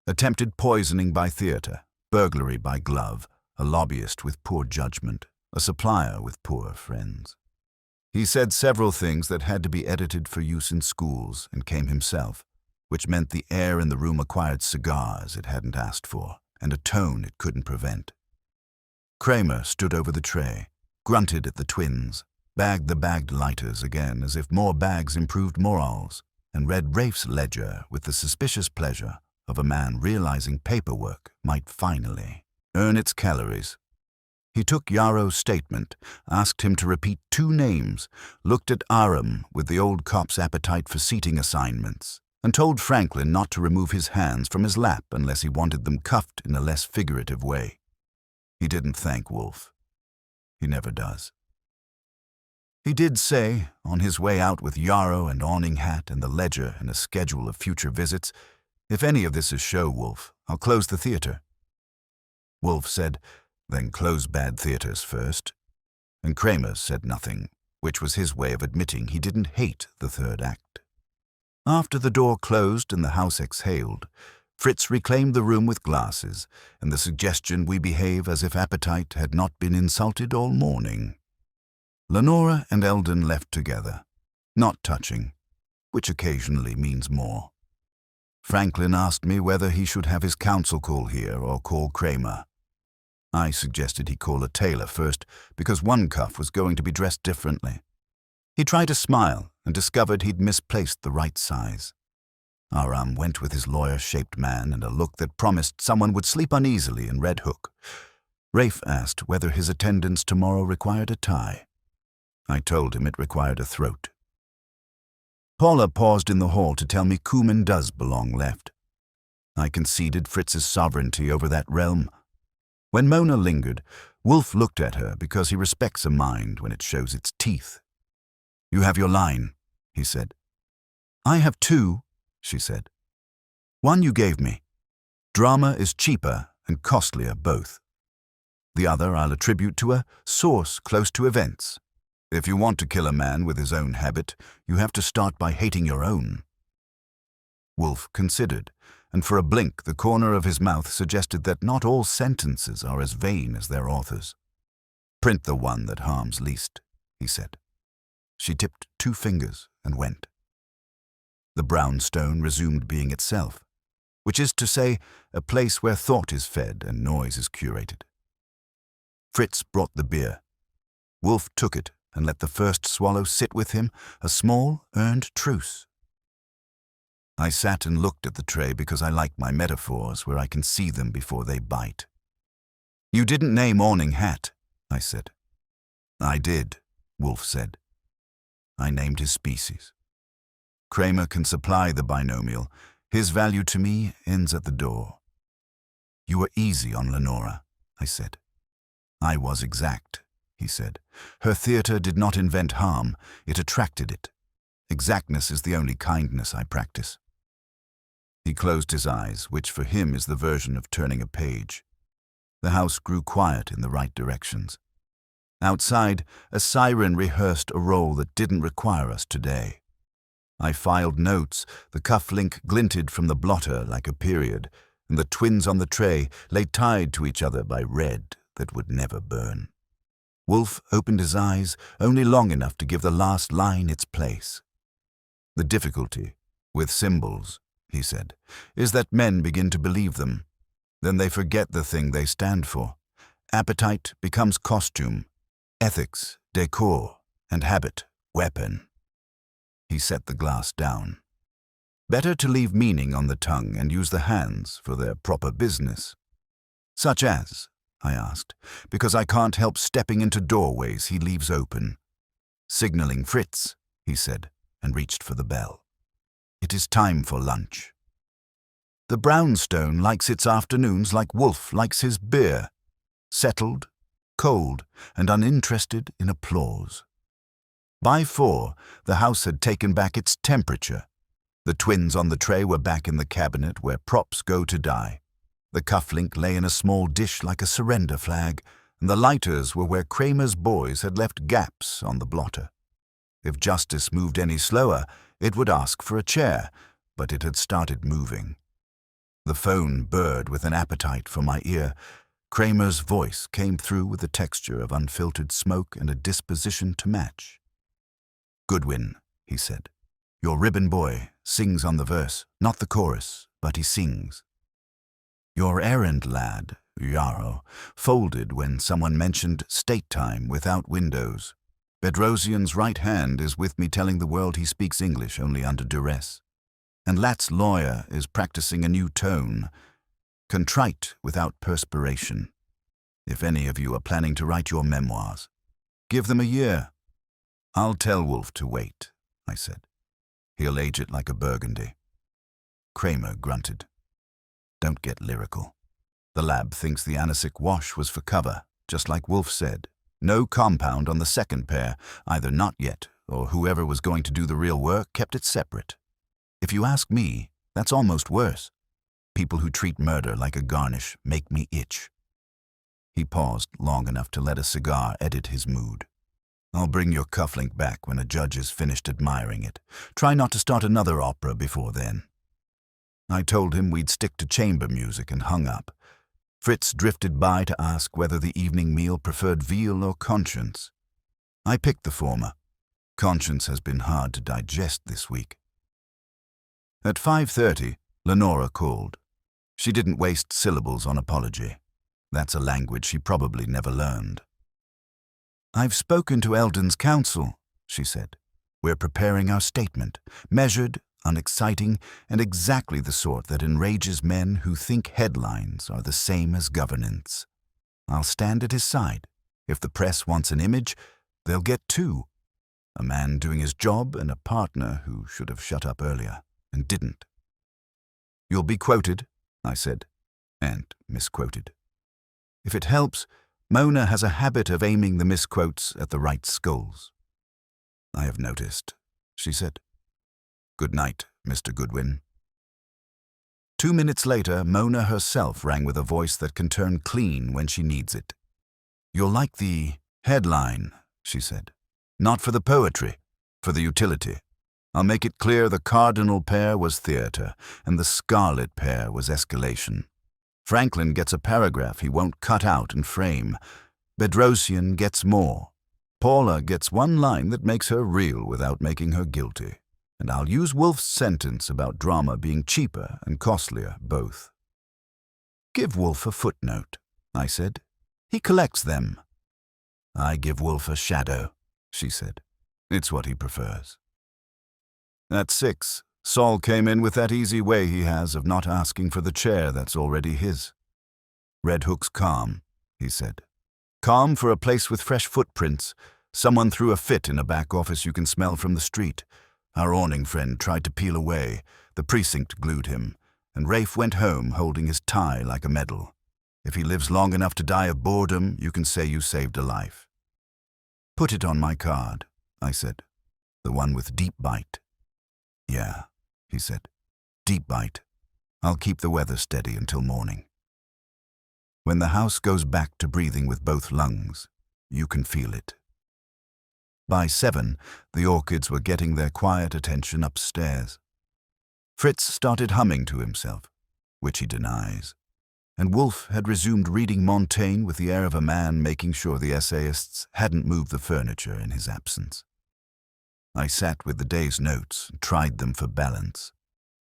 attempted poisoning by theatre, burglary by glove, a lobbyist with poor judgment, a supplier with poor friends. He said several things that had to be edited for use in schools, and came himself, which meant the air in the room acquired cigars it hadn't asked for, and a tone it couldn't prevent. Kramer stood over the tray, grunted at the twins, bagged the bagged lighters again as if more bags improved morals, and read Rafe's ledger with the suspicious pleasure of a man realizing paperwork might finally earn its calories. He took Yarrow's statement, asked him to repeat 2 names, looked at Aram with the old cop's appetite for seating assignments, and told Franklin not to remove his hands from his lap unless he wanted them cuffed in a less figurative way. He didn't thank Wolfe. He never does. He did say, on his way out with Yarrow and awning hat and the ledger and a schedule of future visits, "If any of this is show, Wolfe, I'll close the theatre." Wolfe said, "Then close bad theatres first." And Kramer said nothing, which was his way of admitting he didn't hate the 3rd act. After the door closed and the house exhaled, Fritz reclaimed the room with glasses and the suggestion we behave as if appetite had not been insulted all morning. Lenora and Eldon left together, not touching, which occasionally means more. Franklin asked me whether he should have his counsel call here or call Kramer. I suggested he call a tailor first because one cuff was going to be dressed differently. He tried to smile and discovered he'd misplaced the right size. Aram went with his lawyer-shaped man and a look that promised someone would sleep uneasily in Red Hook. Rafe asked whether his attendance tomorrow required a tie. I told him it required a throat. Paula paused in the hall to tell me Kuman does belong left. I conceded Fritz's sovereignty over that realm. When Mona lingered, Wolfe looked at her because he respects a mind when it shows its teeth. "You have your line," he said. "I have 2, she said. "One you gave me. Drama is cheaper and costlier both. The other I'll attribute to a source close to events. If you want to kill a man with his own habit, you have to start by hating your own." Wolfe considered, and for a blink the corner of his mouth suggested that not all sentences are as vain as their authors. "Print the one that harms least," he said. She tipped 2 fingers and went. The brownstone resumed being itself, which is to say, a place where thought is fed and noise is curated. Fritz brought the beer. Wolfe took it and let the first swallow sit with him, a small, earned truce. I sat and looked at the tray because I like my metaphors where I can see them before they bite. "You didn't name awning hat," I said. "I did," Wolfe said. I named his species. Kramer can supply the binomial. His value to me ends at the door. "You were easy on Lenora," I said. "I was exact," he said. "Her theatre did not invent harm, it attracted it. Exactness is the only kindness I practice." He closed his eyes, which for him is the version of turning a page. The house grew quiet in the right directions. Outside, a siren rehearsed a role that didn't require us today. I filed notes, the cufflink glinted from the blotter like a period, and the twins on the tray lay tied to each other by red that would never burn. Wolfe opened his eyes only long enough to give the last line its place. "The difficulty, with symbols," he said, "is that men begin to believe them. Then they forget the thing they stand for. Appetite becomes costume, ethics, decor, and habit, weapon." He set the glass down. "Better to leave meaning on the tongue and use the hands for their proper business. Such as," I asked, because I can't help stepping into doorways he leaves open. Signaling Fritz, he said, and reached for the bell. It is time for lunch. The brownstone likes its afternoons like Wolfe likes his beer, settled, cold, and uninterested in applause. By 4, the house had taken back its temperature. The twins on the tray were back in the cabinet where props go to die. The cufflink lay in a small dish like a surrender flag, and the lighters were where Kramer's boys had left gaps on the blotter. If justice moved any slower, it would ask for a chair, but it had started moving. The phone burred with an appetite for my ear. Kramer's voice came through with the texture of unfiltered smoke and a disposition to match. "Goodwin," he said. "Your ribbon boy sings on the verse, not the chorus, but he sings." Your errand lad, Yarrow, folded when someone mentioned state time without windows. Bedrosian's right hand is with me telling the world he speaks English only under duress. And Lat's lawyer is practicing a new tone, contrite without perspiration. If any of you are planning to write your memoirs, give them a year. "I'll tell Wolfe to wait," I said. "He'll age it like a Burgundy." Kramer grunted. "Don't get lyrical. The lab thinks the anisik wash was for cover, just like Wolfe said. No compound on the second pair, either not yet or whoever was going to do the real work kept it separate. If you ask me, that's almost worse. People who treat murder like a garnish make me itch." He paused long enough to let a cigar edit his mood. "I'll bring your cufflink back when a judge is finished admiring it. Try not to start another opera before then." I told him we'd stick to chamber music and hung up. Fritz drifted by to ask whether the evening meal preferred veal or conscience. I picked the former. Conscience has been hard to digest this week. At 5:30, Lenora called. She didn't waste syllables on apology. That's a language she probably never learned. "I've spoken to Eldon's counsel," she said. "We're preparing our statement, measured, unexciting, and exactly the sort that enrages men who think headlines are the same as governance. I'll stand at his side. If the press wants an image, they'll get 2. A man doing his job and a partner who should have shut up earlier and didn't." "You'll be quoted," I said, and misquoted. If it helps, Mona has a habit of aiming the misquotes at the right skulls. "I have noticed," she said. "Good night, Mr. Goodwin." 2 minutes later, Mona herself rang with a voice that can turn clean when she needs it. "You'll like the headline," she said. "Not for the poetry, for the utility. I'll make it clear the cardinal pair was theater, and the scarlet pair was escalation. Franklin gets a paragraph he won't cut out and frame. Bedrosian gets more. Paula gets one line that makes her real without making her guilty. And I'll use Wolfe's sentence about drama being cheaper and costlier, both." "Give Wolfe a footnote," I said. "He collects them." "I give Wolfe a shadow," she said. "It's what he prefers." At 6, Saul came in with that easy way he has of not asking for the chair that's already his. "Red Hook's calm," he said. "Calm for a place with fresh footprints. Someone threw a fit in a back office you can smell from the street. Our awning friend tried to peel away. The precinct glued him, and Rafe went home holding his tie like a medal. If he lives long enough to die of boredom, you can say you saved a life." "Put it on my card," I said. "The one with deep bite." "Yeah," he said. "Deep bite. I'll keep the weather steady until morning." When the house goes back to breathing with both lungs, you can feel it. By 7, the orchids were getting their quiet attention upstairs. Fritz started humming to himself, which he denies, and Wolfe had resumed reading Montaigne with the air of a man making sure the essayists hadn't moved the furniture in his absence. I sat with the day's notes and tried them for balance.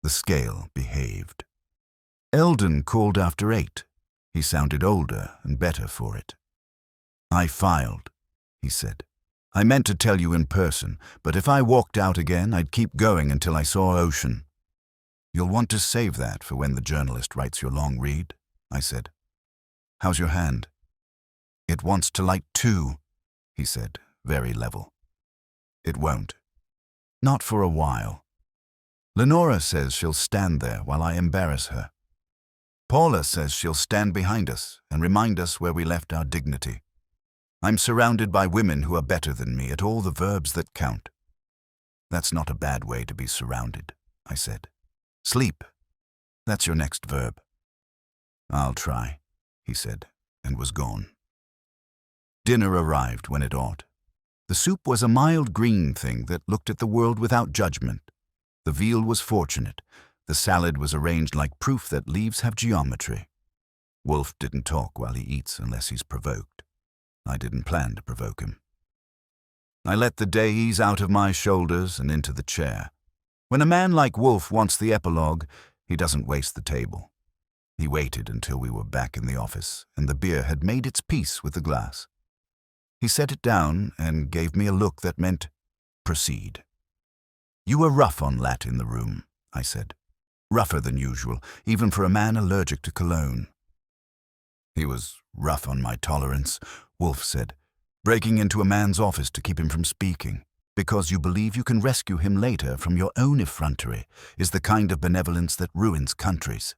The scale behaved. Eldon called after 8. He sounded older and better for it. "I filed," he said. "I meant to tell you in person, but if I walked out again, I'd keep going until I saw ocean." "You'll want to save that for when the journalist writes your long read," I said. "How's your hand?" It wants to light too, he said, very level. It won't. Not for a while. Lenora says she'll stand there while I embarrass her. Paula says she'll stand behind us and remind us where we left our dignity. I'm surrounded by women who are better than me at all the verbs that count. That's not a bad way to be surrounded, I said. Sleep. That's your next verb. I'll try, he said, and was gone. Dinner arrived when it ought. The soup was a mild green thing that looked at the world without judgment. The veal was fortunate. The salad was arranged like proof that leaves have geometry. Wolfe didn't talk while he eats unless he's provoked. I didn't plan to provoke him. I let the day ease out of my shoulders and into the chair. When a man like Wolfe wants the epilogue, he doesn't waste the table. He waited until we were back in the office and the beer had made its peace with the glass. He set it down and gave me a look that meant, proceed. You were rough on Lat in the room, I said. Rougher than usual, even for a man allergic to cologne. He was rough on my tolerance, Wolfe said, breaking into a man's office to keep him from speaking, because you believe you can rescue him later from your own effrontery, is the kind of benevolence that ruins countries.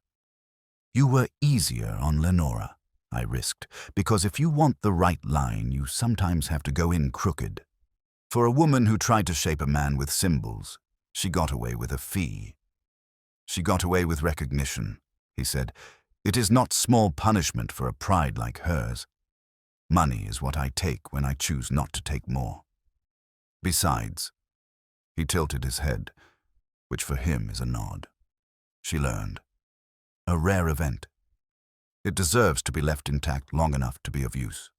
You were easier on Lenora, I risked, because if you want the right line, you sometimes have to go in crooked. For a woman who tried to shape a man with symbols, she got away with a fee. She got away with recognition, he said. It is not small punishment for a pride like hers. Money is what I take when I choose not to take more. Besides, he tilted his head, which for him is a nod. She learned. A rare event. It deserves to be left intact long enough to be of use.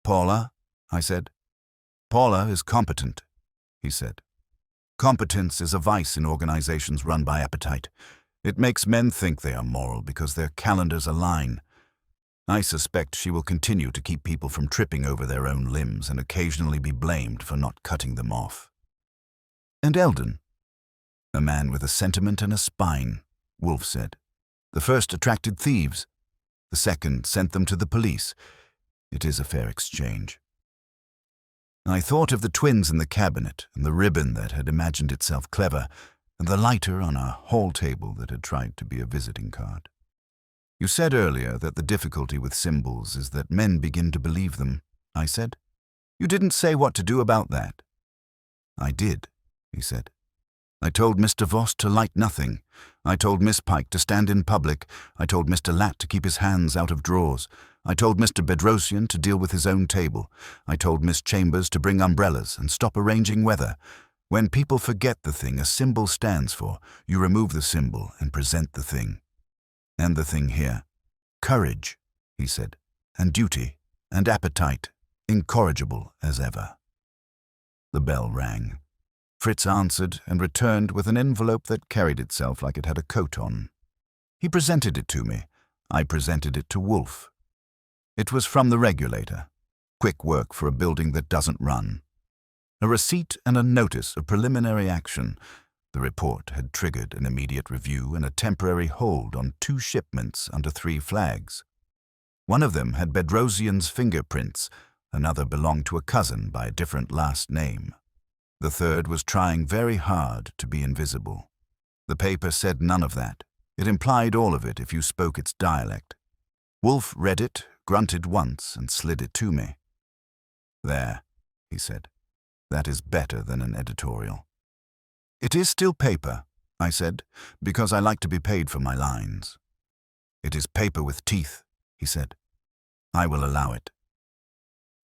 Paula, I said. Paula is competent, he said. Competence is a vice in organizations run by appetite. It makes men think they are moral because their calendars align. I suspect she will continue to keep people from tripping over their own limbs and occasionally be blamed for not cutting them off. And Eldon? A man with a sentiment and a spine, Wolfe said. The first attracted thieves. The second sent them to the police. It is a fair exchange. I thought of the twins in the cabinet and the ribbon that had imagined itself clever and the lighter on a hall table that had tried to be a visiting card. You said earlier that the difficulty with symbols is that men begin to believe them, I said. You didn't say what to do about that. I did, he said. I told Mr. Voss to light nothing. I told Miss Pike to stand in public. I told Mr. Lat to keep his hands out of drawers. I told Mr. Bedrosian to deal with his own table. I told Miss Chambers to bring umbrellas and stop arranging weather. When people forget the thing a symbol stands for, you remove the symbol and present the thing. And the thing here. Courage, he said, and duty, and appetite, incorrigible as ever. The bell rang. Fritz answered and returned with an envelope that carried itself like it had a coat on. He presented it to me. I presented it to Wolfe. It was from the regulator. Quick work for a building that doesn't run. A receipt and a notice of preliminary action. The report had triggered an immediate review and a temporary hold on 2 shipments under 3 flags. One of them had Bedrosian's fingerprints, another belonged to a cousin by a different last name. The third was trying very hard to be invisible. The paper said none of that. It implied all of it if you spoke its dialect. Wolfe read it, grunted once, and slid it to me. There, he said. That is better than an editorial. It is still paper, I said, because I like to be paid for my lines. It is paper with teeth, he said. I will allow it.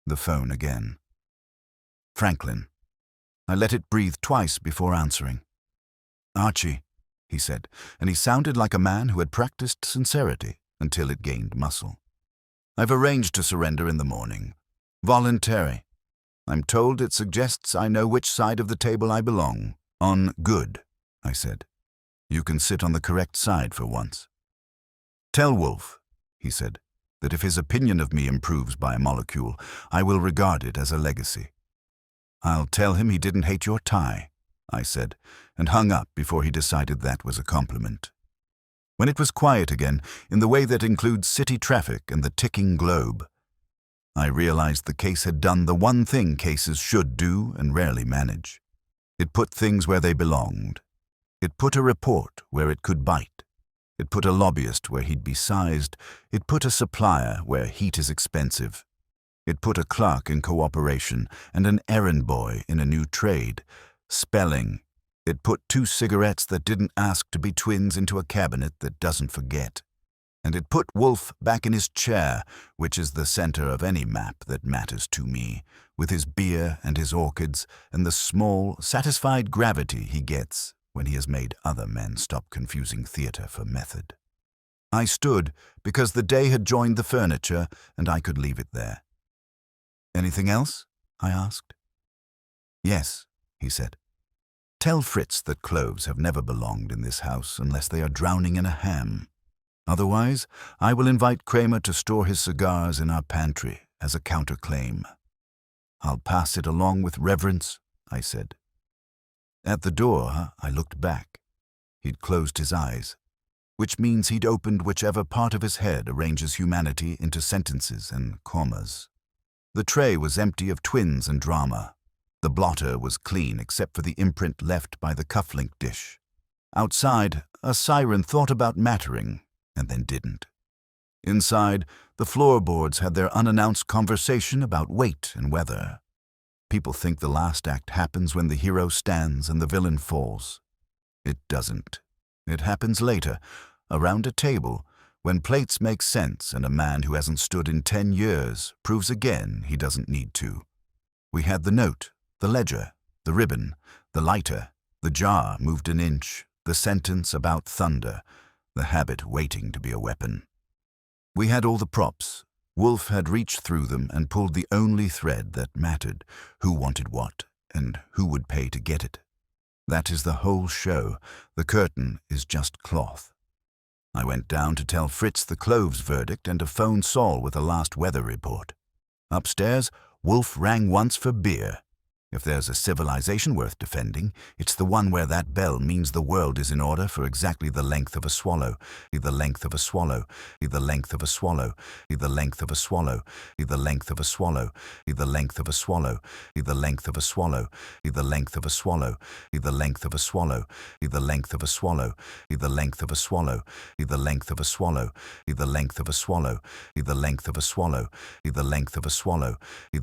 The phone again. Franklin. I let it breathe twice before answering. Archie, he said, and he sounded like a man who had practiced sincerity until it gained muscle. I've arranged to surrender in the morning. Voluntary. I'm told it suggests I know which side of the table I belong. On good, I said. You can sit on the correct side for once. Tell Wolfe, he said, that if his opinion of me improves by a molecule, I will regard it as a legacy. I'll tell him he didn't hate your tie, I said, and hung up before he decided that was a compliment. When it was quiet again, in the way that includes city traffic and the ticking globe, I realized the case had done the one thing cases should do and rarely manage. It put things where they belonged. It put a report where it could bite. It put a lobbyist where he'd be sized. It put a supplier where heat is expensive. It put a clerk in cooperation and an errand boy in a new trade. Spelling. It put two cigarettes that didn't ask to be twins into a cabinet that doesn't forget. And it put Wolfe back in his chair, which is the center of any map that matters to me, with his beer and his orchids and the small, satisfied gravity he gets when he has made other men stop confusing theater for method. I stood because the day had joined the furniture and I could leave it there. "Anything else?" I asked. "Yes," he said. "Tell Fritz that cloves have never belonged in this house unless they are drowning in a ham. Otherwise, I will invite Kramer to store his cigars in our pantry as a counterclaim. I'll pass it along with reverence," I said. At the door, I looked back. He'd closed his eyes, which means he'd opened whichever part of his head arranges humanity into sentences and commas. The tray was empty of twins and drama. The blotter was clean except for the imprint left by the cufflink dish. Outside, a siren thought about mattering and then didn't. Inside, the floorboards had their unannounced conversation about weight and weather. People think the last act happens when the hero stands and the villain falls. It doesn't. It happens later, around a table, when plates make sense and a man who hasn't stood in 10 years proves again he doesn't need to. We had the note, the ledger, the ribbon, the lighter, the jar moved an inch, the sentence about thunder, the habit waiting to be a weapon. We had all the props. Wolfe had reached through them and pulled the only thread that mattered, who wanted what, and who would pay to get it. That is the whole show. The curtain is just cloth. I went down to tell Fritz the cloves verdict and to phone Saul with a last weather report. Upstairs, Wolfe rang once for beer. If there's a civilization worth defending, it's the one where that bell means the world is in order for exactly the length of a swallow, the length of a swallow, the length of a swallow, the length of a swallow, the length of a swallow, the length of a swallow, the length of a swallow, the length of a swallow, the length of a swallow, the length of a swallow, the length of a swallow, the length of a swallow, the length of a swallow, the length of a swallow, the length of a swallow, the